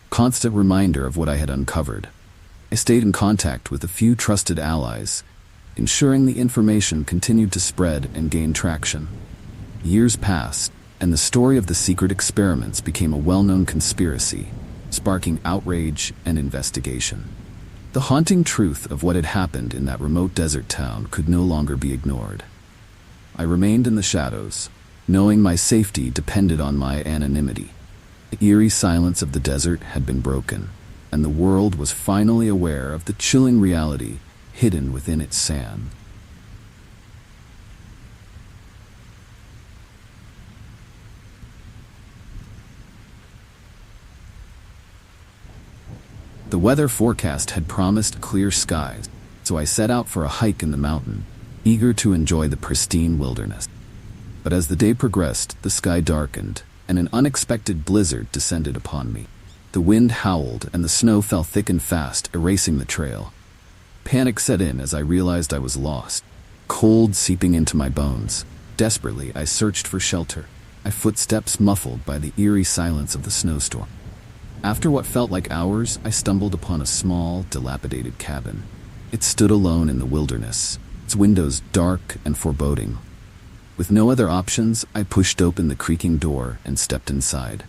[SPEAKER 1] constant reminder of what I had uncovered. I stayed in contact with a few trusted allies, ensuring the information continued to spread and gain traction. Years passed, and the story of the secret experiments became a well-known conspiracy, sparking outrage and investigation. The haunting truth of what had happened in that remote desert town could no longer be ignored. I remained in the shadows, knowing my safety depended on my anonymity. The eerie silence of the desert had been broken, and the world was finally aware of the chilling reality hidden within its sand. The weather forecast had promised clear skies, so I set out for a hike in the mountain, eager to enjoy the pristine wilderness. But as the day progressed, the sky darkened, and an unexpected blizzard descended upon me. The wind howled, and the snow fell thick and fast, erasing the trail. Panic set in as I realized I was lost, cold seeping into my bones. Desperately, I searched for shelter, my footsteps muffled by the eerie silence of the snowstorm. After what felt like hours, I stumbled upon a small, dilapidated cabin. It stood alone in the wilderness, its windows dark and foreboding. With no other options, I pushed open the creaking door and stepped inside.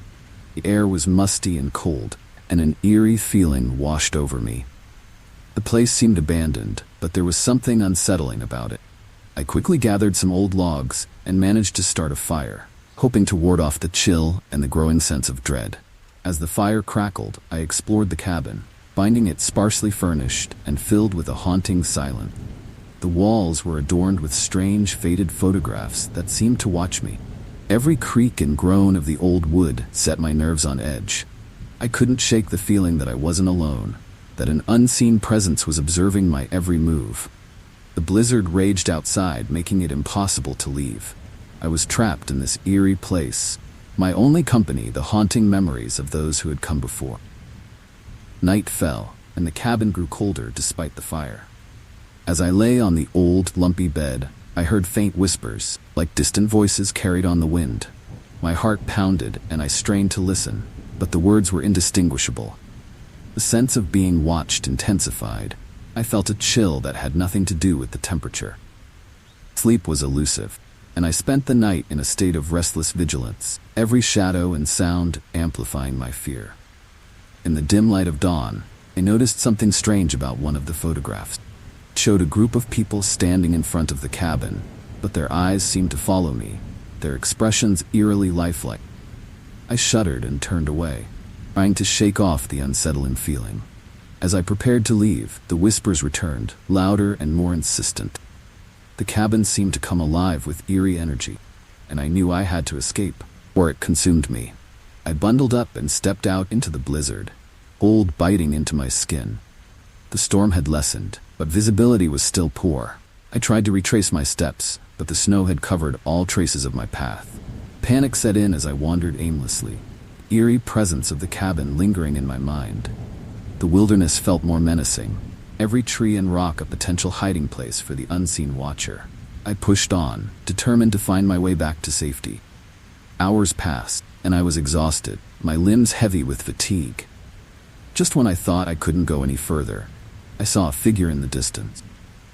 [SPEAKER 1] The air was musty and cold, and an eerie feeling washed over me. The place seemed abandoned, but there was something unsettling about it. I quickly gathered some old logs and managed to start a fire, hoping to ward off the chill and the growing sense of dread. As the fire crackled, I explored the cabin, finding it sparsely furnished and filled with a haunting silence. The walls were adorned with strange, faded photographs that seemed to watch me. Every creak and groan of the old wood set my nerves on edge. I couldn't shake the feeling that I wasn't alone, that an unseen presence was observing my every move. The blizzard raged outside, making it impossible to leave. I was trapped in this eerie place, my only company the haunting memories of those who had come before. Night fell, and the cabin grew colder despite the fire. As I lay on the old, lumpy bed, I heard faint whispers, like distant voices carried on the wind. My heart pounded, and I strained to listen, but the words were indistinguishable. The sense of being watched intensified. I felt a chill that had nothing to do with the temperature. Sleep was elusive, and I spent the night in a state of restless vigilance, every shadow and sound amplifying my fear. In the dim light of dawn, I noticed something strange about one of the photographs. It showed a group of people standing in front of the cabin, but their eyes seemed to follow me, their expressions eerily lifelike. I shuddered and turned away, trying to shake off the unsettling feeling. As I prepared to leave, the whispers returned, louder and more insistent. The cabin seemed to come alive with eerie energy, and I knew I had to escape, or it consumed me. I bundled up and stepped out into the blizzard, cold biting into my skin. The storm had lessened, but visibility was still poor. I tried to retrace my steps, but the snow had covered all traces of my path. Panic set in as I wandered aimlessly, the eerie presence of the cabin lingering in my mind. The wilderness felt more menacing, every tree and rock a potential hiding place for the unseen watcher. I pushed on, determined to find my way back to safety. Hours passed, and I was exhausted, my limbs heavy with fatigue. Just when I thought I couldn't go any further, I saw a figure in the distance.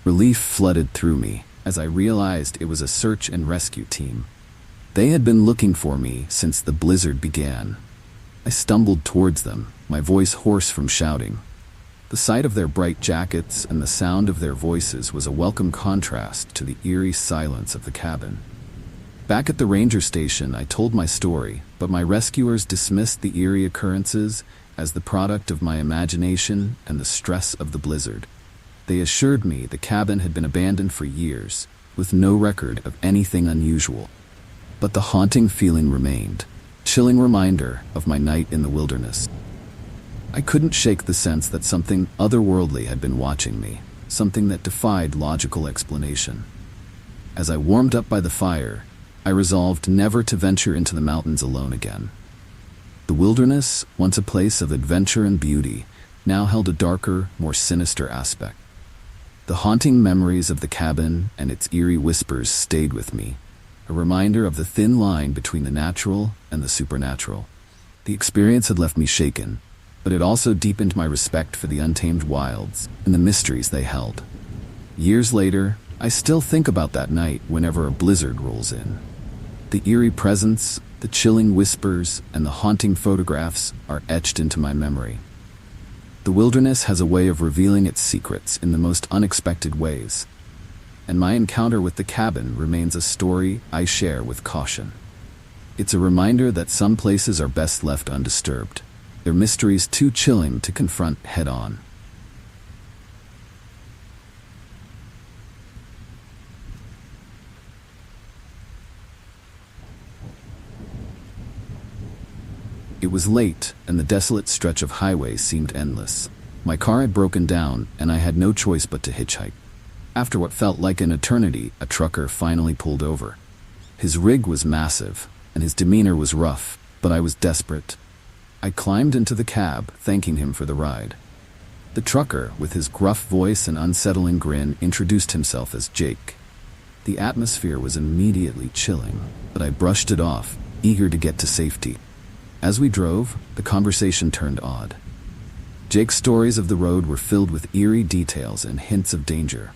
[SPEAKER 1] Relief flooded through me as I realized it was a search and rescue team. They had been looking for me since the blizzard began. I stumbled towards them, my voice hoarse from shouting. The sight of their bright jackets and the sound of their voices was a welcome contrast to the eerie silence of the cabin. Back at the ranger station, I told my story, but my rescuers dismissed the eerie occurrences as the product of my imagination and the stress of the blizzard. They assured me the cabin had been abandoned for years, with no record of anything unusual. But the haunting feeling remained, a chilling reminder of my night in the wilderness. I couldn't shake the sense that something otherworldly had been watching me, something that defied logical explanation. As I warmed up by the fire, I resolved never to venture into the mountains alone again. The wilderness, once a place of adventure and beauty, now held a darker, more sinister aspect. The haunting memories of the cabin and its eerie whispers stayed with me, a reminder of the thin line between the natural and the supernatural. The experience had left me shaken, but it also deepened my respect for the untamed wilds and the mysteries they held. Years later, I still think about that night whenever a blizzard rolls in. The eerie presence, the chilling whispers, and the haunting photographs are etched into my memory. The wilderness has a way of revealing its secrets in the most unexpected ways, and my encounter with the cabin remains a story I share with caution. It's a reminder that some places are best left undisturbed, their mysteries too chilling to confront head-on. It was late, and the desolate stretch of highway seemed endless. My car had broken down, and I had no choice but to hitchhike. After what felt like an eternity, a trucker finally pulled over. His rig was massive, and his demeanor was rough, but I was desperate. I climbed into the cab, thanking him for the ride. The trucker, with his gruff voice and unsettling grin, introduced himself as Jake. The atmosphere was immediately chilling, but I brushed it off, eager to get to safety. As we drove, the conversation turned odd. Jake's stories of the road were filled with eerie details and hints of danger.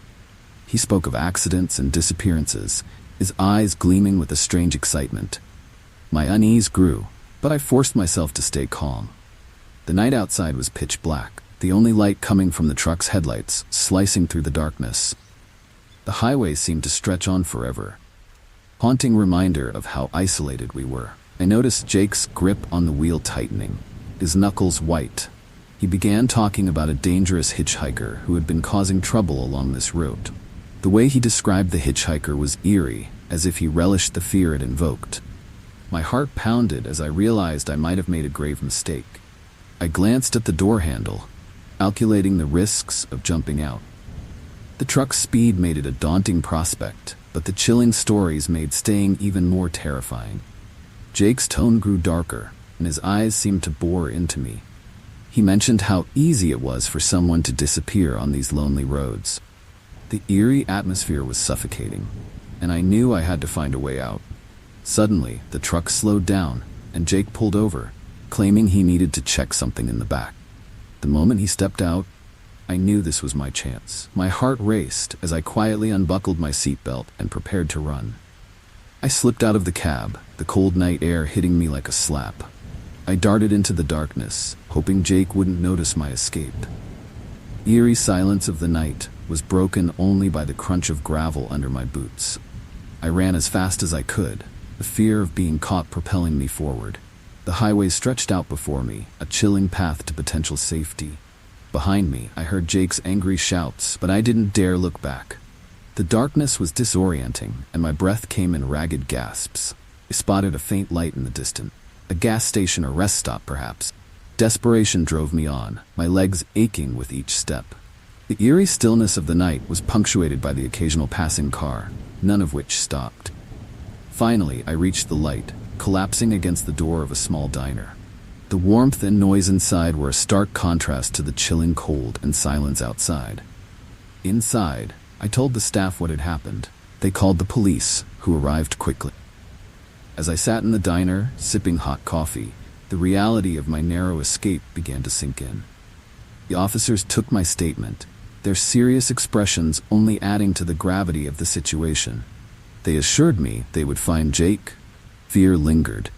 [SPEAKER 1] He spoke of accidents and disappearances, his eyes gleaming with a strange excitement. My unease grew, but I forced myself to stay calm. The night outside was pitch black, the only light coming from the truck's headlights, slicing through the darkness. The highway seemed to stretch on forever, a haunting reminder of how isolated we were. I noticed Jake's grip on the wheel tightening, his knuckles white. He began talking about a dangerous hitchhiker who had been causing trouble along this route. The way he described the hitchhiker was eerie, as if he relished the fear it invoked. My heart pounded as I realized I might have made a grave mistake. I glanced at the door handle, calculating the risks of jumping out. The truck's speed made it a daunting prospect, but the chilling stories made staying even more terrifying. Jake's tone grew darker, and his eyes seemed to bore into me. He mentioned how easy it was for someone to disappear on these lonely roads. The eerie atmosphere was suffocating, and I knew I had to find a way out. Suddenly, the truck slowed down, and Jake pulled over, claiming he needed to check something in the back. The moment he stepped out, I knew this was my chance. My heart raced as I quietly unbuckled my seatbelt and prepared to run. I slipped out of the cab, the cold night air hitting me like a slap. I darted into the darkness, hoping Jake wouldn't notice my escape. The eerie silence of the night was broken only by the crunch of gravel under my boots. I ran as fast as I could, the fear of being caught propelling me forward. The highway stretched out before me, a chilling path to potential safety. Behind me, I heard Jake's angry shouts, but I didn't dare look back. The darkness was disorienting, and my breath came in ragged gasps. I spotted a faint light in the distance. A gas station or rest stop, perhaps. Desperation drove me on, my legs aching with each step. The eerie stillness of the night was punctuated by the occasional passing car, none of which stopped. Finally, I reached the light, collapsing against the door of a small diner. The warmth and noise inside were a stark contrast to the chilling cold and silence outside. Inside, I told the staff what had happened. They called the police, who arrived quickly. As I sat in the diner, sipping hot coffee, the reality of my narrow escape began to sink in. The officers took my statement, their serious expressions only adding to the gravity of the situation. They assured me they would find Jake. Fear lingered.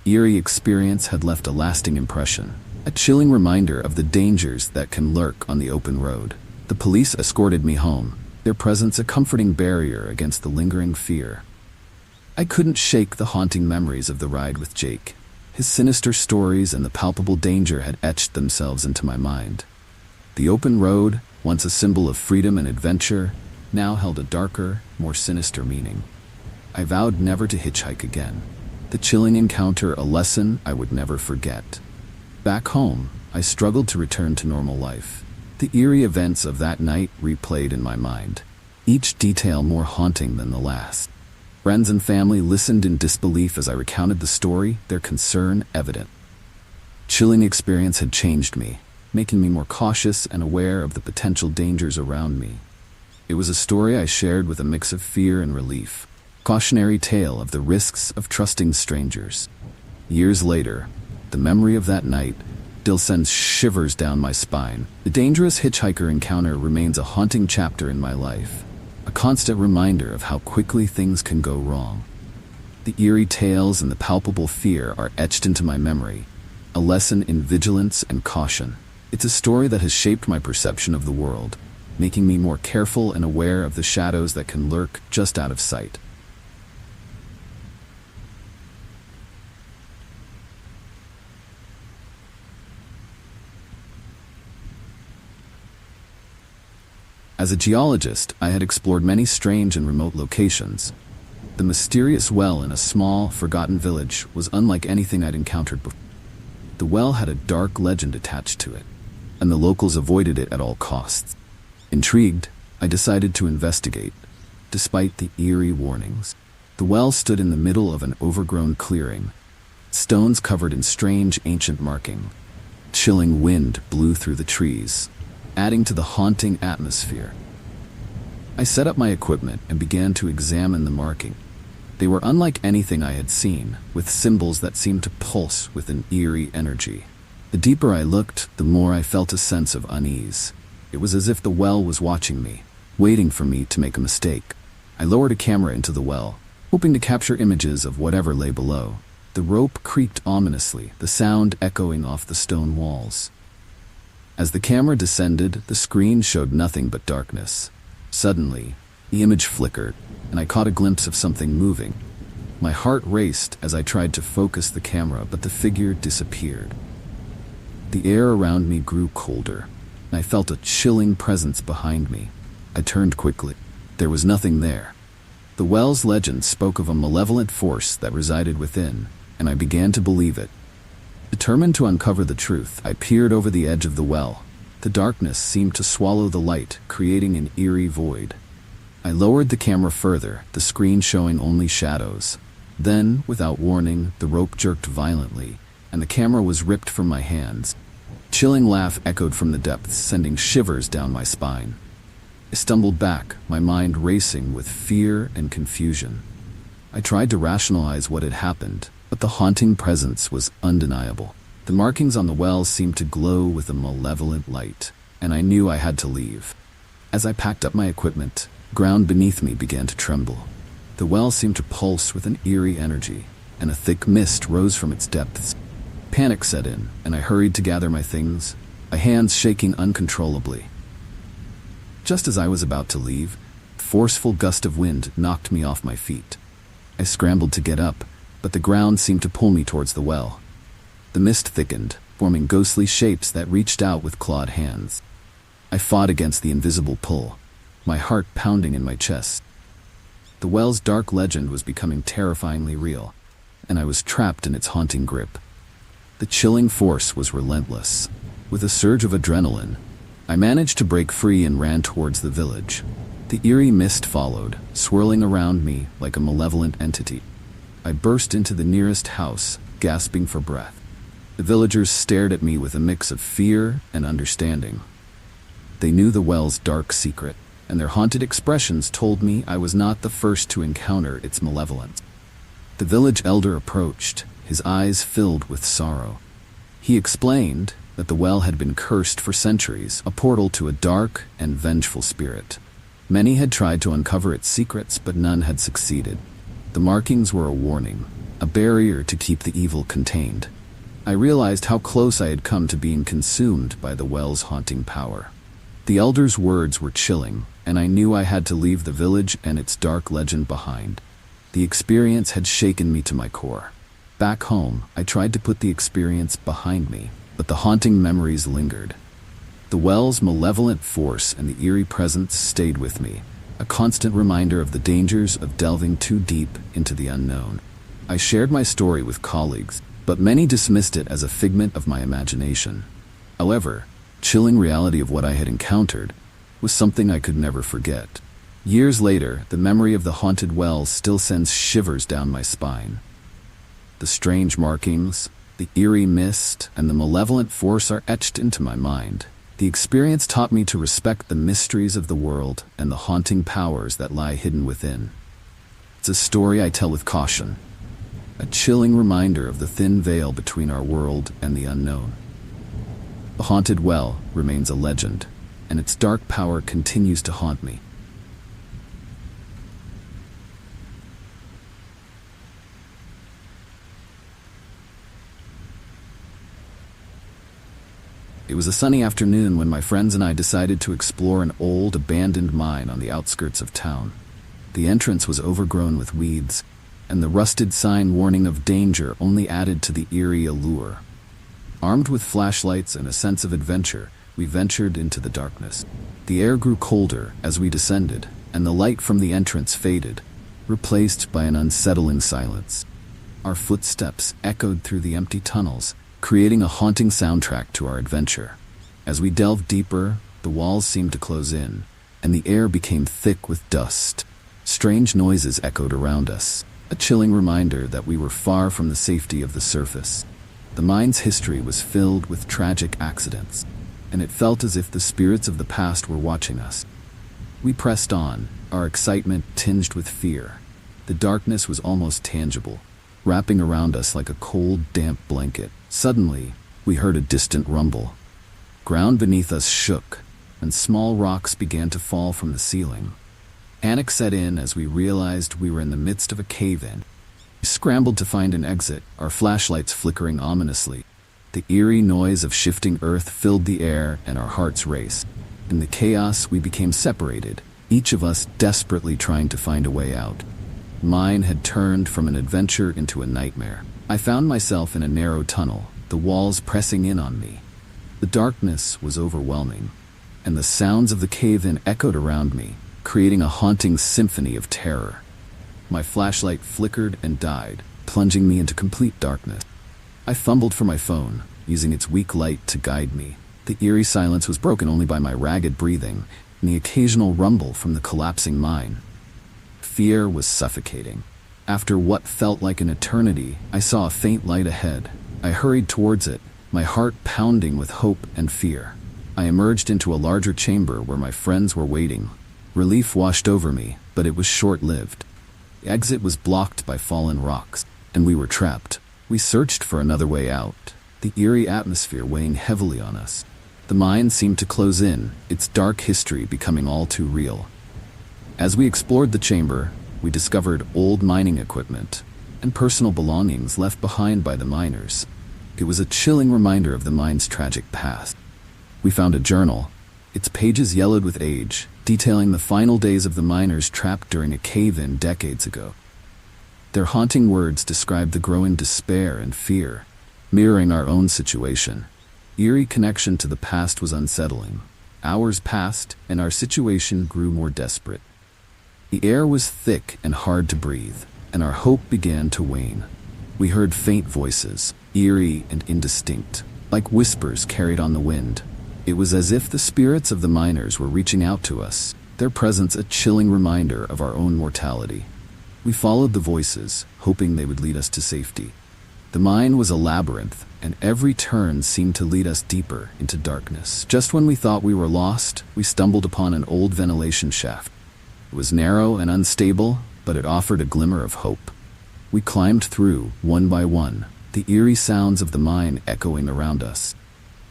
[SPEAKER 1] Eerie experience had left a lasting impression, a chilling reminder of the dangers that can lurk on the open road. The police escorted me home, their presence a comforting barrier against the lingering fear. I couldn't shake the haunting memories of the ride with Jake. His sinister stories and the palpable danger had etched themselves into my mind. The open road, once a symbol of freedom and adventure, now held a darker, more sinister meaning. I vowed never to hitchhike again. The chilling encounter a lesson I would never forget. Back home, I struggled to return to normal life. The eerie events of that night replayed in my mind, each detail more haunting than the last. Friends and family listened in disbelief as I recounted the story, their concern evident. Chilling experience had changed me, making me more cautious and aware of the potential dangers around me. It was a story I shared with a mix of fear and relief, cautionary tale of the risks of trusting strangers. Years later, the memory of that night still sends shivers down my spine. The dangerous hitchhiker encounter remains a haunting chapter in my life, a constant reminder of how quickly things can go wrong. The eerie tales and the palpable fear are etched into my memory, a lesson in vigilance and caution. It's a story that has shaped my perception of the world, making me more careful and aware of the shadows that can lurk just out of sight. As a geologist, I had explored many strange and remote locations. The mysterious well in a small, forgotten village was unlike anything I'd encountered before. The well had a dark legend attached to it, and the locals avoided it at all costs. Intrigued, I decided to investigate, despite the eerie warnings. The well stood in the middle of an overgrown clearing, stones covered in strange ancient marking. Chilling wind blew through the trees, adding to the haunting atmosphere. I set up my equipment and began to examine the marking. They were unlike anything I had seen, with symbols that seemed to pulse with an eerie energy. The deeper I looked, the more I felt a sense of unease. It was as if the well was watching me, waiting for me to make a mistake. I lowered a camera into the well, hoping to capture images of whatever lay below. The rope creaked ominously, the sound echoing off the stone walls. As the camera descended, the screen showed nothing but darkness. Suddenly, the image flickered, and I caught a glimpse of something moving. My heart raced as I tried to focus the camera, but the figure disappeared. The air around me grew colder, and I felt a chilling presence behind me. I turned quickly. There was nothing there. The well's legend spoke of a malevolent force that resided within, and I began to believe it. Determined to uncover the truth, I peered over the edge of the well. The darkness seemed to swallow the light, creating an eerie void. I lowered the camera further, the screen showing only shadows. Then, without warning, the rope jerked violently, and the camera was ripped from my hands. A chilling laugh echoed from the depths, sending shivers down my spine. I stumbled back, my mind racing with fear and confusion. I tried to rationalize what had happened, but the haunting presence was undeniable. The markings on the well seemed to glow with a malevolent light, and I knew I had to leave. As I packed up my equipment, ground beneath me began to tremble. The well seemed to pulse with an eerie energy, and a thick mist rose from its depths. Panic set in, and I hurried to gather my things, my hands shaking uncontrollably. Just as I was about to leave, a forceful gust of wind knocked me off my feet. I scrambled to get up, but the ground seemed to pull me towards the well. The mist thickened, forming ghostly shapes that reached out with clawed hands. I fought against the invisible pull, my heart pounding in my chest. The well's dark legend was becoming terrifyingly real, and I was trapped in its haunting grip. The chilling force was relentless. With a surge of adrenaline, I managed to break free and ran towards the village. The eerie mist followed, swirling around me like a malevolent entity. I burst into the nearest house, gasping for breath. The villagers stared at me with a mix of fear and understanding. They knew the well's dark secret, and their haunted expressions told me I was not the first to encounter its malevolence. The village elder approached, his eyes filled with sorrow. He explained that the well had been cursed for centuries, a portal to a dark and vengeful spirit. Many had tried to uncover its secrets, but none had succeeded. The markings were a warning, a barrier to keep the evil contained. I realized how close I had come to being consumed by the well's haunting power. The elder's words were chilling, and I knew I had to leave the village and its dark legend behind. The experience had shaken me to my core. Back home, I tried to put the experience behind me, but the haunting memories lingered. The well's malevolent force and the eerie presence stayed with me, a constant reminder of the dangers of delving too deep into the unknown. I shared my story with colleagues, but many dismissed it as a figment of my imagination. However, the chilling reality of what I had encountered was something I could never forget. Years later, the memory of the haunted well still sends shivers down my spine. The strange markings, the eerie mist, and the malevolent force are etched into my mind. The experience taught me to respect the mysteries of the world and the haunting powers that lie hidden within. It's a story I tell with caution, a chilling reminder of the thin veil between our world and the unknown. The haunted well remains a legend, and its dark power continues to haunt me. It was a sunny afternoon when my friends and I decided to explore an old, abandoned mine on the outskirts of town. The entrance was overgrown with weeds, and the rusted sign warning of danger only added to the eerie allure. Armed with flashlights and a sense of adventure, we ventured into the darkness. The air grew colder as we descended, and the light from the entrance faded, replaced by an unsettling silence. Our footsteps echoed through the empty tunnels, creating a haunting soundtrack to our adventure. As we delved deeper, the walls seemed to close in, and the air became thick with dust. Strange noises echoed around us, a chilling reminder that we were far from the safety of the surface. The mine's history was filled with tragic accidents, and it felt as if the spirits of the past were watching us. We pressed on, our excitement tinged with fear. The darkness was almost tangible, wrapping around us like a cold, damp blanket. Suddenly, we heard a distant rumble. Ground beneath us shook, and small rocks began to fall from the ceiling. Panic set in as we realized we were in the midst of a cave-in. We scrambled to find an exit, our flashlights flickering ominously. The eerie noise of shifting earth filled the air, and our hearts raced. In the chaos, we became separated, each of us desperately trying to find a way out. Mine had turned from an adventure into a nightmare. I found myself in a narrow tunnel, the walls pressing in on me. The darkness was overwhelming, and the sounds of the cave-in echoed around me, creating a haunting symphony of terror. My flashlight flickered and died, plunging me into complete darkness. I fumbled for my phone, using its weak light to guide me. The eerie silence was broken only by my ragged breathing and the occasional rumble from the collapsing mine. Fear was suffocating. After what felt like an eternity, I saw a faint light ahead. I hurried towards it, my heart pounding with hope and fear. I emerged into a larger chamber where my friends were waiting. Relief washed over me, but it was short-lived. The exit was blocked by fallen rocks, and we were trapped. We searched for another way out, the eerie atmosphere weighing heavily on us. The mine seemed to close in, its dark history becoming all too real. As we explored the chamber, we discovered old mining equipment and personal belongings left behind by the miners. It was a chilling reminder of the mine's tragic past. We found a journal, its pages yellowed with age, detailing the final days of the miners trapped during a cave-in decades ago. Their haunting words described the growing despair and fear, mirroring our own situation. Eerie connection to the past was unsettling. Hours passed, and our situation grew more desperate. The air was thick and hard to breathe, and our hope began to wane. We heard faint voices, eerie and indistinct, like whispers carried on the wind. It was as if the spirits of the miners were reaching out to us, their presence a chilling reminder of our own mortality. We followed the voices, hoping they would lead us to safety. The mine was a labyrinth, and every turn seemed to lead us deeper into darkness. Just when we thought we were lost, we stumbled upon an old ventilation shaft. It was narrow and unstable, but it offered a glimmer of hope. We climbed through, one by one, the eerie sounds of the mine echoing around us.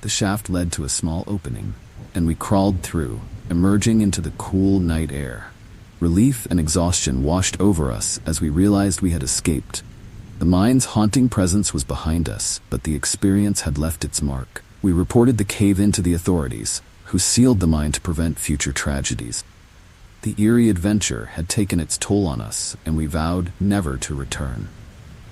[SPEAKER 1] The shaft led to a small opening, and we crawled through, emerging into the cool night air. Relief and exhaustion washed over us as we realized we had escaped. The mine's haunting presence was behind us, but the experience had left its mark. We reported the cave-in to the authorities, who sealed the mine to prevent future tragedies. The eerie adventure had taken its toll on us, and we vowed never to return.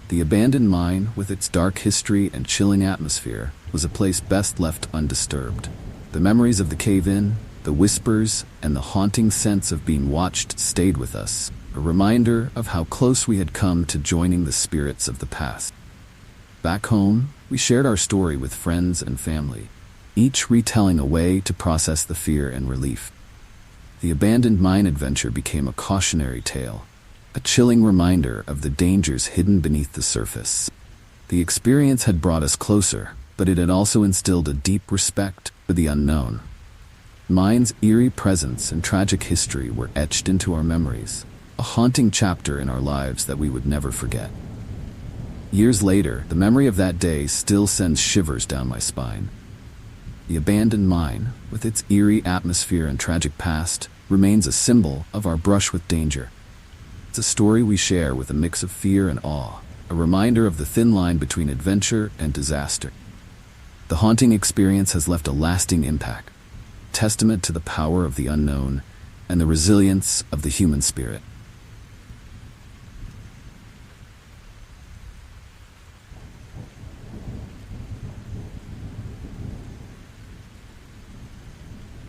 [SPEAKER 1] The abandoned mine, with its dark history and chilling atmosphere, was a place best left undisturbed. The memories of the cave-in, the whispers, and the haunting sense of being watched stayed with us, a reminder of how close we had come to joining the spirits of the past. Back home, we shared our story with friends and family, each retelling a way to process the fear and relief. The abandoned mine adventure became a cautionary tale, a chilling reminder of the dangers hidden beneath the surface. The experience had brought us closer, but it had also instilled a deep respect for the unknown. Mine's eerie presence and tragic history were etched into our memories, a haunting chapter in our lives that we would never forget. Years later, the memory of that day still sends shivers down my spine. The abandoned mine, with its eerie atmosphere and tragic past, remains a symbol of our brush with danger. It's a story we share with a mix of fear and awe, a reminder of the thin line between adventure and disaster. The haunting experience has left a lasting impact, testament to the power of the unknown and the resilience of the human spirit.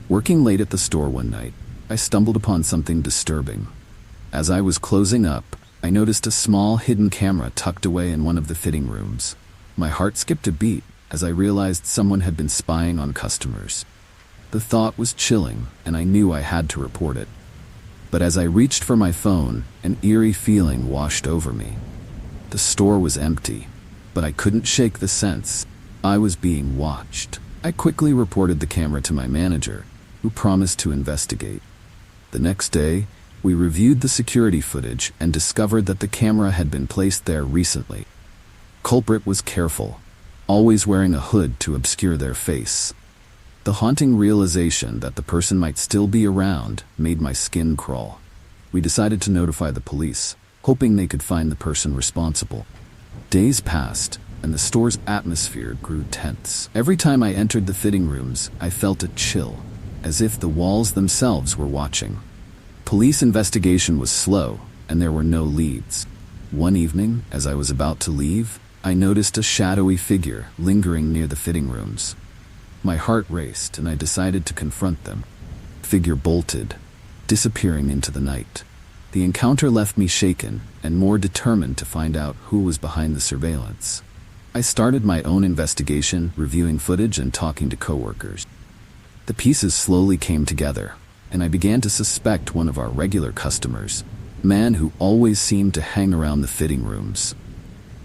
[SPEAKER 1] Working late at the store one night, I stumbled upon something disturbing. As I was closing up, I noticed a small hidden camera tucked away in one of the fitting rooms. My heart skipped a beat as I realized someone had been spying on customers. The thought was chilling, and I knew I had to report it. But as I reached for my phone, an eerie feeling washed over me. The store was empty, but I couldn't shake the sense I was being watched. I quickly reported the camera to my manager, who promised to investigate. The next day, we reviewed the security footage and discovered that the camera had been placed there recently. Culprit was careful, always wearing a hood to obscure their face. The haunting realization that the person might still be around made my skin crawl. We decided to notify the police, hoping they could find the person responsible. Days passed, and the store's atmosphere grew tense. Every time I entered the fitting rooms, I felt a chill, as if the walls themselves were watching. Police investigation was slow, and there were no leads. One evening, as I was about to leave, I noticed a shadowy figure lingering near the fitting rooms. My heart raced, and I decided to confront them. The figure bolted, disappearing into the night. The encounter left me shaken and more determined to find out who was behind the surveillance. I started my own investigation, reviewing footage and talking to coworkers. The pieces slowly came together, and I began to suspect one of our regular customers, a man who always seemed to hang around the fitting rooms.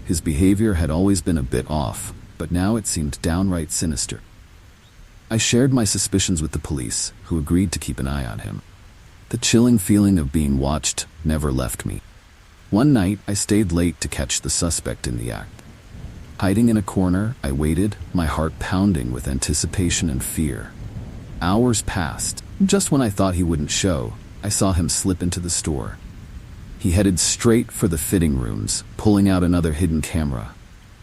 [SPEAKER 1] His behavior had always been a bit off, but now it seemed downright sinister. I shared my suspicions with the police, who agreed to keep an eye on him. The chilling feeling of being watched never left me. One night, I stayed late to catch the suspect in the act. Hiding in a corner, I waited, my heart pounding with anticipation and fear. Hours passed. Just when I thought he wouldn't show, I saw him slip into the store. He headed straight for the fitting rooms, pulling out another hidden camera.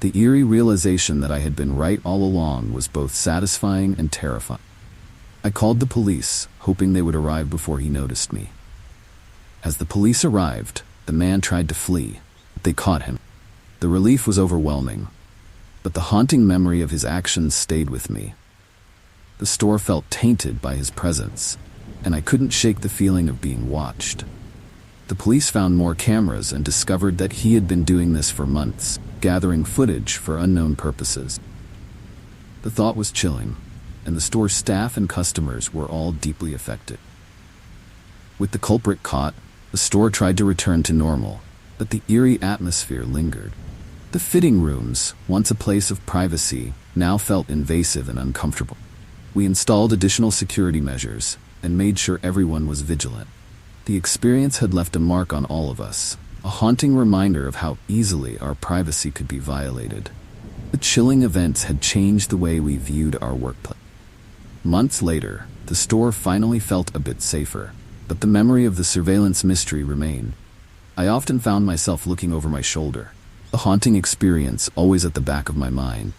[SPEAKER 1] The eerie realization that I had been right all along was both satisfying and terrifying. I called the police, hoping they would arrive before he noticed me. As the police arrived, the man tried to flee. They caught him. The relief was overwhelming, but the haunting memory of his actions stayed with me. The store felt tainted by his presence, and I couldn't shake the feeling of being watched. The police found more cameras and discovered that he had been doing this for months, gathering footage for unknown purposes. The thought was chilling, and the store's staff and customers were all deeply affected. With the culprit caught, the store tried to return to normal, but the eerie atmosphere lingered. The fitting rooms, once a place of privacy, now felt invasive and uncomfortable. We installed additional security measures and made sure everyone was vigilant. The experience had left a mark on all of us, a haunting reminder of how easily our privacy could be violated. The chilling events had changed the way we viewed our workplace. Months later, the store finally felt a bit safer, but the memory of the surveillance mystery remained. I often found myself looking over my shoulder, the haunting experience always at the back of my mind.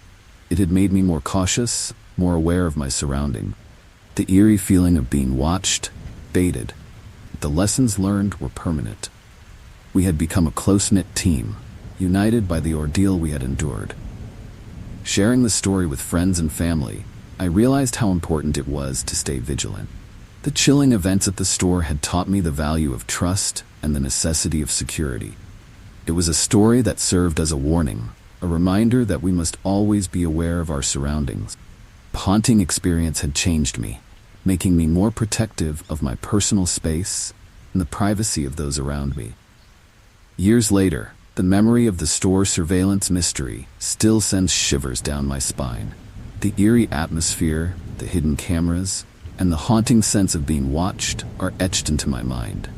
[SPEAKER 1] It had made me more cautious, more aware of my surroundings. The eerie feeling of being watched faded. The lessons learned were permanent. We had become a close-knit team, united by the ordeal we had endured. Sharing the story with friends and family, I realized how important it was to stay vigilant. The chilling events at the store had taught me the value of trust and the necessity of security. It was a story that served as a warning, a reminder that we must always be aware of our surroundings. The haunting experience had changed me, making me more protective of my personal space and the privacy of those around me. Years later, the memory of the store surveillance mystery still sends shivers down my spine. The eerie atmosphere, the hidden cameras, and the haunting sense of being watched are etched into my mind.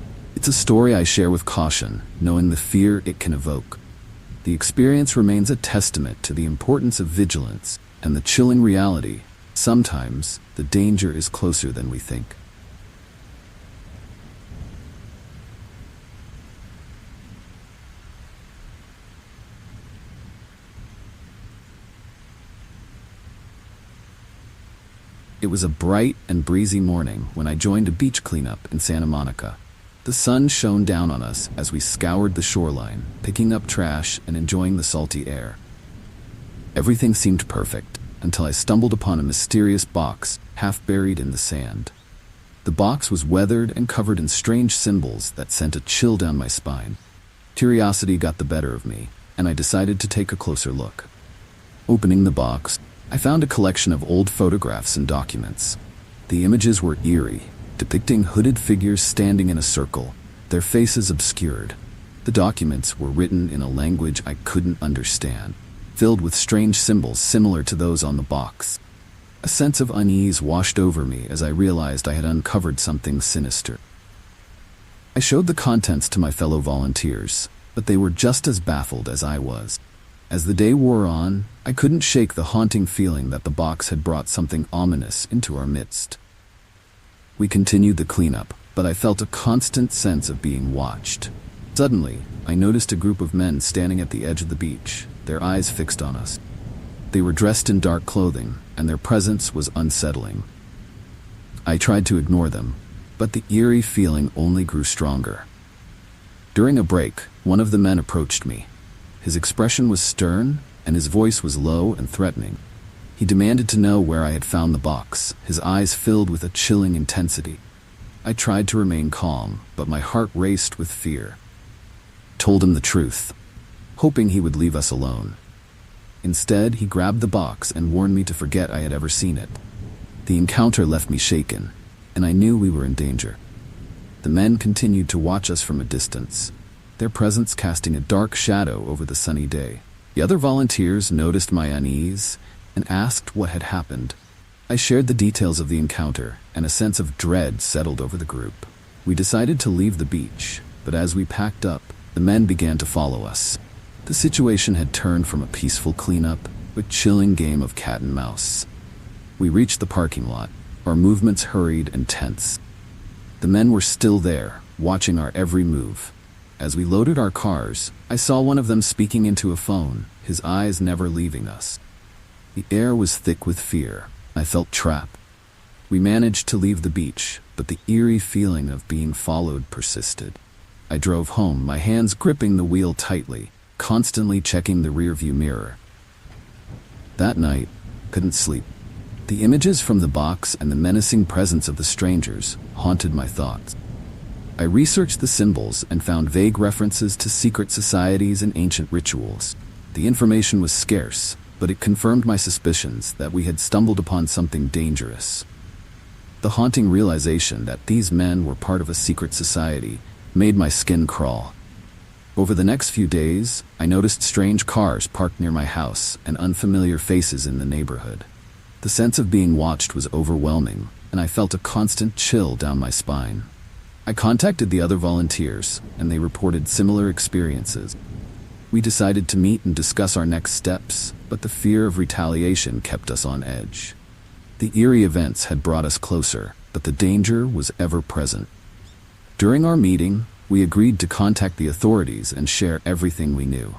[SPEAKER 1] It's a story I share with caution, knowing the fear it can evoke. The experience remains a testament to the importance of vigilance and the chilling reality. Sometimes, the danger is closer than we think. It was a bright and breezy morning when I joined a beach cleanup in Santa Monica. The sun shone down on us as we scoured the shoreline, picking up trash and enjoying the salty air. Everything seemed perfect until I stumbled upon a mysterious box half buried in the sand. The box was weathered and covered in strange symbols that sent a chill down my spine. Curiosity got the better of me, and I decided to take a closer look. Opening the box, I found a collection of old photographs and documents. The images were eerie, depicting hooded figures standing in a circle, their faces obscured. The documents were written in a language I couldn't understand, filled with strange symbols similar to those on the box. A sense of unease washed over me as I realized I had uncovered something sinister. I showed the contents to my fellow volunteers, but they were just as baffled as I was. As the day wore on, I couldn't shake the haunting feeling that the box had brought something ominous into our midst. We continued the cleanup, but I felt a constant sense of being watched. Suddenly, I noticed a group of men standing at the edge of the beach, their eyes fixed on us. They were dressed in dark clothing, and their presence was unsettling. I tried to ignore them, but the eerie feeling only grew stronger. During a break, one of the men approached me. His expression was stern, and his voice was low and threatening. He demanded to know where I had found the box, his eyes filled with a chilling intensity. I tried to remain calm, but my heart raced with fear. I told him the truth, hoping he would leave us alone. Instead, he grabbed the box and warned me to forget I had ever seen it. The encounter left me shaken, and I knew we were in danger. The men continued to watch us from a distance, their presence casting a dark shadow over the sunny day. The other volunteers noticed my unease and asked what had happened. I shared the details of the encounter, and a sense of dread settled over the group. We decided to leave the beach, but as we packed up, the men began to follow us. The situation had turned from a peaceful cleanup to a chilling game of cat and mouse. We reached the parking lot, our movements hurried and tense. The men were still there, watching our every move. As we loaded our cars, I saw one of them speaking into a phone, his eyes never leaving us. The air was thick with fear. I felt trapped. We managed to leave the beach, but the eerie feeling of being followed persisted. I drove home, my hands gripping the wheel tightly, constantly checking the rearview mirror. That night, couldn't sleep. The images from the box and the menacing presence of the strangers haunted my thoughts. I researched the symbols and found vague references to secret societies and ancient rituals. The information was scarce, but it confirmed my suspicions that we had stumbled upon something dangerous. The haunting realization that these men were part of a secret society made my skin crawl. Over the next few days, I noticed strange cars parked near my house and unfamiliar faces in the neighborhood. The sense of being watched was overwhelming, and I felt a constant chill down my spine. I contacted the other volunteers, and they reported similar experiences. We decided to meet and discuss our next steps, but the fear of retaliation kept us on edge. The eerie events had brought us closer, but the danger was ever present. During our meeting, we agreed to contact the authorities and share everything we knew.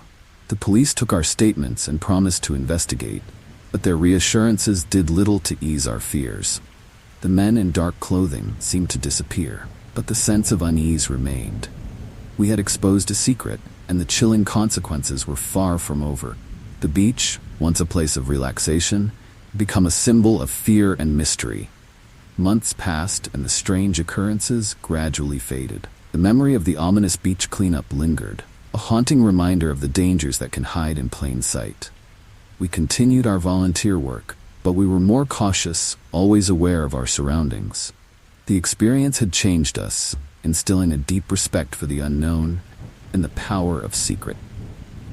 [SPEAKER 1] The police took our statements and promised to investigate, but their reassurances did little to ease our fears. The men in dark clothing seemed to disappear, but the sense of unease remained. We had exposed a secret, and the chilling consequences were far from over. The beach, once a place of relaxation, had become a symbol of fear and mystery. Months passed, and the strange occurrences gradually faded. The memory of the ominous beach cleanup lingered, a haunting reminder of the dangers that can hide in plain sight. We continued our volunteer work, but we were more cautious, always aware of our surroundings. The experience had changed us, instilling a deep respect for the unknown and the power of secret.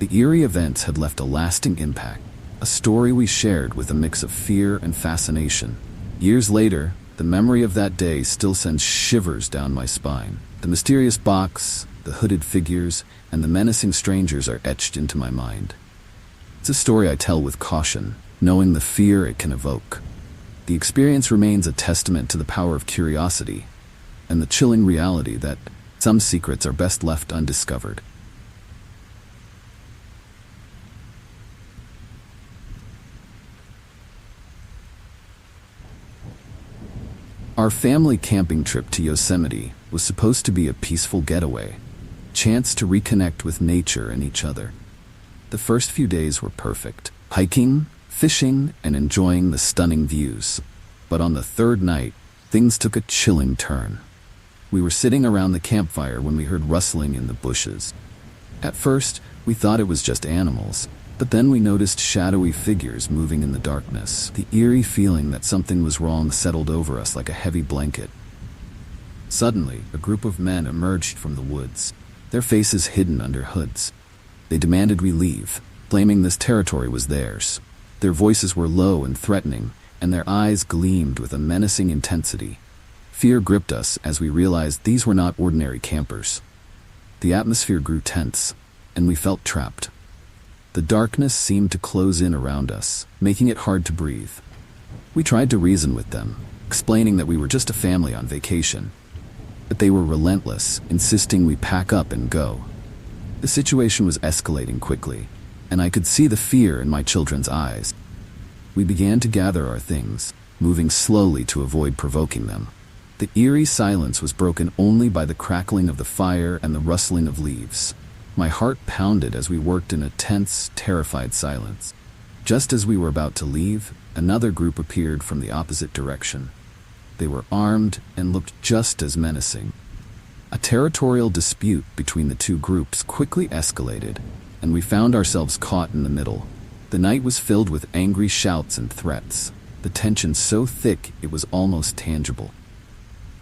[SPEAKER 1] The eerie events had left a lasting impact, a story we shared with a mix of fear and fascination. Years later, the memory of that day still sends shivers down my spine. The mysterious box, the hooded figures, and the menacing strangers are etched into my mind. It's a story I tell with caution, knowing the fear it can evoke. The experience remains a testament to the power of curiosity and the chilling reality that some secrets are best left undiscovered. Our family camping trip to Yosemite was supposed to be a peaceful getaway, a chance to reconnect with nature and each other. The first few days were perfect, hiking, fishing, and enjoying the stunning views. But on the third night, things took a chilling turn. We were sitting around the campfire when we heard rustling in the bushes. At first, we thought it was just animals, but then we noticed shadowy figures moving in the darkness. The eerie feeling that something was wrong settled over us like a heavy blanket. Suddenly, a group of men emerged from the woods, their faces hidden under hoods. They demanded we leave, claiming this territory was theirs. Their voices were low and threatening, and their eyes gleamed with a menacing intensity. Fear gripped us as we realized these were not ordinary campers. The atmosphere grew tense, and we felt trapped. The darkness seemed to close in around us, making it hard to breathe. We tried to reason with them, explaining that we were just a family on vacation. But they were relentless, insisting we pack up and go. The situation was escalating quickly, and I could see the fear in my children's eyes. We began to gather our things, moving slowly to avoid provoking them. The eerie silence was broken only by the crackling of the fire and the rustling of leaves. My heart pounded as we worked in a tense, terrified silence. Just as we were about to leave, another group appeared from the opposite direction. They were armed and looked just as menacing. A territorial dispute between the two groups quickly escalated, and we found ourselves caught in the middle. The night was filled with angry shouts and threats, the tension so thick it was almost tangible.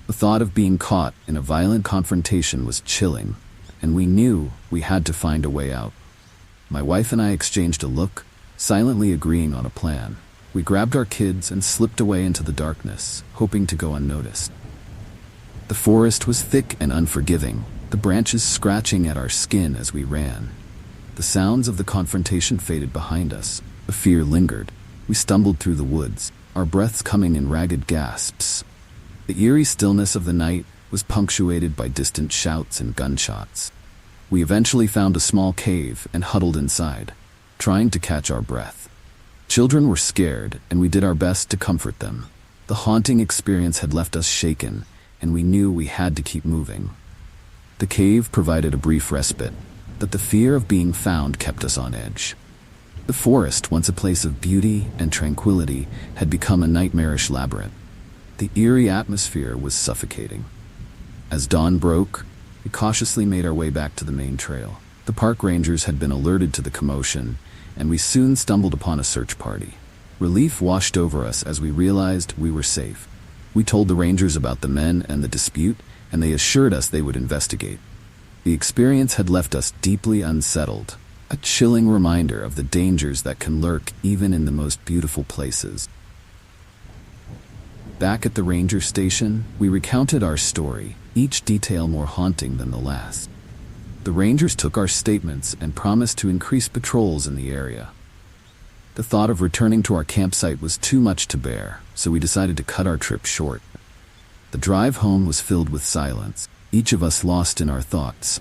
[SPEAKER 1] The thought of being caught in a violent confrontation was chilling, and we knew we had to find a way out. My wife and I exchanged a look, silently agreeing on a plan. We grabbed our kids and slipped away into the darkness, hoping to go unnoticed. The forest was thick and unforgiving, the branches scratching at our skin as we ran. The sounds of the confrontation faded behind us, the fear lingered. We stumbled through the woods, our breaths coming in ragged gasps. The eerie stillness of the night was punctuated by distant shouts and gunshots. We eventually found a small cave and huddled inside, trying to catch our breath. Children were scared, and we did our best to comfort them. The haunting experience had left us shaken, and we knew we had to keep moving. The cave provided a brief respite, but the fear of being found kept us on edge. The forest, once a place of beauty and tranquility, had become a nightmarish labyrinth. The eerie atmosphere was suffocating. As dawn broke, we cautiously made our way back to the main trail. The park rangers had been alerted to the commotion, and we soon stumbled upon a search party. Relief washed over us as we realized we were safe. We told the rangers about the men and the dispute, and they assured us they would investigate. The experience had left us deeply unsettled, a chilling reminder of the dangers that can lurk even in the most beautiful places. Back at the ranger station, we recounted our story, each detail more haunting than the last. The rangers took our statements and promised to increase patrols in the area. The thought of returning to our campsite was too much to bear, so we decided to cut our trip short. The drive home was filled with silence, each of us lost in our thoughts.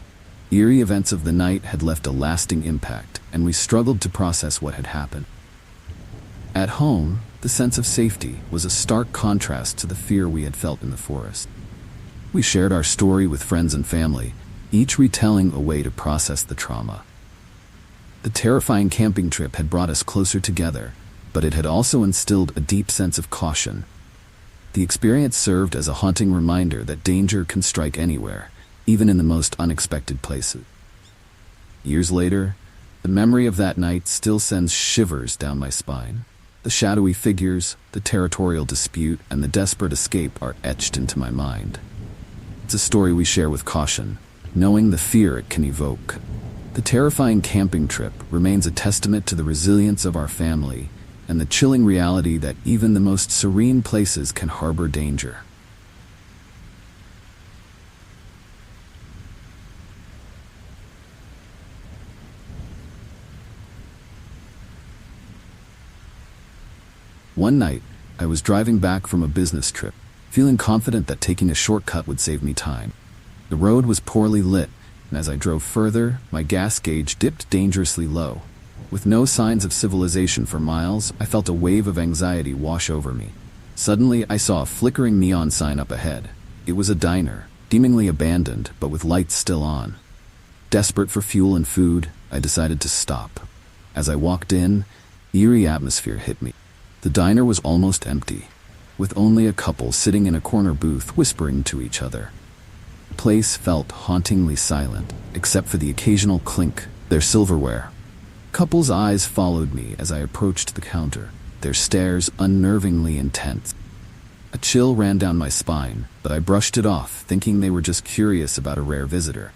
[SPEAKER 1] Eerie events of the night had left a lasting impact, and we struggled to process what had happened. At home, the sense of safety was a stark contrast to the fear we had felt in the forest. We shared our story with friends and family, each retelling a way to process the trauma. The terrifying camping trip had brought us closer together, but it had also instilled a deep sense of caution. The experience served as a haunting reminder that danger can strike anywhere, even in the most unexpected places. Years later, the memory of that night still sends shivers down my spine. The shadowy figures, the territorial dispute, and the desperate escape are etched into my mind. It's a story we share with caution, knowing the fear it can evoke. The terrifying camping trip remains a testament to the resilience of our family and the chilling reality that even the most serene places can harbor danger. One night, I was driving back from a business trip, feeling confident that taking a shortcut would save me time. The road was poorly lit, and as I drove further, my gas gauge dipped dangerously low. With no signs of civilization for miles, I felt a wave of anxiety wash over me. Suddenly, I saw a flickering neon sign up ahead. It was a diner, seemingly abandoned, but with lights still on. Desperate for fuel and food, I decided to stop. As I walked in, eerie atmosphere hit me. The diner was almost empty, with only a couple sitting in a corner booth whispering to each other. The place felt hauntingly silent, except for the occasional clink of their silverware. Couple's eyes followed me as I approached the counter, their stares unnervingly intense. A chill ran down my spine, but I brushed it off, thinking they were just curious about a rare visitor.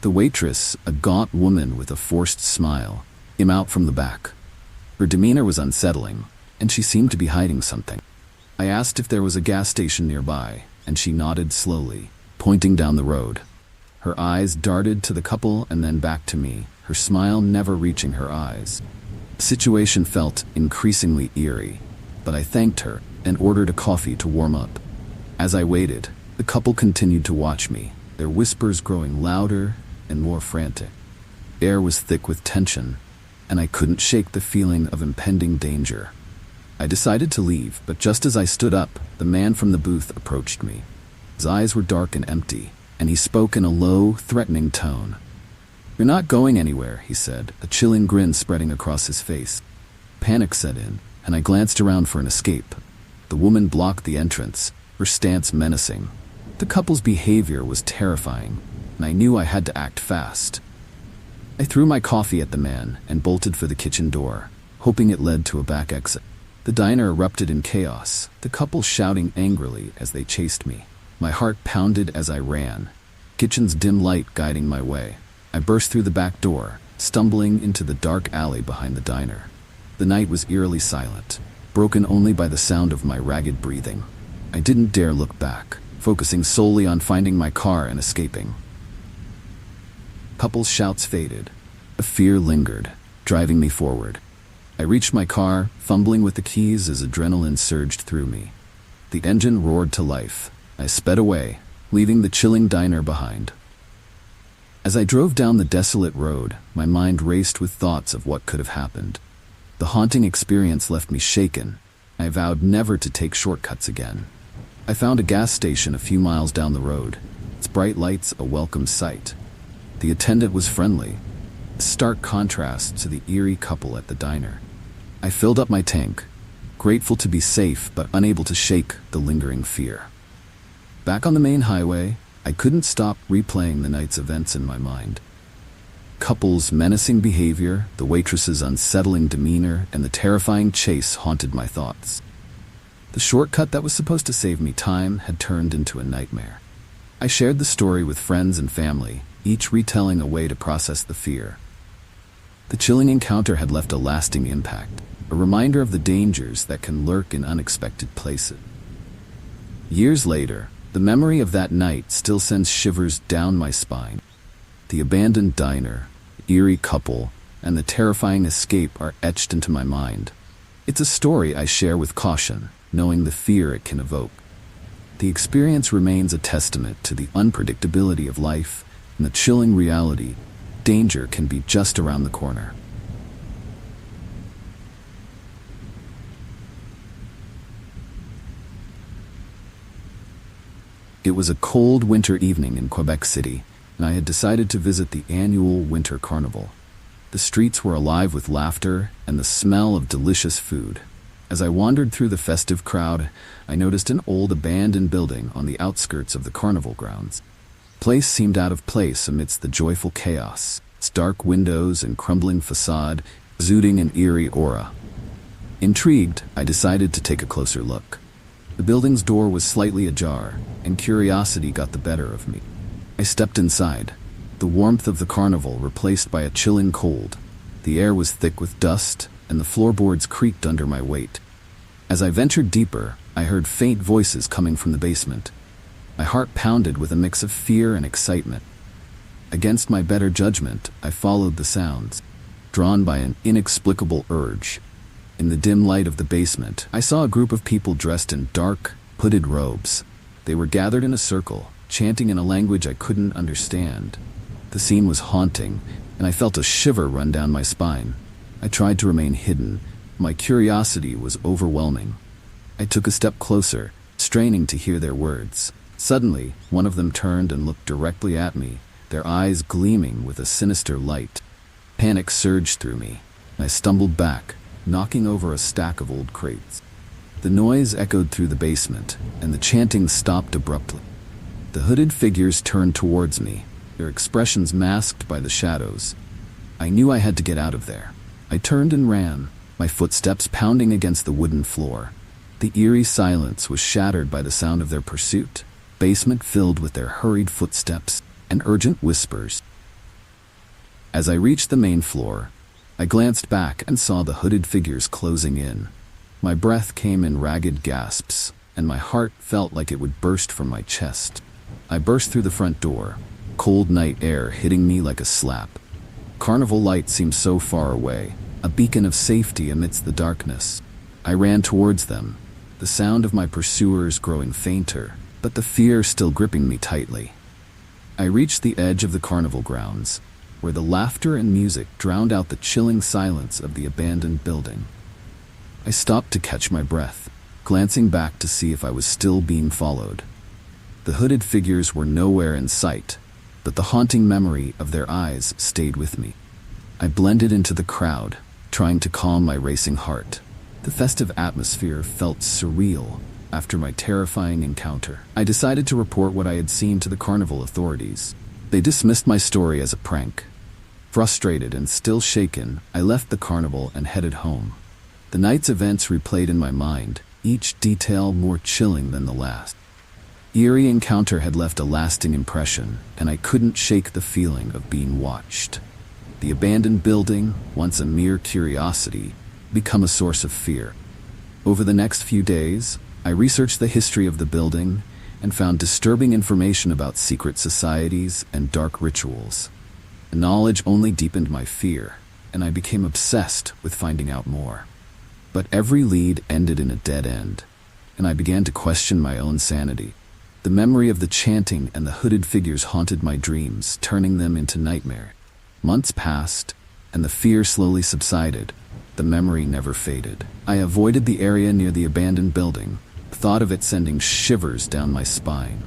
[SPEAKER 1] The waitress, a gaunt woman with a forced smile, came out from the back. Her demeanor was unsettling, and she seemed to be hiding something. I asked if there was a gas station nearby, and she nodded slowly, pointing down the road. Her eyes darted to the couple and then back to me, her smile never reaching her eyes. The situation felt increasingly eerie, but I thanked her and ordered a coffee to warm up. As I waited, the couple continued to watch me, their whispers growing louder and more frantic. The air was thick with tension, and I couldn't shake the feeling of impending danger. I decided to leave, but just as I stood up, the man from the booth approached me. His eyes were dark and empty, and he spoke in a low, threatening tone. "You're not going anywhere," he said, a chilling grin spreading across his face. Panic set in, and I glanced around for an escape. The woman blocked the entrance, her stance menacing. The couple's behavior was terrifying, and I knew I had to act fast. I threw my coffee at the man and bolted for the kitchen door, hoping it led to a back exit. The diner erupted in chaos, the couple shouting angrily as they chased me. My heart pounded as I ran, kitchen's dim light guiding my way. I burst through the back door, stumbling into the dark alley behind the diner. The night was eerily silent, broken only by the sound of my ragged breathing. I didn't dare look back, focusing solely on finding my car and escaping. Couple's shouts faded. A fear lingered, driving me forward. I reached my car, fumbling with the keys as adrenaline surged through me. The engine roared to life. I sped away, leaving the chilling diner behind. As I drove down the desolate road, my mind raced with thoughts of what could have happened. The haunting experience left me shaken. I vowed never to take shortcuts again. I found a gas station a few miles down the road, its bright lights a welcome sight. The attendant was friendly, a stark contrast to the eerie couple at the diner. I filled up my tank, grateful to be safe but unable to shake the lingering fear. Back on the main highway, I couldn't stop replaying the night's events in my mind. Couple's menacing behavior, the waitress's unsettling demeanor, and the terrifying chase haunted my thoughts. The shortcut that was supposed to save me time had turned into a nightmare. I shared the story with friends and family, each retelling a way to process the fear. The chilling encounter had left a lasting impact, a reminder of the dangers that can lurk in unexpected places. Years later, the memory of that night still sends shivers down my spine. The abandoned diner, the eerie couple, and the terrifying escape are etched into my mind. It's a story I share with caution, knowing the fear it can evoke. The experience remains a testament to the unpredictability of life and the chilling reality danger can be just around the corner. It was a cold winter evening in Quebec City, and I had decided to visit the annual Winter Carnival. The streets were alive with laughter and the smell of delicious food. As I wandered through the festive crowd, I noticed an old abandoned building on the outskirts of the carnival grounds. The place seemed out of place amidst the joyful chaos, its dark windows and crumbling facade exuding an eerie aura. Intrigued, I decided to take a closer look. The building's door was slightly ajar, and curiosity got the better of me. I stepped inside, the warmth of the carnival replaced by a chilling cold. The air was thick with dust, and the floorboards creaked under my weight. As I ventured deeper, I heard faint voices coming from the basement. My heart pounded with a mix of fear and excitement. Against my better judgment, I followed the sounds, drawn by an inexplicable urge. In the dim light of the basement, I saw a group of people dressed in dark, hooded robes. They were gathered in a circle, chanting in a language I couldn't understand. The scene was haunting, and I felt a shiver run down my spine. I tried to remain hidden. My curiosity was overwhelming. I took a step closer, straining to hear their words. Suddenly, one of them turned and looked directly at me, their eyes gleaming with a sinister light. Panic surged through me, and I stumbled back, knocking over a stack of old crates. The noise echoed through the basement, and the chanting stopped abruptly. The hooded figures turned towards me, their expressions masked by the shadows. I knew I had to get out of there. I turned and ran, my footsteps pounding against the wooden floor. The eerie silence was shattered by the sound of their pursuit, basement filled with their hurried footsteps and urgent whispers. As I reached the main floor, I glanced back and saw the hooded figures closing in. My breath came in ragged gasps, and my heart felt like it would burst from my chest. I burst through the front door, cold night air hitting me like a slap. Carnival light seemed so far away, a beacon of safety amidst the darkness. I ran towards them, the sound of my pursuers growing fainter, but the fear still gripping me tightly. I reached the edge of the carnival grounds, where the laughter and music drowned out the chilling silence of the abandoned building. I stopped to catch my breath, glancing back to see if I was still being followed. The hooded figures were nowhere in sight, but the haunting memory of their eyes stayed with me. I blended into the crowd, trying to calm my racing heart. The festive atmosphere felt surreal after my terrifying encounter. I decided to report what I had seen to the carnival authorities. They dismissed my story as a prank. Frustrated and still shaken, I left the carnival and headed home. The night's events replayed in my mind, each detail more chilling than the last. Eerie encounter had left a lasting impression, and I couldn't shake the feeling of being watched. The abandoned building, once a mere curiosity, became a source of fear. Over the next few days, I researched the history of the building and found disturbing information about secret societies and dark rituals. The knowledge only deepened my fear, and I became obsessed with finding out more. But every lead ended in a dead end, and I began to question my own sanity. The memory of the chanting and the hooded figures haunted my dreams, turning them into nightmares. Months passed, and the fear slowly subsided. The memory never faded. I avoided the area near the abandoned building, the thought of it sending shivers down my spine.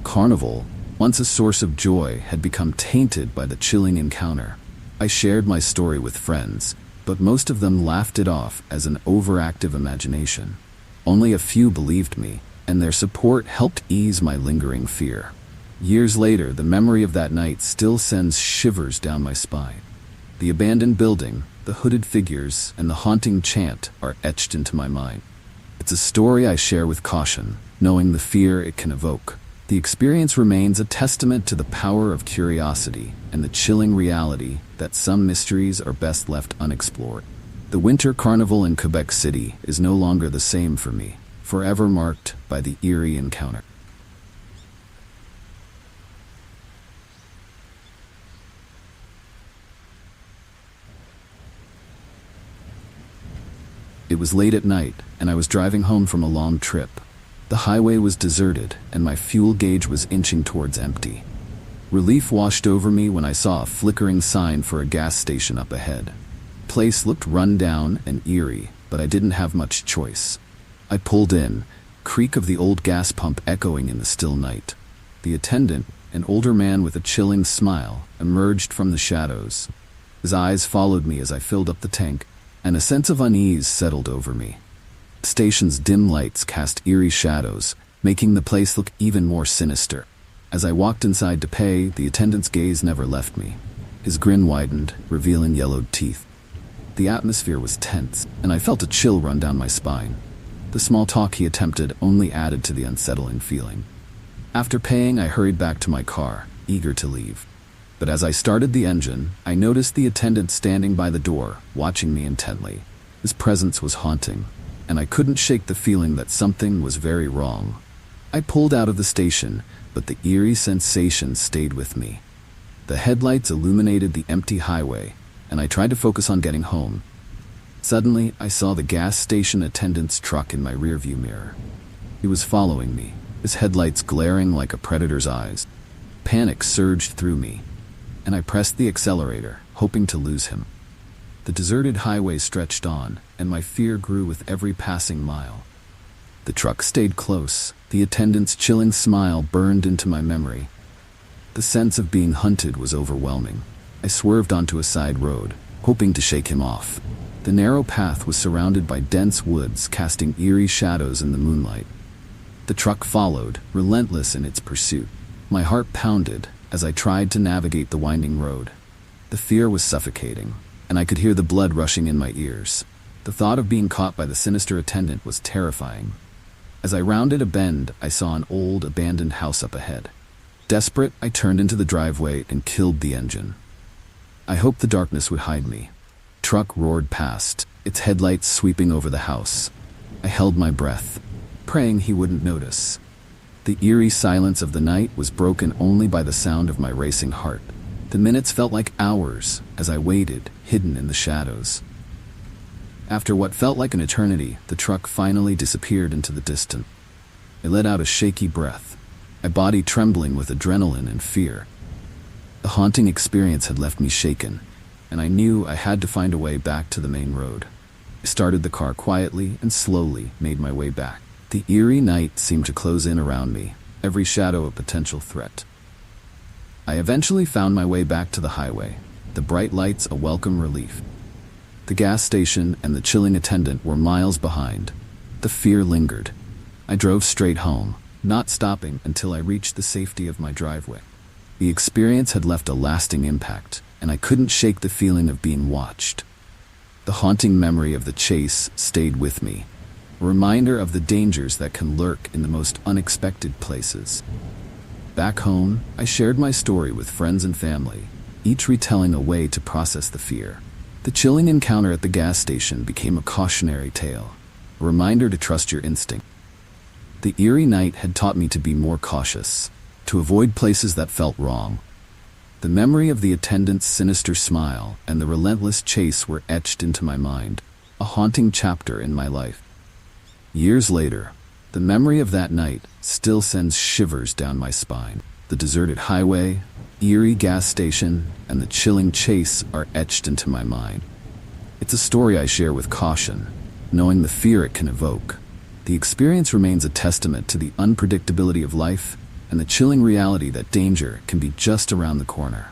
[SPEAKER 1] Carnival, once a source of joy, had become tainted by the chilling encounter. I shared my story with friends, but most of them laughed it off as an overactive imagination. Only a few believed me, and their support helped ease my lingering fear. Years later, the memory of that night still sends shivers down my spine. The abandoned building, the hooded figures, and the haunting chant are etched into my mind. It's a story I share with caution, knowing the fear it can evoke. The experience remains a testament to the power of curiosity and the chilling reality that some mysteries are best left unexplored. The Winter Carnival in Quebec City is no longer the same for me, forever marked by the eerie encounter. It was late at night, and I was driving home from a long trip. The highway was deserted, and my fuel gauge was inching towards empty. Relief washed over me when I saw a flickering sign for a gas station up ahead. The place looked run down and eerie, but I didn't have much choice. I pulled in, creak of the old gas pump echoing in the still night. The attendant, an older man with a chilling smile, emerged from the shadows. His eyes followed me as I filled up the tank, and a sense of unease settled over me. The station's dim lights cast eerie shadows, making the place look even more sinister. As I walked inside to pay, the attendant's gaze never left me. His grin widened, revealing yellowed teeth. The atmosphere was tense, and I felt a chill run down my spine. The small talk he attempted only added to the unsettling feeling. After paying, I hurried back to my car, eager to leave. But as I started the engine, I noticed the attendant standing by the door, watching me intently. His presence was haunting, and I couldn't shake the feeling that something was very wrong. I pulled out of the station, but the eerie sensation stayed with me. The headlights illuminated the empty highway, and I tried to focus on getting home. Suddenly, I saw the gas station attendant's truck in my rearview mirror. He was following me, his headlights glaring like a predator's eyes. Panic surged through me, and I pressed the accelerator, hoping to lose him. The deserted highway stretched on, and my fear grew with every passing mile. The truck stayed close. The attendant's chilling smile burned into my memory. The sense of being hunted was overwhelming. I swerved onto a side road, hoping to shake him off. The narrow path was surrounded by dense woods, casting eerie shadows in the moonlight. The truck followed, relentless in its pursuit. My heart pounded as I tried to navigate the winding road. The fear was suffocating, and I could hear the blood rushing in my ears. The thought of being caught by the sinister attendant was terrifying. As I rounded a bend, I saw an old, abandoned house up ahead. Desperate, I turned into the driveway and killed the engine. I hoped the darkness would hide me. The truck roared past, its headlights sweeping over the house. I held my breath, praying he wouldn't notice. The eerie silence of the night was broken only by the sound of my racing heart. The minutes felt like hours as I waited, hidden in the shadows. After what felt like an eternity, the truck finally disappeared into the distance. I let out a shaky breath, my body trembling with adrenaline and fear. The haunting experience had left me shaken, and I knew I had to find a way back to the main road. I started the car quietly and slowly made my way back. The eerie night seemed to close in around me, every shadow a potential threat. I eventually found my way back to the highway, the bright lights a welcome relief. The gas station and the chilling attendant were miles behind. The fear lingered. I drove straight home, not stopping until I reached the safety of my driveway. The experience had left a lasting impact, and I couldn't shake the feeling of being watched. The haunting memory of the chase stayed with me, a reminder of the dangers that can lurk in the most unexpected places. Back home, I shared my story with friends and family, each retelling a way to process the fear. The chilling encounter at the gas station became a cautionary tale, a reminder to trust your instinct. The eerie night had taught me to be more cautious, to avoid places that felt wrong. The memory of the attendant's sinister smile and the relentless chase were etched into my mind, a haunting chapter in my life. Years later, the memory of that night still sends shivers down my spine. The deserted highway, eerie gas station, and the chilling chase are etched into my mind. It's a story I share with caution, knowing the fear it can evoke. The experience remains a testament to the unpredictability of life and the chilling reality that danger can be just around the corner.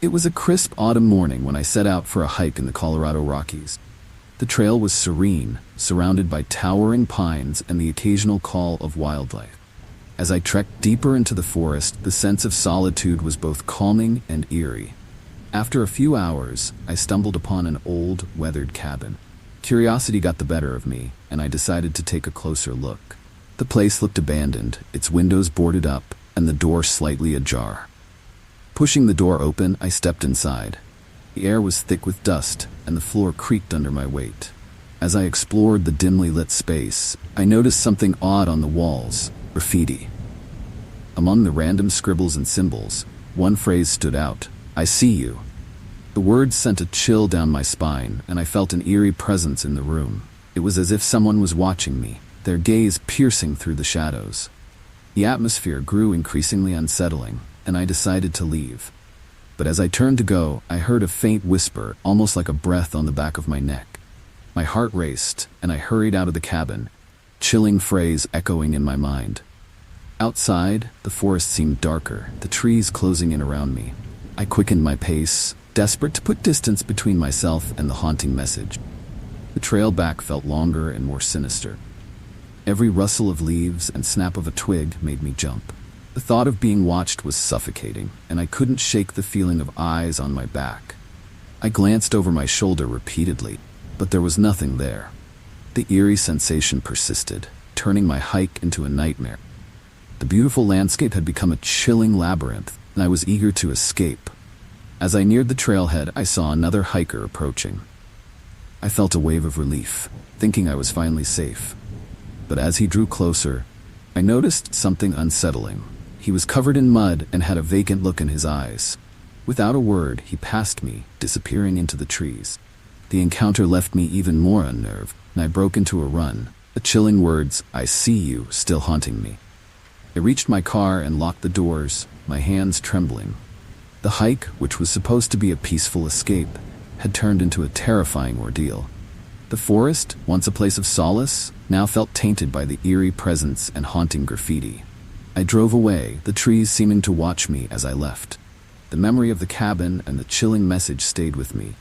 [SPEAKER 1] It was a crisp autumn morning when I set out for a hike in the Colorado Rockies. The trail was serene, surrounded by towering pines and the occasional call of wildlife. As I trekked deeper into the forest, the sense of solitude was both calming and eerie. After a few hours, I stumbled upon an old, weathered cabin. Curiosity got the better of me, and I decided to take a closer look. The place looked abandoned, its windows boarded up, and the door slightly ajar. Pushing the door open, I stepped inside. The air was thick with dust, and the floor creaked under my weight. As I explored the dimly lit space, I noticed something odd on the walls: graffiti. Among the random scribbles and symbols, one phrase stood out: "I see you." The words sent a chill down my spine, and I felt an eerie presence in the room. It was as if someone was watching me, their gaze piercing through the shadows. The atmosphere grew increasingly unsettling, and I decided to leave. But as I turned to go, I heard a faint whisper, almost like a breath on the back of my neck. My heart raced, and I hurried out of the cabin, chilling phrase echoing in my mind. Outside, the forest seemed darker, the trees closing in around me. I quickened my pace, desperate to put distance between myself and the haunting message. The trail back felt longer and more sinister. Every rustle of leaves and snap of a twig made me jump. The thought of being watched was suffocating, and I couldn't shake the feeling of eyes on my back. I glanced over my shoulder repeatedly, but there was nothing there. The eerie sensation persisted, turning my hike into a nightmare. The beautiful landscape had become a chilling labyrinth, and I was eager to escape. As I neared the trailhead, I saw another hiker approaching. I felt a wave of relief, thinking I was finally safe. But as he drew closer, I noticed something unsettling. He was covered in mud and had a vacant look in his eyes. Without a word, he passed me, disappearing into the trees. The encounter left me even more unnerved, and I broke into a run, the chilling words, "I see you," still haunting me. I reached my car and locked the doors, my hands trembling. The hike, which was supposed to be a peaceful escape, had turned into a terrifying ordeal. The forest, once a place of solace, now felt tainted by the eerie presence and haunting graffiti. I drove away, the trees seeming to watch me as I left. The memory of the cabin and the chilling message stayed with me,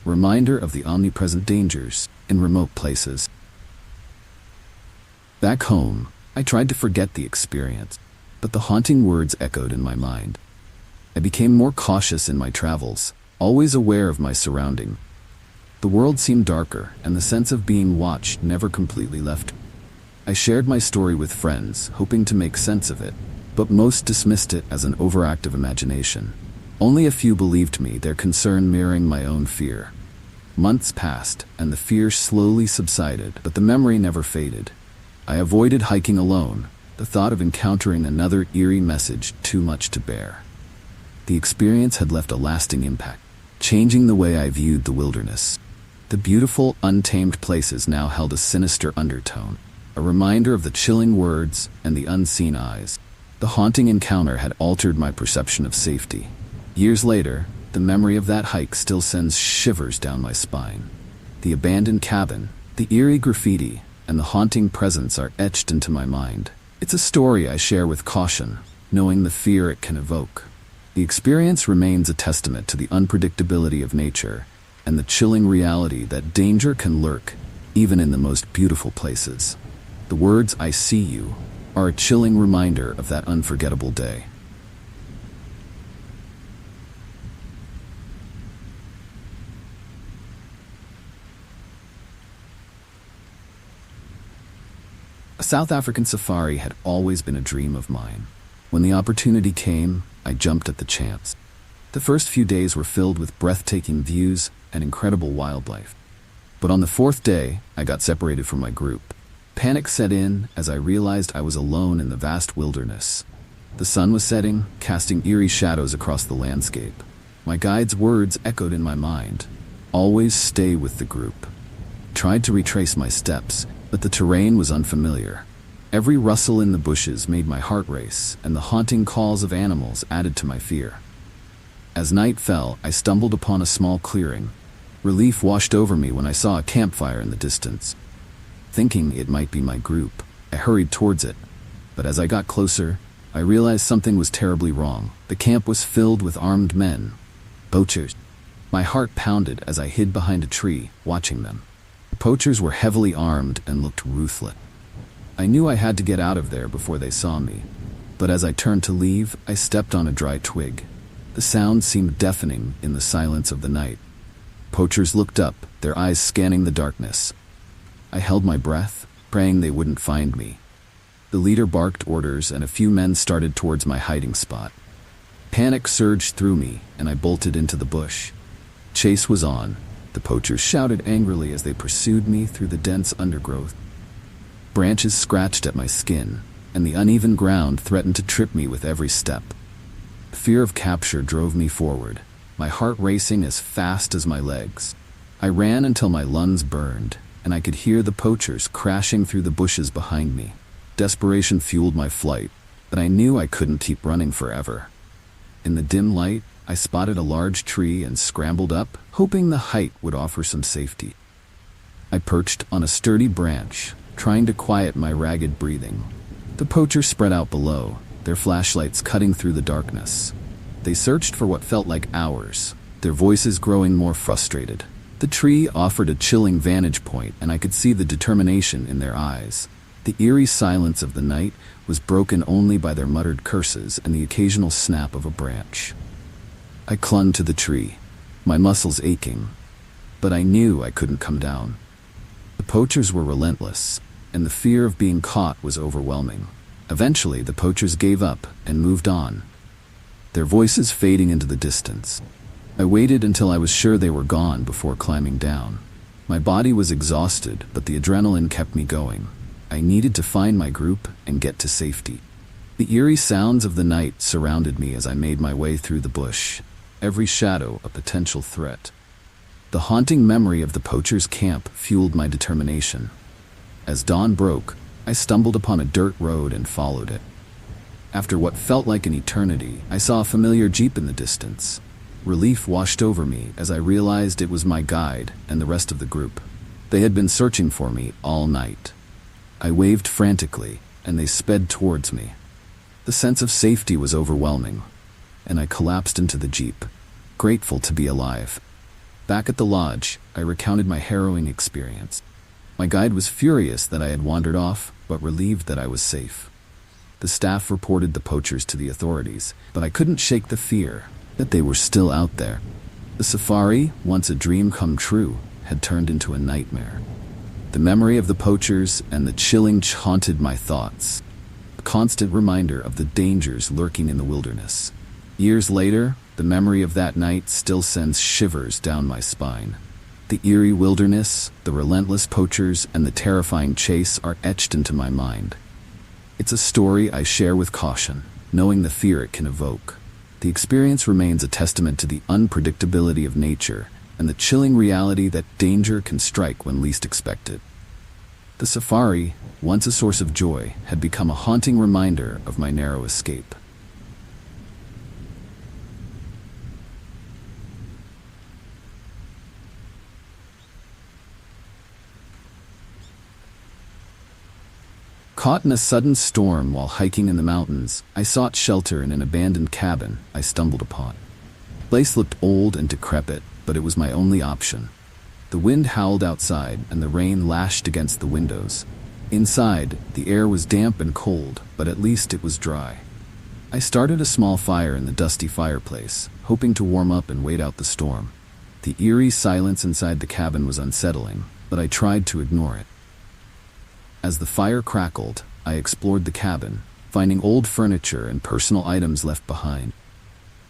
[SPEAKER 1] a reminder of the omnipresent dangers in remote places. Back home, I tried to forget the experience, but the haunting words echoed in my mind. I became more cautious in my travels, always aware of my surroundings. The world seemed darker, and the sense of being watched never completely left me. I shared my story with friends, hoping to make sense of it, but most dismissed it as an overactive imagination. Only a few believed me, their concern mirroring my own fear. Months passed, and the fear slowly subsided, but the memory never faded. I avoided hiking alone, the thought of encountering another eerie message too much to bear. The experience had left a lasting impact, changing the way I viewed the wilderness. The beautiful, untamed places now held a sinister undertone, a reminder of the chilling words and the unseen eyes. The haunting encounter had altered my perception of safety. Years later, the memory of that hike still sends shivers down my spine. The abandoned cabin, the eerie graffiti, and the haunting presence are etched into my mind. It's a story I share with caution, knowing the fear it can evoke. The experience remains a testament to the unpredictability of nature and the chilling reality that danger can lurk even in the most beautiful places. The words "I see you" are a chilling reminder of that unforgettable day. A South African safari had always been a dream of mine. When the opportunity came, I jumped at the chance. The first few days were filled with breathtaking views and incredible wildlife. But on the fourth day, I got separated from my group. Panic set in as I realized I was alone in the vast wilderness. The sun was setting, casting eerie shadows across the landscape. My guide's words echoed in my mind. "Always stay with the group." I tried to retrace my steps, but the terrain was unfamiliar. Every rustle in the bushes made my heart race, and the haunting calls of animals added to my fear. As night fell, I stumbled upon a small clearing. Relief washed over me when I saw a campfire in the distance. Thinking it might be my group, I hurried towards it. But as I got closer, I realized something was terribly wrong. The camp was filled with armed men, poachers. My heart pounded as I hid behind a tree, watching them. The poachers were heavily armed and looked ruthless. I knew I had to get out of there before they saw me. But as I turned to leave, I stepped on a dry twig. The sound seemed deafening in the silence of the night. Poachers looked up, their eyes scanning the darkness. I held my breath, praying they wouldn't find me. The leader barked orders and a few men started towards my hiding spot. Panic surged through me and I bolted into the bush. Chase was on. The poachers shouted angrily as they pursued me through the dense undergrowth. Branches scratched at my skin, and the uneven ground threatened to trip me with every step. The fear of capture drove me forward, my heart racing as fast as my legs. I ran until my lungs burned, and I could hear the poachers crashing through the bushes behind me. Desperation fueled my flight, but I knew I couldn't keep running forever. In the dim light, I spotted a large tree and scrambled up, hoping the height would offer some safety. I perched on a sturdy branch, trying to quiet my ragged breathing. The poachers spread out below, their flashlights cutting through the darkness. They searched for what felt like hours, their voices growing more frustrated. The tree offered a chilling vantage point, and I could see the determination in their eyes. The eerie silence of the night was broken only by their muttered curses and the occasional snap of a branch. I clung to the tree, my muscles aching, but I knew I couldn't come down. The poachers were relentless, and the fear of being caught was overwhelming. Eventually, the poachers gave up and moved on, their voices fading into the distance. I waited until I was sure they were gone before climbing down. My body was exhausted, but the adrenaline kept me going. I needed to find my group and get to safety. The eerie sounds of the night surrounded me as I made my way through the bush, every shadow a potential threat. The haunting memory of the poachers' camp fueled my determination. As dawn broke, I stumbled upon a dirt road and followed it. After what felt like an eternity, I saw a familiar jeep in the distance. Relief washed over me as I realized it was my guide and the rest of the group. They had been searching for me all night. I waved frantically, and they sped towards me. The sense of safety was overwhelming, and I collapsed into the jeep, grateful to be alive. Back at the lodge, I recounted my harrowing experience. My guide was furious that I had wandered off, but relieved that I was safe. The staff reported the poachers to the authorities, but I couldn't shake the fear that they were still out there. The safari, once a dream come true, had turned into a nightmare. The memory of the poachers and the chilling haunted my thoughts, a constant reminder of the dangers lurking in the wilderness. Years later, the memory of that night still sends shivers down my spine. The eerie wilderness, the relentless poachers, and the terrifying chase are etched into my mind. It's a story I share with caution, knowing the fear it can evoke. The experience remains a testament to the unpredictability of nature and the chilling reality that danger can strike when least expected. The safari, once a source of joy, had become a haunting reminder of my narrow escape. Caught in a sudden storm while hiking in the mountains, I sought shelter in an abandoned cabin I stumbled upon. The place looked old and decrepit, but it was my only option. The wind howled outside and the rain lashed against the windows. Inside, the air was damp and cold, but at least it was dry. I started a small fire in the dusty fireplace, hoping to warm up and wait out the storm. The eerie silence inside the cabin was unsettling, but I tried to ignore it. As the fire crackled, I explored the cabin, finding old furniture and personal items left behind.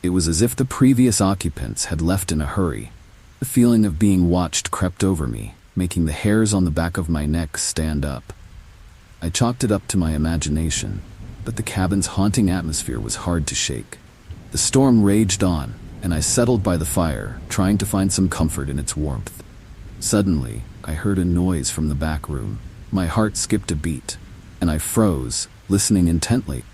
[SPEAKER 1] It was as if the previous occupants had left in a hurry. The feeling of being watched crept over me, making the hairs on the back of my neck stand up. I chalked it up to my imagination, but the cabin's haunting atmosphere was hard to shake. The storm raged on, and I settled by the fire, trying to find some comfort in its warmth. Suddenly, I heard a noise from the back room. My heart skipped a beat, and I froze, listening intently.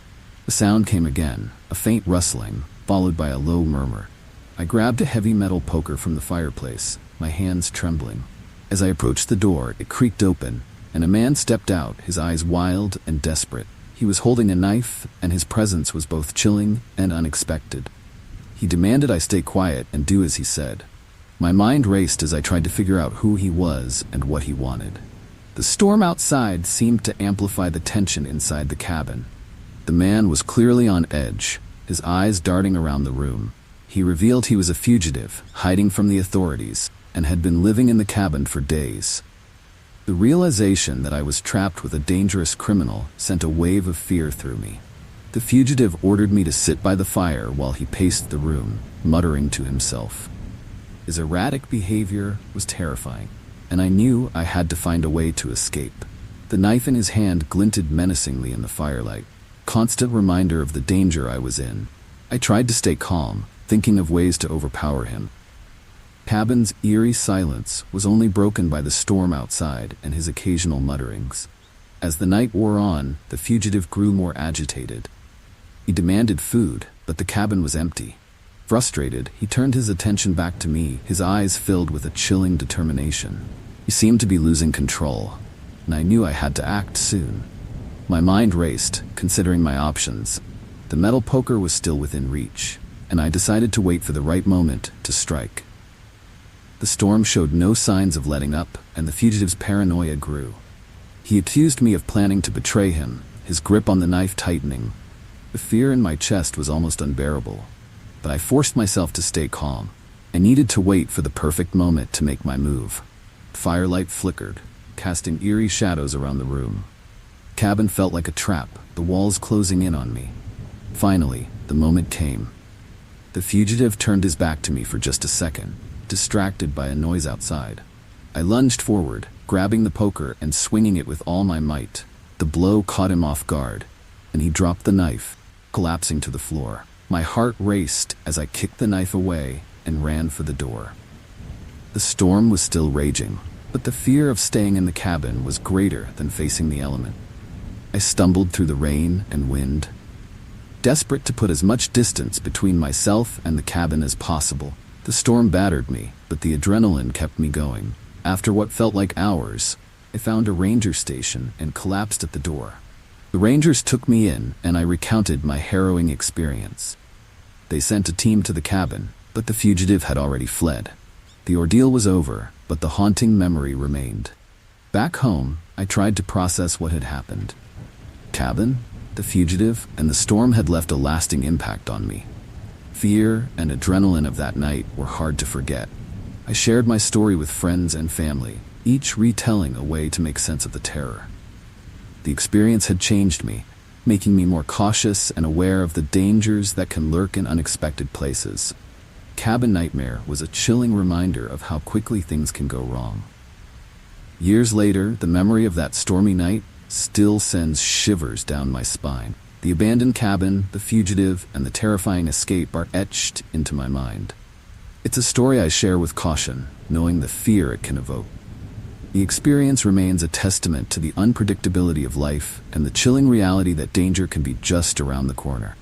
[SPEAKER 1] The sound came again, a faint rustling, followed by a low murmur. I grabbed a heavy metal poker from the fireplace, my hands trembling. As I approached the door, it creaked open, and a man stepped out, his eyes wild and desperate. He was holding a knife, and his presence was both chilling and unexpected. He demanded I stay quiet and do as he said. My mind raced as I tried to figure out who he was and what he wanted. The storm outside seemed to amplify the tension inside the cabin. The man was clearly on edge, his eyes darting around the room. He revealed he was a fugitive, hiding from the authorities, and had been living in the cabin for days. The realization that I was trapped with a dangerous criminal sent a wave of fear through me. The fugitive ordered me to sit by the fire while he paced the room, muttering to himself. His erratic behavior was terrifying, and I knew I had to find a way to escape. The knife in his hand glinted menacingly in the firelight, constant reminder of the danger I was in. I tried to stay calm, thinking of ways to overpower him. Cabin's eerie silence was only broken by the storm outside and his occasional mutterings. As the night wore on, the fugitive grew more agitated. He demanded food, but the cabin was empty. Frustrated, he turned his attention back to me, his eyes filled with a chilling determination. He seemed to be losing control, and I knew I had to act soon. My mind raced, considering my options. The metal poker was still within reach, and I decided to wait for the right moment to strike. The storm showed no signs of letting up, and the fugitive's paranoia grew. He accused me of planning to betray him, his grip on the knife tightening. The fear in my chest was almost unbearable, but I forced myself to stay calm. I needed to wait for the perfect moment to make my move. Firelight flickered, casting eerie shadows around the room. The cabin felt like a trap, the walls closing in on me. Finally, the moment came. The fugitive turned his back to me for just a second, distracted by a noise outside. I lunged forward, grabbing the poker and swinging it with all my might. The blow caught him off guard, and he dropped the knife, collapsing to the floor. My heart raced as I kicked the knife away and ran for the door. The storm was still raging, but the fear of staying in the cabin was greater than facing the element. I stumbled through the rain and wind, desperate to put as much distance between myself and the cabin as possible. The storm battered me, but the adrenaline kept me going. After what felt like hours, I found a ranger station and collapsed at the door. The rangers took me in, and I recounted my harrowing experience. They sent a team to the cabin, but the fugitive had already fled. The ordeal was over, but the haunting memory remained. Back home, I tried to process what had happened. Cabin, the fugitive, and the storm had left a lasting impact on me. Fear and adrenaline of that night were hard to forget. I shared my story with friends and family, each retelling a way to make sense of the terror. The experience had changed me, making me more cautious and aware of the dangers that can lurk in unexpected places. Cabin Nightmare was a chilling reminder of how quickly things can go wrong. Years later, the memory of that stormy night still sends shivers down my spine. The abandoned cabin, the fugitive, and the terrifying escape are etched into my mind. It's a story I share with caution, knowing the fear it can evoke. The experience remains a testament to the unpredictability of life and the chilling reality that danger can be just around the corner.